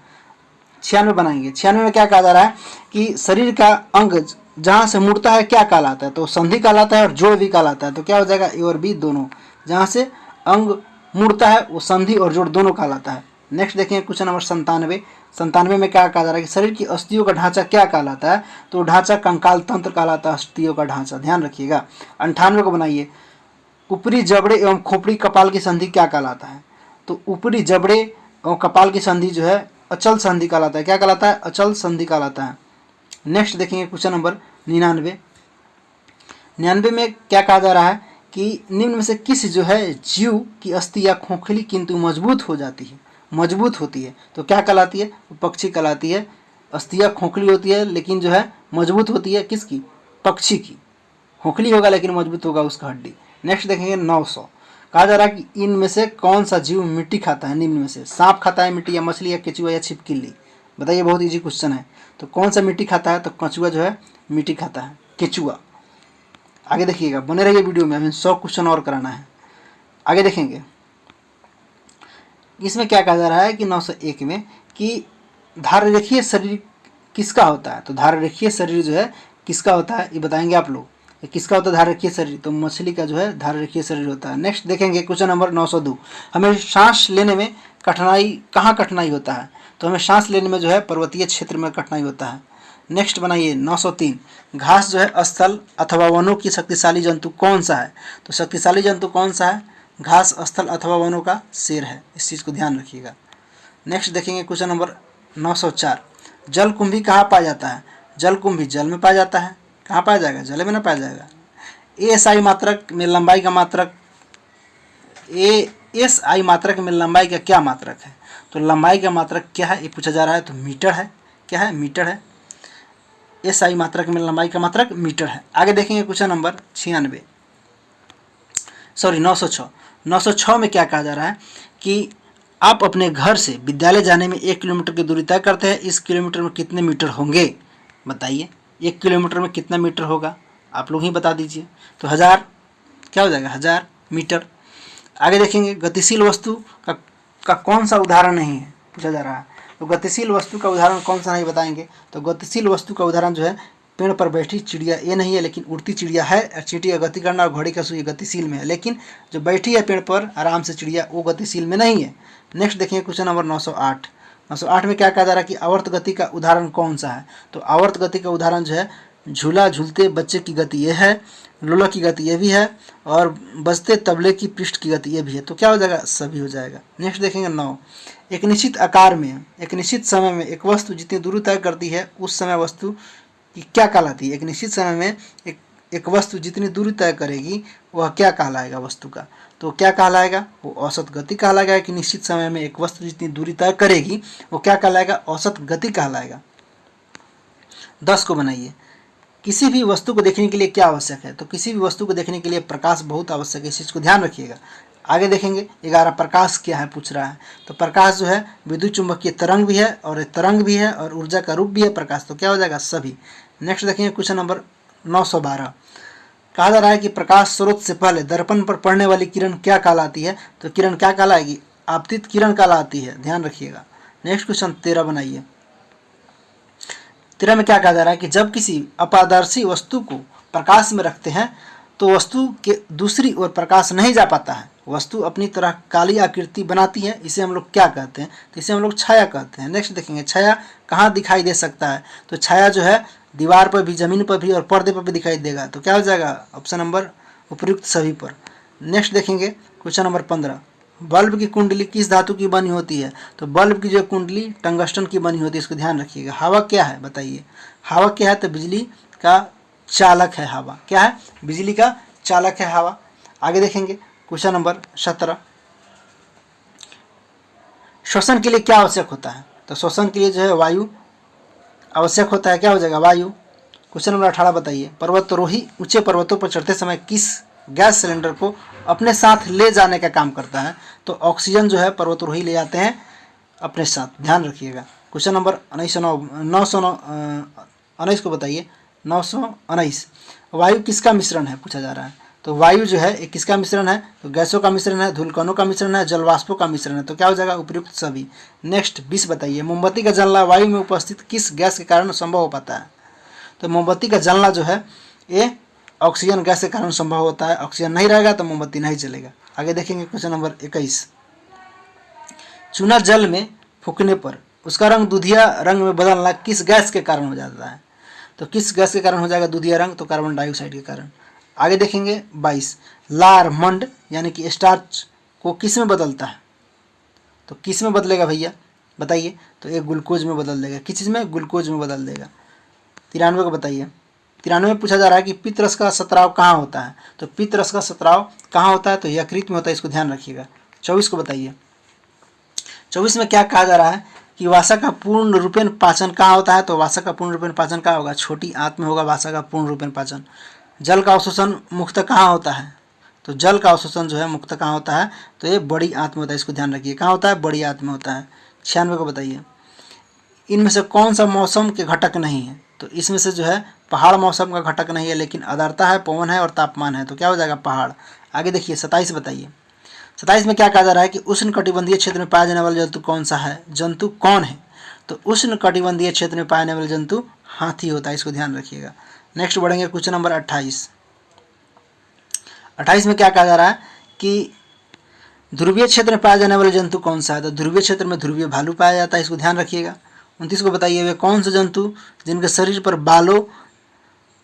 96 बनाएंगे। 96 में क्या कहा जा रहा है कि शरीर का अंग जहाँ से मुड़ता है क्या कहलाता है, तो संधि कहलाता है और जोड़ भी कहलाता है। तो क्या हो जाएगा, ए और बी दोनों। जहाँ से अंग मुड़ता है वो संधि और जोड़ दोनों कहलाता है। नेक्स्ट देखेंगे क्वेश्चन नंबर 97। 97 में क्या कहा जा रहा है कि शरीर की अस्थियों का ढांचा क्या कहलाता है, तो ढांचा कंकाल तंत्र कहलाता है, अस्थियों का ढांचा। ध्यान रखिएगा। 98 को बनाइए। ऊपरी जबड़े एवं खोपड़ी कपाल की संधि क्या कहलाता है, तो ऊपरी जबड़े एवं कपाल की संधि जो है अचल संधि कहलाता है। क्या कहलाता है, अचल संधि कहलाता है। नेक्स्ट देखेंगे क्वेश्चन नंबर 99। 99 में क्या कहा जा रहा है कि निम्न में से किस जो है जीव की अस्थि या खोखली किंतु मजबूत हो जाती है, मजबूत होती है, तो क्या कहलाती है, पक्षी कहलाती है। अस्थियाँ खोखली होती है लेकिन जो है मजबूत होती है, किसकी, पक्षी की। खोखली होगा लेकिन मजबूत होगा उसका हड्डी। नेक्स्ट देखेंगे 900। कहा जा रहा है कि इनमें से कौन सा जीव मिट्टी खाता है, निम्न में से। सांप खाता है मिट्टी, या मछली, या केचुआ, या छिपकली। बताइए, बहुत इजी क्वेश्चन है। तो कौन सा मिट्टी खाता है, तो कछुआ जो है मिट्टी खाता है, केचुआ। आगे देखिएगा, बने रहिए वीडियो में, हमें 100 क्वेश्चन और कराना है। आगे देखेंगे इसमें क्या कहा जा रहा है कि 901 में कि धाररेखीय शरीर किसका होता है, तो धाररेखीय शरीर जो है किसका होता है ये बताएंगे आप लोग। किसका होता है धाररेखीय शरीर, तो मछली का जो है धाररेखीय शरीर होता है। नेक्स्ट देखेंगे क्वेश्चन नंबर 902। हमें सांस लेने में कठिनाई, कहाँ कठिनाई होता है, तो हमें सांस लेने में जो है पर्वतीय क्षेत्र में कठिनाई होता है। नेक्स्ट बनाइए 903। घास जो है स्थल अथवा वनों की शक्तिशाली जंतु कौन सा है, तो शक्तिशाली जंतु कौन सा है, घास स्थल अथवा वनों का शेर है। इस चीज़ को ध्यान रखिएगा। नेक्स्ट देखेंगे क्वेश्चन नंबर 904। जलकुंभी कहाँ पाया जाता है, जलकुंभी जल में पाया जाता है। कहाँ पाया जाएगा, जल में ना पाया जाएगा। एएसआई मात्रक में लंबाई का मात्रक, एएसआई मात्रक में लंबाई का क्या मात्रक है, तो लंबाई का मात्रक क्या है ये पूछा जा रहा है, तो मीटर है। क्या है, मीटर है। एसआई मात्रक में लंबाई का मात्रक मीटर है। आगे देखेंगे क्वेश्चन नंबर 906। 906 में क्या कहा जा रहा है कि आप अपने घर से विद्यालय जाने में 1 किलोमीटर की दूरी तय करते हैं, इस किलोमीटर में कितने मीटर होंगे, बताइए। 1 किलोमीटर में कितना मीटर होगा, आप लोग ही बता दीजिए। तो 1000, क्या हो जाएगा, 1000 मीटर। आगे देखेंगे गतिशील वस्तु का कौन सा उदाहरण नहीं है, पूछा जा रहा है। तो गतिशील वस्तु का उदाहरण कौन सा नहीं बताएंगे, तो गतिशील वस्तु का उदाहरण जो है पेड़ पर बैठी चिड़िया, ये नहीं है, लेकिन उड़ती चिड़िया है। चींटी का गति करना और घोड़े का सुई गतिशील में है, लेकिन जो बैठी है पेड़ पर आराम से चिड़िया, वो गतिशील में नहीं है। नेक्स्ट देखेंगे क्वेश्चन नंबर 908। 908 में क्या कहा जा रहा है कि आवर्त गति का उदाहरण कौन सा है, तो आवर्त गति का उदाहरण जो है झूला झूलते बच्चे की गति ये है, लोला की गति ये भी है, और बजते तबले की पृष्ठ की गति ये भी है। तो क्या हो जाएगा, सभी हो जाएगा। नेक्स्ट देखेंगे 9। एक निश्चित आकार में एक निश्चित समय में एक वस्तु जितनी दूरी तय करती है उस समय वस्तु की क्या कहलाती है। एक निश्चित समय में एक वस्तु जितनी दूरी तय करेगी वह क्या कहलाएगा वस्तु का, तो क्या कहलाएगा, वो औसत गति कहलाएगा। कि निश्चित समय में एक वस्तु जितनी दूरी तय करेगी वो क्या कहलाएगा, औसत गति कहलाएगा। 10 को बनाइए। किसी भी वस्तु को देखने के लिए क्या आवश्यक है, तो किसी भी वस्तु को देखने के लिए प्रकाश बहुत आवश्यक है, इस चीज़ को ध्यान रखिएगा। आगे देखेंगे 11 प्रकाश क्या है पूछ रहा है, तो प्रकाश जो है विद्युत चुंबकीय तरंग भी है और तरंग भी है और ऊर्जा का रूप भी है प्रकाश, तो क्या हो जाएगा, सभी। नेक्स्ट देखेंगे क्वेश्चन नंबर 912। कहा जा रहा है कि प्रकाश स्रोत से पहले दर्पण पर पड़ने वाली किरण क्या कहलाती है, तो किरण क्या कहलाएगी, आपतित किरण कहलाती है, ध्यान रखिएगा। नेक्स्ट क्वेश्चन 13 बनाइए। 13 में क्या कहा जा रहा है कि जब किसी अपारदर्शी वस्तु को प्रकाश में रखते हैं तो वस्तु के दूसरी ओर प्रकाश नहीं जा पाता है, वस्तु अपनी तरह काली आकृति बनाती है, इसे हम लोग क्या कहते हैं, तो इसे हम लोग छाया कहते हैं। नेक्स्ट देखेंगे छाया कहाँ दिखाई दे सकता है, तो छाया जो है दीवार पर भी, जमीन पर भी और पर्दे पर भी दिखाई देगा, तो क्या हो जाएगा, ऑप्शन नंबर उपयुक्त सभी पर। नेक्स्ट देखेंगे क्वेश्चन नंबर 15। बल्ब की कुंडली किस धातु की बनी होती है? तो बल्ब की जो कुंडली टंगस्टन की बनी होती है, इसको ध्यान रखिएगा। हवा क्या है बताइए? हवा क्या है? तो बिजली का चालक है हवा। क्या है? बिजली का चालक है हवा। आगे देखेंगे क्वेश्चन नंबर 17, श्वसन के लिए क्या आवश्यक होता है? तो श्वसन के लिए जो है वायु आवश्यक होता है। क्या हो जाएगा? वायु। क्वेश्चन नंबर 18 बताइए, पर्वतारोही ऊंचे पर्वतों पर चढ़ते समय किस गैस सिलेंडर को अपने साथ ले जाने का काम करता है? तो ऑक्सीजन जो है पर्वतारोही ले जाते हैं अपने साथ, ध्यान रखिएगा। क्वेश्चन नंबर 19 को बताइए, 919, वायु किसका मिश्रण है पूछा जा रहा है? तो वायु जो है एक किसका मिश्रण है? तो गैसों का मिश्रण है, धूलकणों का मिश्रण है, जलवाष्पों का मिश्रण है। तो क्या हो जाएगा? उपयुक्त सभी। नेक्स्ट 20 बताइए, मोमबत्ती का जलना वायु में उपस्थित किस गैस के कारण संभव हो पाता है? तो मोमबत्ती का जलना जो है ये ऑक्सीजन गैस के कारण संभव होता है। ऑक्सीजन नहीं रहेगा तो मोमबत्ती नहीं जलेगा। आगे देखेंगे क्वेश्चन नंबर 21, चूना जल में फूकने पर उसका रंग दूधिया रंग में बदलना किस गैस के कारण हो जाता है? तो किस गैस के कारण हो जाएगा दूधिया रंग? तो कार्बन डाइऑक्साइड के कारण। आगे देखेंगे 22, लार मंड यानी कि स्टार्च को किस में बदलता है? तो किस में बदलेगा भैया बताइए? तो ये ग्लूकोज में बदल देगा। किस चीज़ में? ग्लूकोज में बदल देगा। 93 को बताइए, 93 में पूछा जा रहा है कि पित्त रस का स्त्राव कहाँ होता है? तो पित्त रस का स्त्राव कहाँ होता है? तो यकृत में होता है, इसको ध्यान रखिएगा। 24 को बताइए, 24 में क्या कहा जा रहा है कि वासा का पूर्ण रूपेण पाचन कहाँ होता है? तो वासा का पूर्ण रूपेण पाचन कहाँ होगा? छोटी आंत में होगा वासा का पूर्ण रूपेण पाचन। जल का अवशोषण मुख्यतः कहाँ होता है? तो जल का अवशोषण जो है मुख्यतः कहाँ होता है? तो ये बड़ी आंत में होता है, इसको ध्यान रखिए। कहाँ होता है? बड़ी आंत में होता है। 96 को बताइए, इनमें से कौन सा मौसम के घटक नहीं है? तो इसमें से जो है पहाड़ मौसम का घटक नहीं है, लेकिन आर्द्रता है, पवन है और तापमान है। तो क्या हो जाएगा? पहाड़। आगे देखिए 27 बताइए, 27 में क्या कहा जा रहा है कि उष्ण कटिबंधीय क्षेत्र में पाया जाने वाला जंतु कौन सा है? जंतु कौन है? तो उष्ण कटिबंधीय क्षेत्र में पाया जाने वाला जंतु हाथी होता है, इसको ध्यान रखिएगा। नेक्स्ट बढ़ेंगे क्वेश्चन नंबर 28, 28 में क्या कहा जा रहा है कि ध्रुवीय क्षेत्र में पाया जाने वाला जंतु कौन सा है? तो ध्रुवीय क्षेत्र में ध्रुवीय भालू पाया जाता है, इसको ध्यान रखिएगा। 29 को बताइए, वे कौन से जंतु जिनके शरीर पर बालों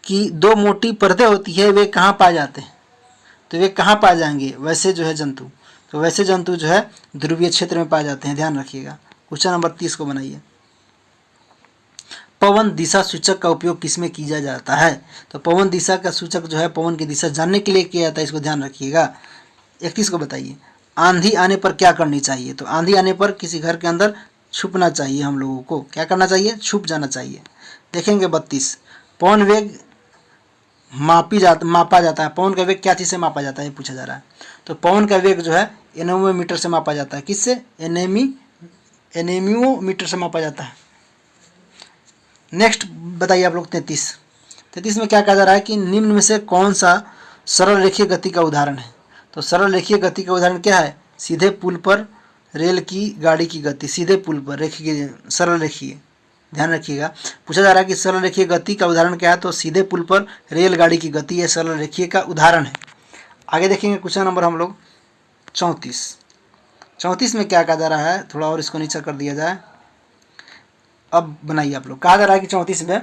की 2 मोटी परतें होती है वे कहाँ पाए जाते हैं? तो वे कहाँ पाए जाएंगे वैसे जो है जंतु? तो वैसे जंतु जो है ध्रुवीय क्षेत्र में पाए जाते हैं, ध्यान रखिएगा। क्वेश्चन नंबर 30 को बनाइए, पवन दिशा सूचक का उपयोग किसमें किया जाता है? तो पवन दिशा का सूचक जो है पवन की दिशा जानने के लिए किया जाता है, इसको ध्यान रखिएगा। 31 को बताइए, आंधी आने पर क्या करनी चाहिए? तो आंधी आने पर किसी घर के अंदर छुपना चाहिए। हम लोगों को क्या करना चाहिए? छुप जाना चाहिए। देखेंगे 32, पवन वेग मापा जाता है। पवन का वेग क्या चीज़ से मापा जाता है ये पूछा जा रहा है। तो पवन का वेग जो है एनेमोमीटर से मापा जाता है। किससे? एनेमियोमीटर से मापा जाता है। नेक्स्ट बताइए आप लोग 33 में क्या कहा जा रहा है कि निम्न में से कौन सा सरल रेखीय गति का उदाहरण है? तो सरल रेखीय गति का उदाहरण क्या है? सीधे पुल पर रेल की गाड़ी की गति, सीधे पुल पर रेखीय, सरल रेखीय, ध्यान रखिएगा। पूछा जा रहा है कि सरल रेखीय गति का उदाहरण क्या है? तो सीधे पुल पर रेलगाड़ी की गति ये सरल रेखीय का उदाहरण है। आगे देखेंगे क्वेश्चन नंबर हम लोग 34 में क्या कहा जा रहा है? थोड़ा और इसको नीचा कर दिया जाए। अब बनाइए आप लोग। कहा जा रहा है कि 34 में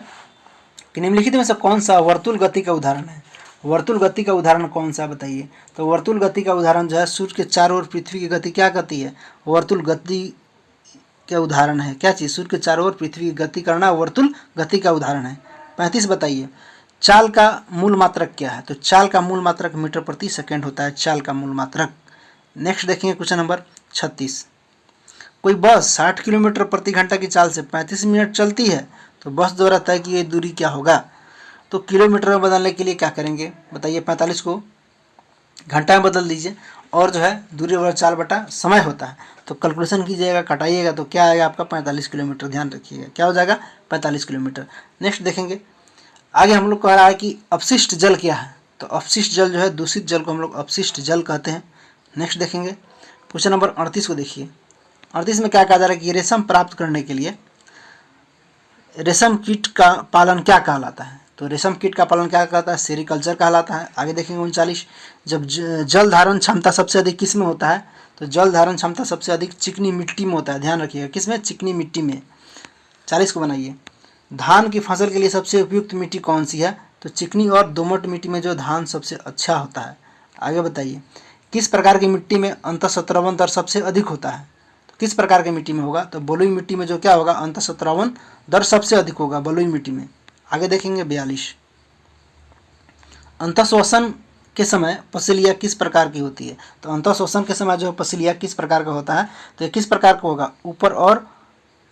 कि निम्नलिखित में से कौन सा वर्तुल गति का उदाहरण है? वर्तुल गति का उदाहरण कौन सा बताइए? तो वर्तुल गति का उदाहरण जो है सूर्य के चारों ओर पृथ्वी की गति क्या गति है? वर्तुल गति के उदाहरण है। क्या चीज़? सूर्य के चारों ओर पृथ्वी की गति करना वर्तुल गति का उदाहरण है। 35 बताइए, चाल का मूल मात्रक क्या है? तो चाल का मूल मात्रक मीटर प्रति सेकेंड होता है, चाल का मूल मात्रक। नेक्स्ट देखेंगे क्वेश्चन नंबर 36, कोई बस 60 किलोमीटर प्रति घंटा की चाल से 35 मिनट चलती है तो बस द्वारा तय की गई दूरी क्या होगा? तो किलोमीटर में बदलने के लिए क्या करेंगे बताइए? 45 को घंटा में बदल दीजिए और जो है दूरी बटा चाल बटा समय होता है, तो कैलकुलेशन कीजिएगा, कटाइएगा तो क्या आएगा आपका? 45 किलोमीटर। ध्यान रखिएगा क्या हो जाएगा? 45 किलोमीटर। नेक्स्ट देखेंगे आगे हम लोग कह रहा है कि अपशिष्ट जल क्या है? तो अपशिष्ट जल जो है दूषित जल को हम लोग अपशिष्ट जल कहते हैं। नेक्स्ट देखेंगे क्वेश्चन नंबर 38 को देखिए। 38 में क्या कहा जा रहा है कि रेशम प्राप्त करने के लिए रेशम कीट का पालन क्या कहलाता है? तो रेशम कीट का पालन क्या कहलाता है? सेरिकल्चर कहलाता है। आगे देखेंगे 39, जब जल धारण क्षमता सबसे अधिक किस में होता है? तो जल धारण क्षमता सबसे अधिक चिकनी मिट्टी में होता है, ध्यान रखिएगा। किस में? चिकनी मिट्टी में। 40 को बनाइए, धान की फसल के लिए सबसे उपयुक्त मिट्टी कौन सी है? तो चिकनी और दोमट मिट्टी में जो धान सबसे अच्छा होता है। आगे बताइए, किस प्रकार की मिट्टी में अंतःस्रावन दर सबसे अधिक होता है? तो किस प्रकार की मिट्टी में होगा? तो बलुई मिट्टी में जो क्या होगा, अंतःस्रावन दर सबसे अधिक होगा बलुई मिट्टी में। आगे देखेंगे 42, अंतःश्वसन के समय पसलिया किस प्रकार की होती है? तो अंतःश्वसन के समय जो पसलिया किस प्रकार का होता है? तो ये किस प्रकार का होगा? ऊपर और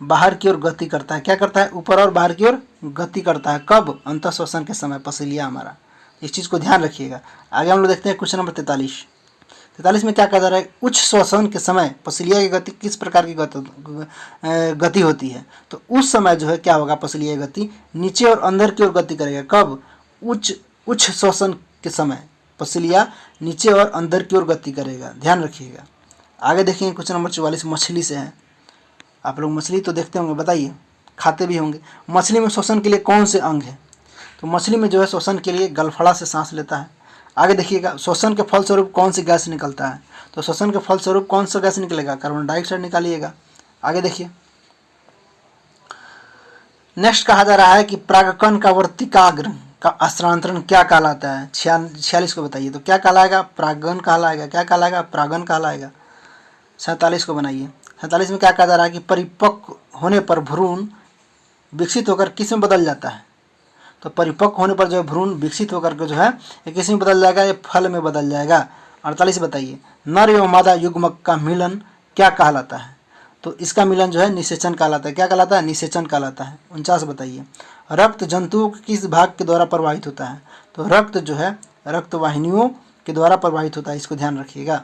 बाहर की ओर गति करता है। क्या करता है? ऊपर और बाहर की ओर गति करता है। कब? अंतःश्वसन के समय पसलिया हमारा। इस चीज़ को ध्यान रखिएगा। आगे हम लोग देखते हैं क्वेश्चन नंबर 43 में क्या कहा जा रहा है? उच्च श्वसन के समय पसलिया की गति किस प्रकार की गति होती है? तो उस समय जो है क्या होगा, पसलिया की गति नीचे और अंदर की ओर गति करेगा। कब? उच्च श्वसन के समय पसलिया नीचे और अंदर की ओर गति करेगा, ध्यान रखिएगा। आगे देखेंगे क्वेश्चन नंबर 44 मछली से है। आप लोग मछली तो देखते होंगे, बताइए, खाते भी होंगे। मछली में श्वसन के लिए कौन से अंग है? तो मछली में जो है श्वसन के लिए गलफड़ा से सांस लेता है। आगे देखिएगा, श्वसन के फलस्वरूप कौन सी गैस निकलता है? तो श्वसन के फलस्वरूप कौन सा गैस निकलेगा? कार्बन डाइऑक्साइड निकालिएगा। आगे देखिए, नेक्स्ट कहा जा रहा है कि प्रागकण का वर्तिकाग्र का स्थानांतरण क्या कहलाता है? 46 को बताइए। तो क्या कहलाएगा? प्रागण कहलाएगा। क्या कहलाएगा? प्रागण कहलाएगा। 47 को बनाइए। 47 में क्या कहा जा रहा है कि परिपक्व होने पर भ्रूण विकसित होकर किस में बदल जाता है? तो परिपक्व होने पर जो है भ्रूण विकसित होकर के जो है ये किस में बदल जाएगा? ये फल में बदल जाएगा। 48 बताइए, नर एवं मादा युग्मक का मिलन क्या कहलाता है? तो इसका मिलन जो है निषेचन कहलाता है। क्या कहलाता है? निषेचन कहलाता है। 49 बताइए, रक्त जंतुओं के किस भाग के द्वारा प्रवाहित होता है? तो रक्त जो है रक्त वाहिनियों के द्वारा प्रवाहित होता है, इसको ध्यान रखिएगा।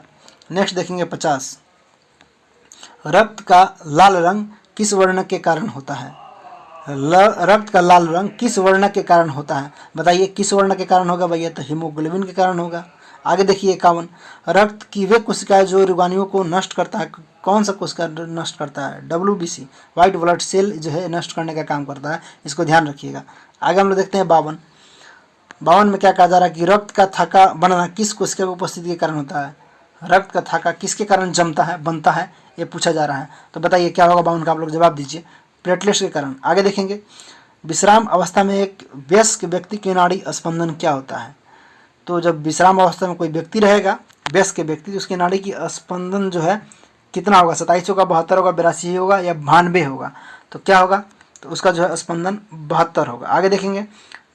नेक्स्ट देखेंगे 50, रक्त का लाल रंग किस वर्ण के कारण होता है? रक्त का लाल रंग किस वर्ण के कारण होता है? बताइए किस वर्ण के कारण होगा भैया? तो हीमोग्लोबिन के कारण होगा। आगे देखिए 51, रक्त की वे कोशिकाएं जो रोगाणुओं को नष्ट करता है, कौन सा कोशिका नष्ट करता है? WBC, व्हाइट ब्लड सेल जो है नष्ट करने का काम करता है, इसको ध्यान रखिएगा। आगे हम लोग देखते हैं 52 में क्या कहा जा रहा है कि रक्त का थाका बनना किस कोशिका की उपस्थिति के कारण होता है? रक्त का थाका किसके कारण जमता है, बनता है, ये पूछा जा रहा है। तो बताइए क्या होगा 52 का? आप लोग जवाब दीजिए। प्लेटलेट्स के कारण। आगे देखेंगे, विश्राम अवस्था में एक वयस्क व्यक्ति की नाड़ी स्पंदन क्या होता है? तो जब विश्राम अवस्था में कोई व्यक्ति रहेगा, वयस्क व्यक्ति, तो उसकी नाड़ी की स्पंदन जो है कितना होगा? 27 होगा, 72 होगा, 82 होगा या 92 होगा? तो क्या होगा? तो उसका जो है स्पंदन 72 होगा। आगे देखेंगे,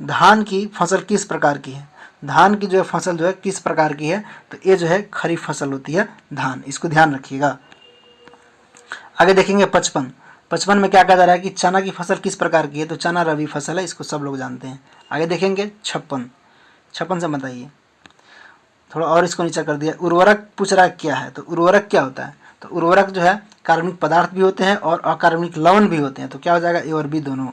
धान की फसल किस प्रकार की है? धान की जो है फसल जो है किस प्रकार की है? तो ये जो है खरीफ फसल होती है धान, इसको ध्यान रखिएगा। आगे देखेंगे 55 में क्या कहा जा रहा है कि चना की फसल किस प्रकार की है? तो चना रबी फसल है, इसको सब लोग जानते हैं। आगे देखेंगे 56 से बताइए, थोड़ा और इसको नीचा कर दिया। उर्वरक पूछ रहा है क्या है? तो उर्वरक क्या होता है? तो उर्वरक जो है कार्बनिक पदार्थ भी होते हैं और अकार्बनिक लवण भी होते हैं। तो क्या हो जाएगा? ए और बी दोनों।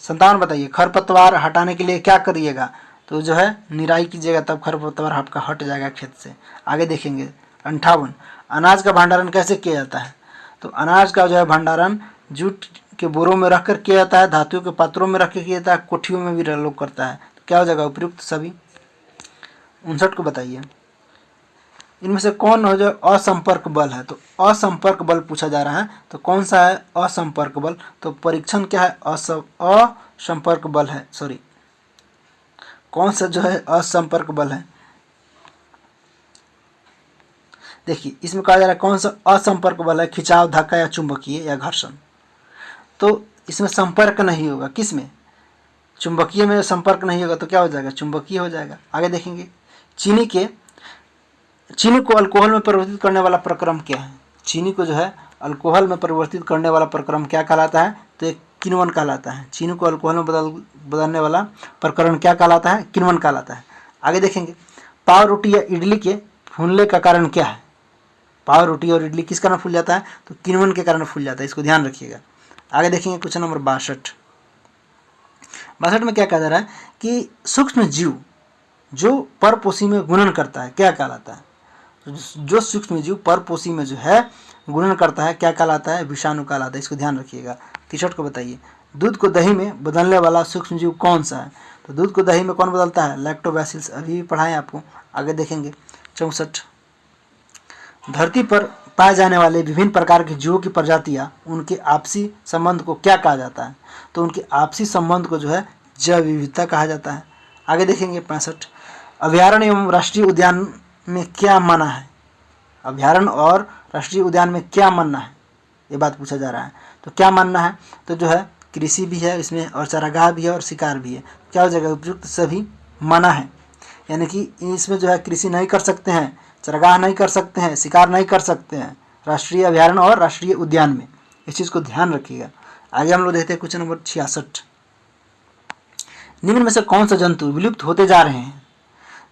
57 बताइए, खरपतवार हटाने के लिए क्या करिएगा? तो जो है निराई कीजिएगा, तब खरपतवार आपका हट जाएगा खेत से। आगे देखेंगे 58, अनाज का भंडारण कैसे किया जाता है? तो अनाज का जो है भंडारण जूट के बोरों में रख कर किया जाता है, धातुओं के पात्रों में रख कर किया जाता है, कोठियों में भी लोग करता है। तो क्या हो जाएगा? उपयुक्त सभी। 59 को बताइए, इनमें से कौन हो जो असंपर्क बल है? तो असंपर्क बल पूछा जा रहा है। तो कौन सा है असंपर्क बल? तो परीक्षण क्या है? असंपर्क बल है। सॉरी, कौन सा जो है असंपर्क बल है? देखिए इसमें कहा जा रहा है कौन सा असंपर्क बल है? खिंचाव, धक्का या चुंबकीय या घर्षण। तो इसमें संपर्क नहीं होगा। किसमें? चुंबकीय में संपर्क नहीं होगा तो क्या हो जाएगा? चुंबकीय हो जाएगा। आगे देखेंगे, चीनी को अल्कोहल में परिवर्तित करने वाला प्रक्रम क्या है? चीनी को जो है अल्कोहल में परिवर्तित करने वाला प्रक्रम क्या कहलाता है? तो एक किण्वन कहलाता है। चीनी को अल्कोहल में बदलने वाला प्रकरण क्या कहलाता है? किण्वन कहलाता है। आगे देखेंगे, पाव रोटी या इडली के फूलने का कारण क्या है? पाव रोटी और इडली किस कारण फूल जाता है? तो किण्वन के कारण फूल जाता है, इसको ध्यान रखिएगा। आगे देखेंगे क्वेश्चन नंबर 62 में क्या कहा जा रहा है कि सूक्ष्म जीव जो परपोषी में गुणन करता है क्या कहलाता है? जो सूक्ष्म जीव परपोषी में जो है गुणन करता है क्या कहलाता है? विषाणु कहलाता है, इसको ध्यान रखिएगा। 63 को बताइए, दूध को दही में बदलने वाला सूक्ष्म जीव कौन सा है? तो दूध को दही में कौन बदलता है? लैक्टोबैसिलस, अभी भी पढ़ाएं आपको। आगे देखेंगे 64, धरती पर पाए जाने वाले विभिन्न प्रकार के जीवों की प्रजातियां, उनके आपसी संबंध को क्या कहा जाता है? तो उनके आपसी संबंध को जो है जैव विविधता कहा जाता है। आगे देखेंगे 65, अभयारण्य एवं राष्ट्रीय उद्यान में क्या माना है? अभ्यारण्य और राष्ट्रीय उद्यान में क्या मानना है, ये बात पूछा जा रहा है। तो क्या मानना है, तो जो है कृषि भी है इसमें और चारागाह भी है और शिकार भी है। क्या हो जाएगा, उपयुक्त सभी मना है, यानी कि इसमें जो है कृषि नहीं कर सकते हैं, चारागाह नहीं कर सकते हैं, शिकार नहीं कर सकते हैं राष्ट्रीय अभ्यारण्य और राष्ट्रीय उद्यान में। इस चीज़ को ध्यान रखिएगा। आगे हम लोग देखते हैं क्वेश्चन नंबर 66। निम्न में से कौन सा जंतु विलुप्त होते जा रहे हैं।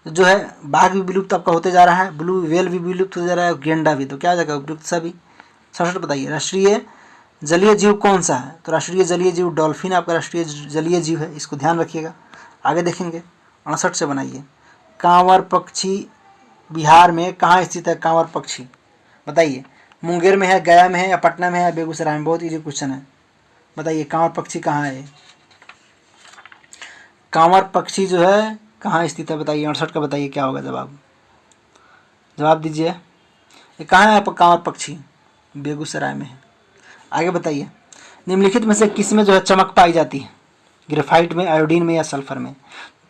तो जो है बाघ भी विलुप्त आपका होते जा रहा है, ब्लू व्हेल भी विलुप्त होते जा रहा है, गेंडा भी। तो क्या हो जाएगा, उपयुक्त सभी। 67 बताइए, राष्ट्रीय जलीय जीव कौन सा है। तो राष्ट्रीय जलीय जीव डॉल्फिन आपका राष्ट्रीय जलीय जीव है, इसको ध्यान रखिएगा। आगे देखेंगे 68 से बनाइए, कांवर पक्षी बिहार में कहाँ स्थित है। कांवर पक्षी बताइए, मुंगेर में है, गया में है, या पटना में है, या बेगूसराय में। बहुत इजी क्वेश्चन है, बताइए कांवर पक्षी कहाँ है। कांवर पक्षी जो है कहाँ स्थित है बताइए। 68 का बताइए क्या होगा जवाब, जवाब दीजिए। ये कहाँ है आपका कांवर पक्षी, बेगूसराय में है। आगे बताइए, निम्नलिखित में से किस में जो है चमक पाई जाती है। ग्रेफाइट में, आयोडीन में, या सल्फर में।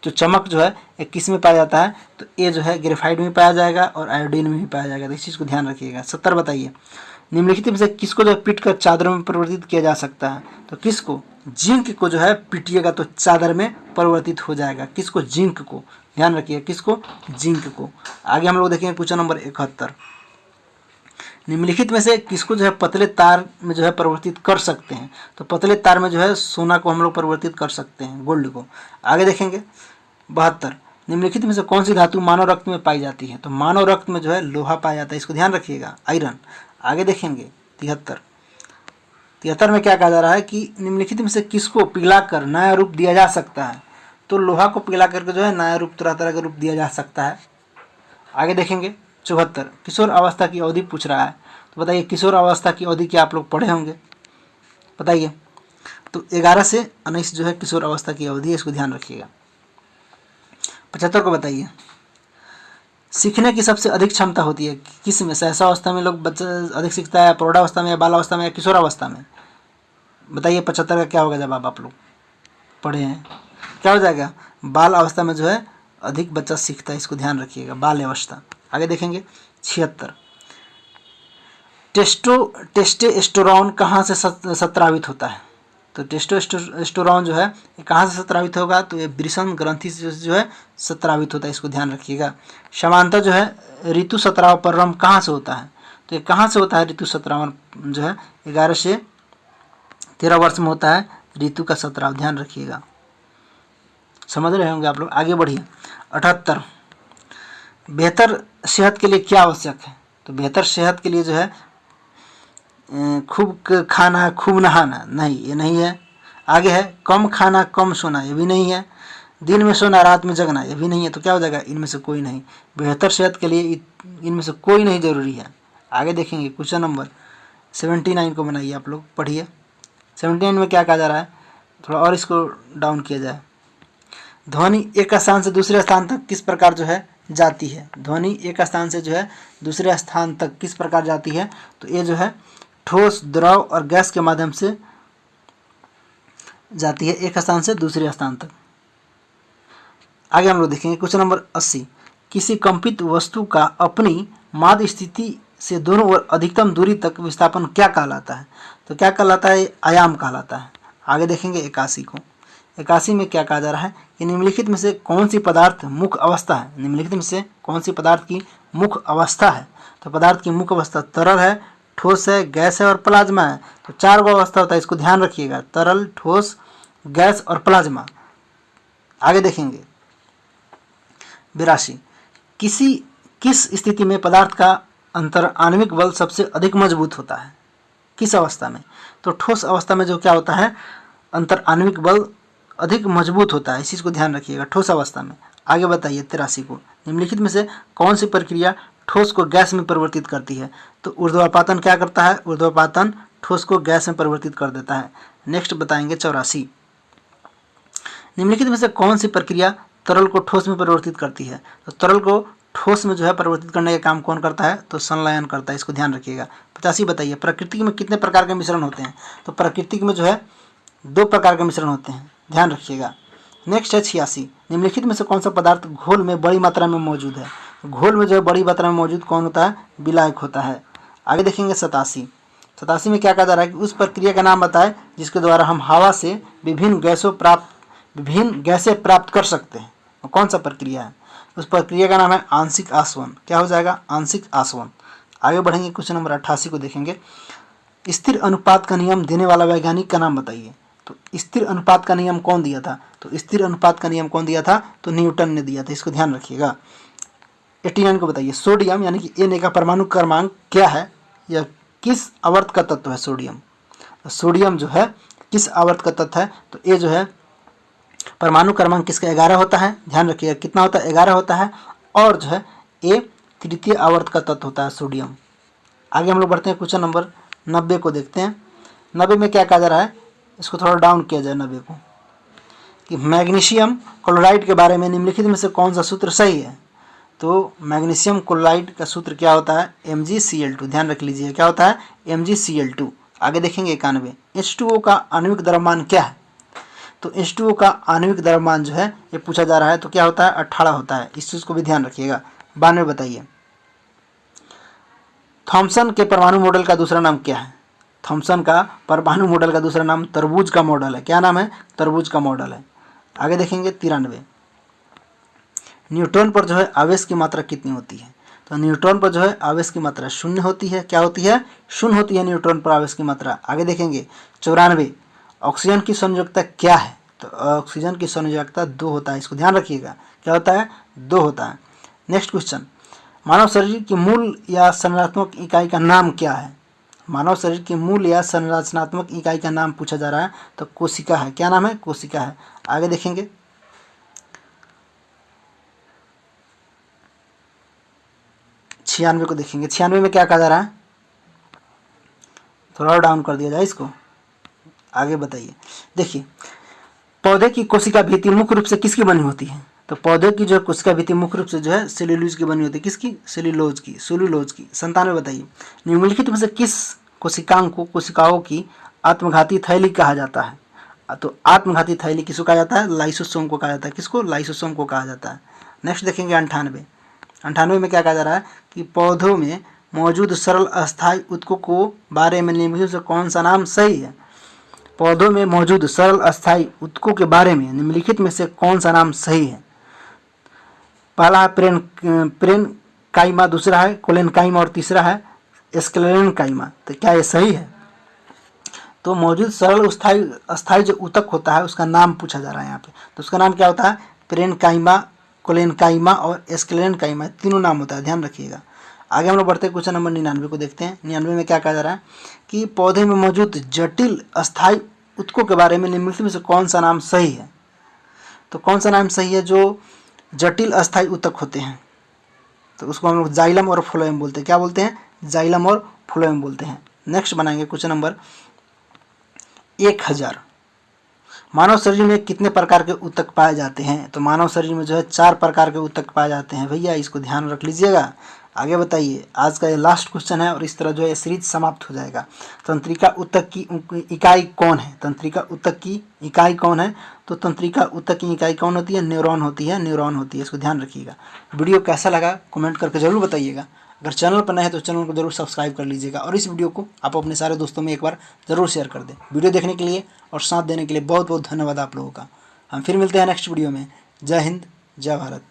तो चमक जो है ये किस में पाया जाता है, तो ये जो है ग्रेफाइट में पाया जाएगा और आयोडीन में भी पाया जाएगा। तो इस चीज़ को ध्यान रखिएगा। 70 बताइए, निम्नलिखित में से किसको जो है पीट कर चादर में परिवर्तित किया जा सकता है। तो किसको, जिंक को जो है पीटिएगा तो चादर में परिवर्तित हो जाएगा। किसको, जिंक को। ध्यान रखिएगा, किसको, जिंक को। आगे हम लोग देखेंगे क्वेश्चन नंबर 71। निम्नलिखित में से किसको जो है पतले तार में जो है परिवर्तित कर सकते हैं। तो पतले तार में जो है सोना को हम लोग परिवर्तित कर सकते हैं, गोल्ड को। आगे देखेंगे 72, निम्नलिखित में से कौन सी धातु मानव रक्त में पाई जाती है। तो मानव रक्त में जो है लोहा पाया जाता है, इसको ध्यान रखिएगा, आयरन। आगे देखेंगे 73 में क्या कहा जा रहा है कि निम्नलिखित में से किसको पिघलाकर नया रूप दिया जा सकता है। तो लोहा को पिघला करके जो है नया रूप, तरह तरह का रूप दिया जा सकता है। आगे देखेंगे 74, किशोर अवस्था की अवधि पूछ रहा है। तो बताइए किशोर अवस्था की अवधि क्या आप लोग पढ़े होंगे, बताइए। तो 11 से 19 जो है किशोर अवस्था की अवधि है, इसको ध्यान रखिएगा। 75 को बताइए, सीखने की सबसे अधिक क्षमता होती है किस में। सहसावस्था में लोग बच्चा अधिक सीखता है, प्रौढ़ावस्था में, या बालावस्था में, या किशोरावस्था में। बताइए 75 का क्या होगा जवाब, आप लोग पढ़े हैं। क्या हो जाएगा, बाल अवस्था में जो है अधिक बच्चा सीखता है, इसको ध्यान रखिएगा, बाल अवस्था। आगे देखेंगे 76, टेस्टोस्टेरोन कहाँ से स्रावित होता है। तो टेस्टोस्टेरोन जो है ये कहाँ से स्रावित होगा, तो ये वृषण ग्रंथि से जो है स्रावित होता है, इसको ध्यान रखिएगा। समांतर जो है ऋतु स्राव प्रारंभ कहाँ से होता है। तो ये कहाँ से होता है, ऋतु स्राव जो है 11 से 13 वर्ष में होता है ऋतु का स्राव, ध्यान रखिएगा। समझ रहे होंगे आप लोग। आगे बढ़िए 78, बेहतर सेहत के लिए क्या आवश्यक है। तो बेहतर सेहत के लिए जो है खूब खाना, खूब नहाना, नहीं ये नहीं है। आगे है कम खाना कम सोना, ये भी नहीं है। दिन में सोना रात में जगना, ये भी नहीं है। तो क्या हो जाएगा, इनमें से कोई नहीं। बेहतर सेहत के लिए इनमें से कोई नहीं जरूरी है। आगे देखेंगे क्वेश्चन नंबर 79 को बनाइए, आप लोग पढ़िए। 79 में क्या कहा जा रहा है, थोड़ा और इसको डाउन किया जाए। ध्वनि एक स्थान से दूसरे स्थान तक किस प्रकार जो है जाती है। ध्वनि एक स्थान से जो है दूसरे स्थान तक किस प्रकार जाती है। तो ये जो है ठोस, द्रव और गैस के माध्यम से जाती है, एक स्थान से दूसरे स्थान तक। आगे हम लोग देखेंगे क्वेश्चन नंबर 80, किसी कंपित वस्तु का अपनी माध्य स्थिति से दोनों ओर अधिकतम दूरी तक विस्थापन क्या कहलाता है। तो क्या कहलाता है, आयाम कहलाता है। आगे देखेंगे 81 को। 81 में क्या कहा जा रहा है कि निम्नलिखित में से कौन सी पदार्थ मुख्य अवस्था है। निम्नलिखित में से कौन सी पदार्थ की मुख्य अवस्था है। तो पदार्थ की मुख्य अवस्था तरल है, ठोस है, गैस है और प्लाज्मा है। तो 4 गो अवस्था होता है, इसको ध्यान रखिएगा, तरल, ठोस, गैस और प्लाज्मा। आगे देखेंगे 82, किस स्थिति में पदार्थ का अंतर आणविक बल सबसे अधिक मजबूत होता है। किस अवस्था में। तो ठोस अवस्था में जो क्या होता है, अंतर आणविक बल अधिक मजबूत होता है, इस चीज़ को ध्यान रखिएगा, ठोस अवस्था में। आगे बताइए 83 को, निम्नलिखित में से कौन सी प्रक्रिया ठोस को गैस में परिवर्तित करती है। तो ऊर्ध्वापातन क्या करता है, ऊर्ध्वापातन ठोस को गैस में परिवर्तित कर देता है। नेक्स्ट बताएंगे 84, निम्नलिखित में से कौन सी प्रक्रिया तरल को ठोस में परिवर्तित करती है। तो तरल को ठोस में जो है परिवर्तित करने का काम कौन करता है, तो संलयन करता है, इसको ध्यान रखिएगा। 85 बताइए, प्रकृति में कितने प्रकार के मिश्रण होते हैं। तो प्रकृति में जो है 2 प्रकार के मिश्रण होते हैं, ध्यान रखिएगा। नेक्स्ट है 86, निम्नलिखित में से कौन सा पदार्थ घोल में बड़ी मात्रा में मौजूद है। घोल में जो है बड़ी मात्रा में मौजूद कौन होता है, विलायक होता है। आगे देखेंगे 87 में क्या कहा जा रहा है कि उस प्रक्रिया का नाम बताए जिसके द्वारा हम हवा से विभिन्न गैसें प्राप्त कर सकते हैं। और कौन सा प्रक्रिया है, उस प्रक्रिया का नाम है आंशिक आसवन। क्या हो जाएगा, आंशिक आसवन। आगे बढ़ेंगे, क्वेश्चन नंबर 88 को देखेंगे। स्थिर अनुपात का नियम देने वाला वैज्ञानिक का नाम बताइए। तो स्थिर अनुपात का नियम कौन दिया था, तो स्थिर अनुपात का नियम कौन दिया था, तो न्यूटन ने दिया था, इसको ध्यान रखिएगा। 89 को बताइए, सोडियम यानी कि Na का परमाणु क्रमांक क्या है, यह किस आवर्त का तत्व है सोडियम। सोडियम जो है किस आवर्त का तत्व है, तो ये जो है परमाणु क्रमांक किसका 11 होता है, ध्यान रखिएगा कितना होता है, 11 होता है। और जो है ये तृतीय आवर्त का तत्व होता है सोडियम। आगे हम लोग बढ़ते हैं, क्वेश्चन नंबर 90 को देखते हैं। 90 में क्या कहा जा रहा है, इसको थोड़ा डाउन किया जाए 90 को, कि मैग्नीशियम क्लोराइड के बारे में निम्नलिखित में से कौन सा सूत्र सही है। तो मैग्नीशियम क्लोराइड का सूत्र क्या होता है, MgCl2। ध्यान रख लीजिए क्या होता है, MgCl2। आगे देखेंगे 91, H2O का आणविक द्रव्यमान क्या है। तो H2O का आणविक द्रव्यमान जो है ये पूछा जा रहा है, तो क्या होता है, 18 होता है। इस चीज़ को भी ध्यान रखिएगा। 92 बताइए, थॉमसन के परमाणु मॉडल का दूसरा नाम क्या है। थॉमसन का परमाणु मॉडल का दूसरा नाम तरबूज का मॉडल है। क्या नाम है, तरबूज का मॉडल है। आगे देखेंगे 93, न्यूट्रॉन पर जो है आवेश की मात्रा कितनी होती है। तो न्यूट्रॉन पर जो है आवेश की मात्रा 0 होती है। क्या होती है, 0 होती है न्यूट्रॉन पर आवेश की मात्रा। आगे देखेंगे 94, ऑक्सीजन की संयोजकता क्या है। तो ऑक्सीजन की संयोजकता 2 होता है, इसको ध्यान रखिएगा क्या होता है, 2 होता है। नेक्स्ट क्वेश्चन, मानव शरीर की मूल या संरचनात्मक इकाई का नाम क्या है। मानव शरीर की मूल या संरचनात्मक इकाई का नाम पूछा जा रहा है, तो कोशिका है। क्या नाम है, कोशिका है। आगे देखेंगे 96 को देखेंगे। 96 में क्या कहा जा रहा है, थोड़ा और डाउन कर दिया जाए इसको। आगे बताइए, देखिए पौधे की कोशिका भित्ति मुख्य रूप से किसकी बनी होती है। तो पौधे की जो कोशिका भित्ति मुख्य रूप से जो है सेल्यूलोज की बनी होती है। किसकी, सेल्यूलोज की। 97 बताइए, निम्नलिखित में से किस कोशिकाओं की आत्मघाती थैली कहा जाता है। तो आत्मघाती थैली किसको कहा जाता है, लाइसोसोम को कहा जाता है। किसको, लाइसोसोम को कहा जाता है। नेक्स्ट देखेंगे 98 में क्या कहा जा रहा है कि पौधों में मौजूद सरल अस्थायी ऊतकों को बारे में निम्नलिखित से कौन सा नाम सही है। पौधों में मौजूद सरल अस्थायी ऊतकों के बारे में निम्नलिखित में से कौन सा नाम सही है। पहला है प्रेनकाइमा, दूसरा है कोलेनकाइमा और तीसरा है स्क्लेरेनकाइमा। तो क्या ये सही है। तो मौजूद सरल अस्थायी जो ऊतक होता है उसका नाम पूछा जा रहा है यहाँ पे। तो उसका नाम क्या होता है, प्रेनकाइमा, कोलेनकाइमा और स्क्लेरेनकाइमा, तीनों नाम होता है, ध्यान रखिएगा। आगे हम लोग बढ़ते हैं, क्वेश्चन नंबर 99 को देखते हैं। 99 में क्या कहा जा रहा है कि पौधे में मौजूद जटिल अस्थायी ऊतकों के बारे में निम्नलिखित में से कौन सा नाम सही है। तो कौन सा नाम सही है, जो जटिल अस्थायी ऊतक होते हैं तो उसको हम लोग जाइलम और फ्लोएम बोलते हैं। क्या बोलते हैं, जाइलम और फ्लोएम बोलते हैं। नेक्स्ट बनाएंगे क्वेश्चन नंबर 1000, मानव शरीर में कितने प्रकार के ऊतक पाए जाते हैं। तो मानव शरीर में जो है 4 प्रकार के ऊतक पाए जाते हैं भैया, इसको ध्यान रख लीजिएगा। आगे बताइए, आज का ये लास्ट क्वेश्चन है और इस तरह जो है सीरीज समाप्त हो जाएगा। तंत्रिका ऊतक की इकाई कौन है, तंत्रिका ऊतक की इकाई कौन है। तो तंत्रिका ऊतक की इकाई कौन होती है, न्यूरॉन होती है, न्यूरॉन होती है, इसको ध्यान रखिएगा। वीडियो कैसा लगा कमेंट करके जरूर बताइएगा। अगर चैनल पर नए हैं तो चैनल को जरूर सब्सक्राइब कर लीजिएगा और इस वीडियो को आप अपने सारे दोस्तों में एक बार जरूर शेयर कर दें। वीडियो देखने के लिए और साथ देने के लिए बहुत बहुत धन्यवाद आप लोगों का। हम फिर मिलते हैं नेक्स्ट वीडियो में। जय हिंद, जय भारत।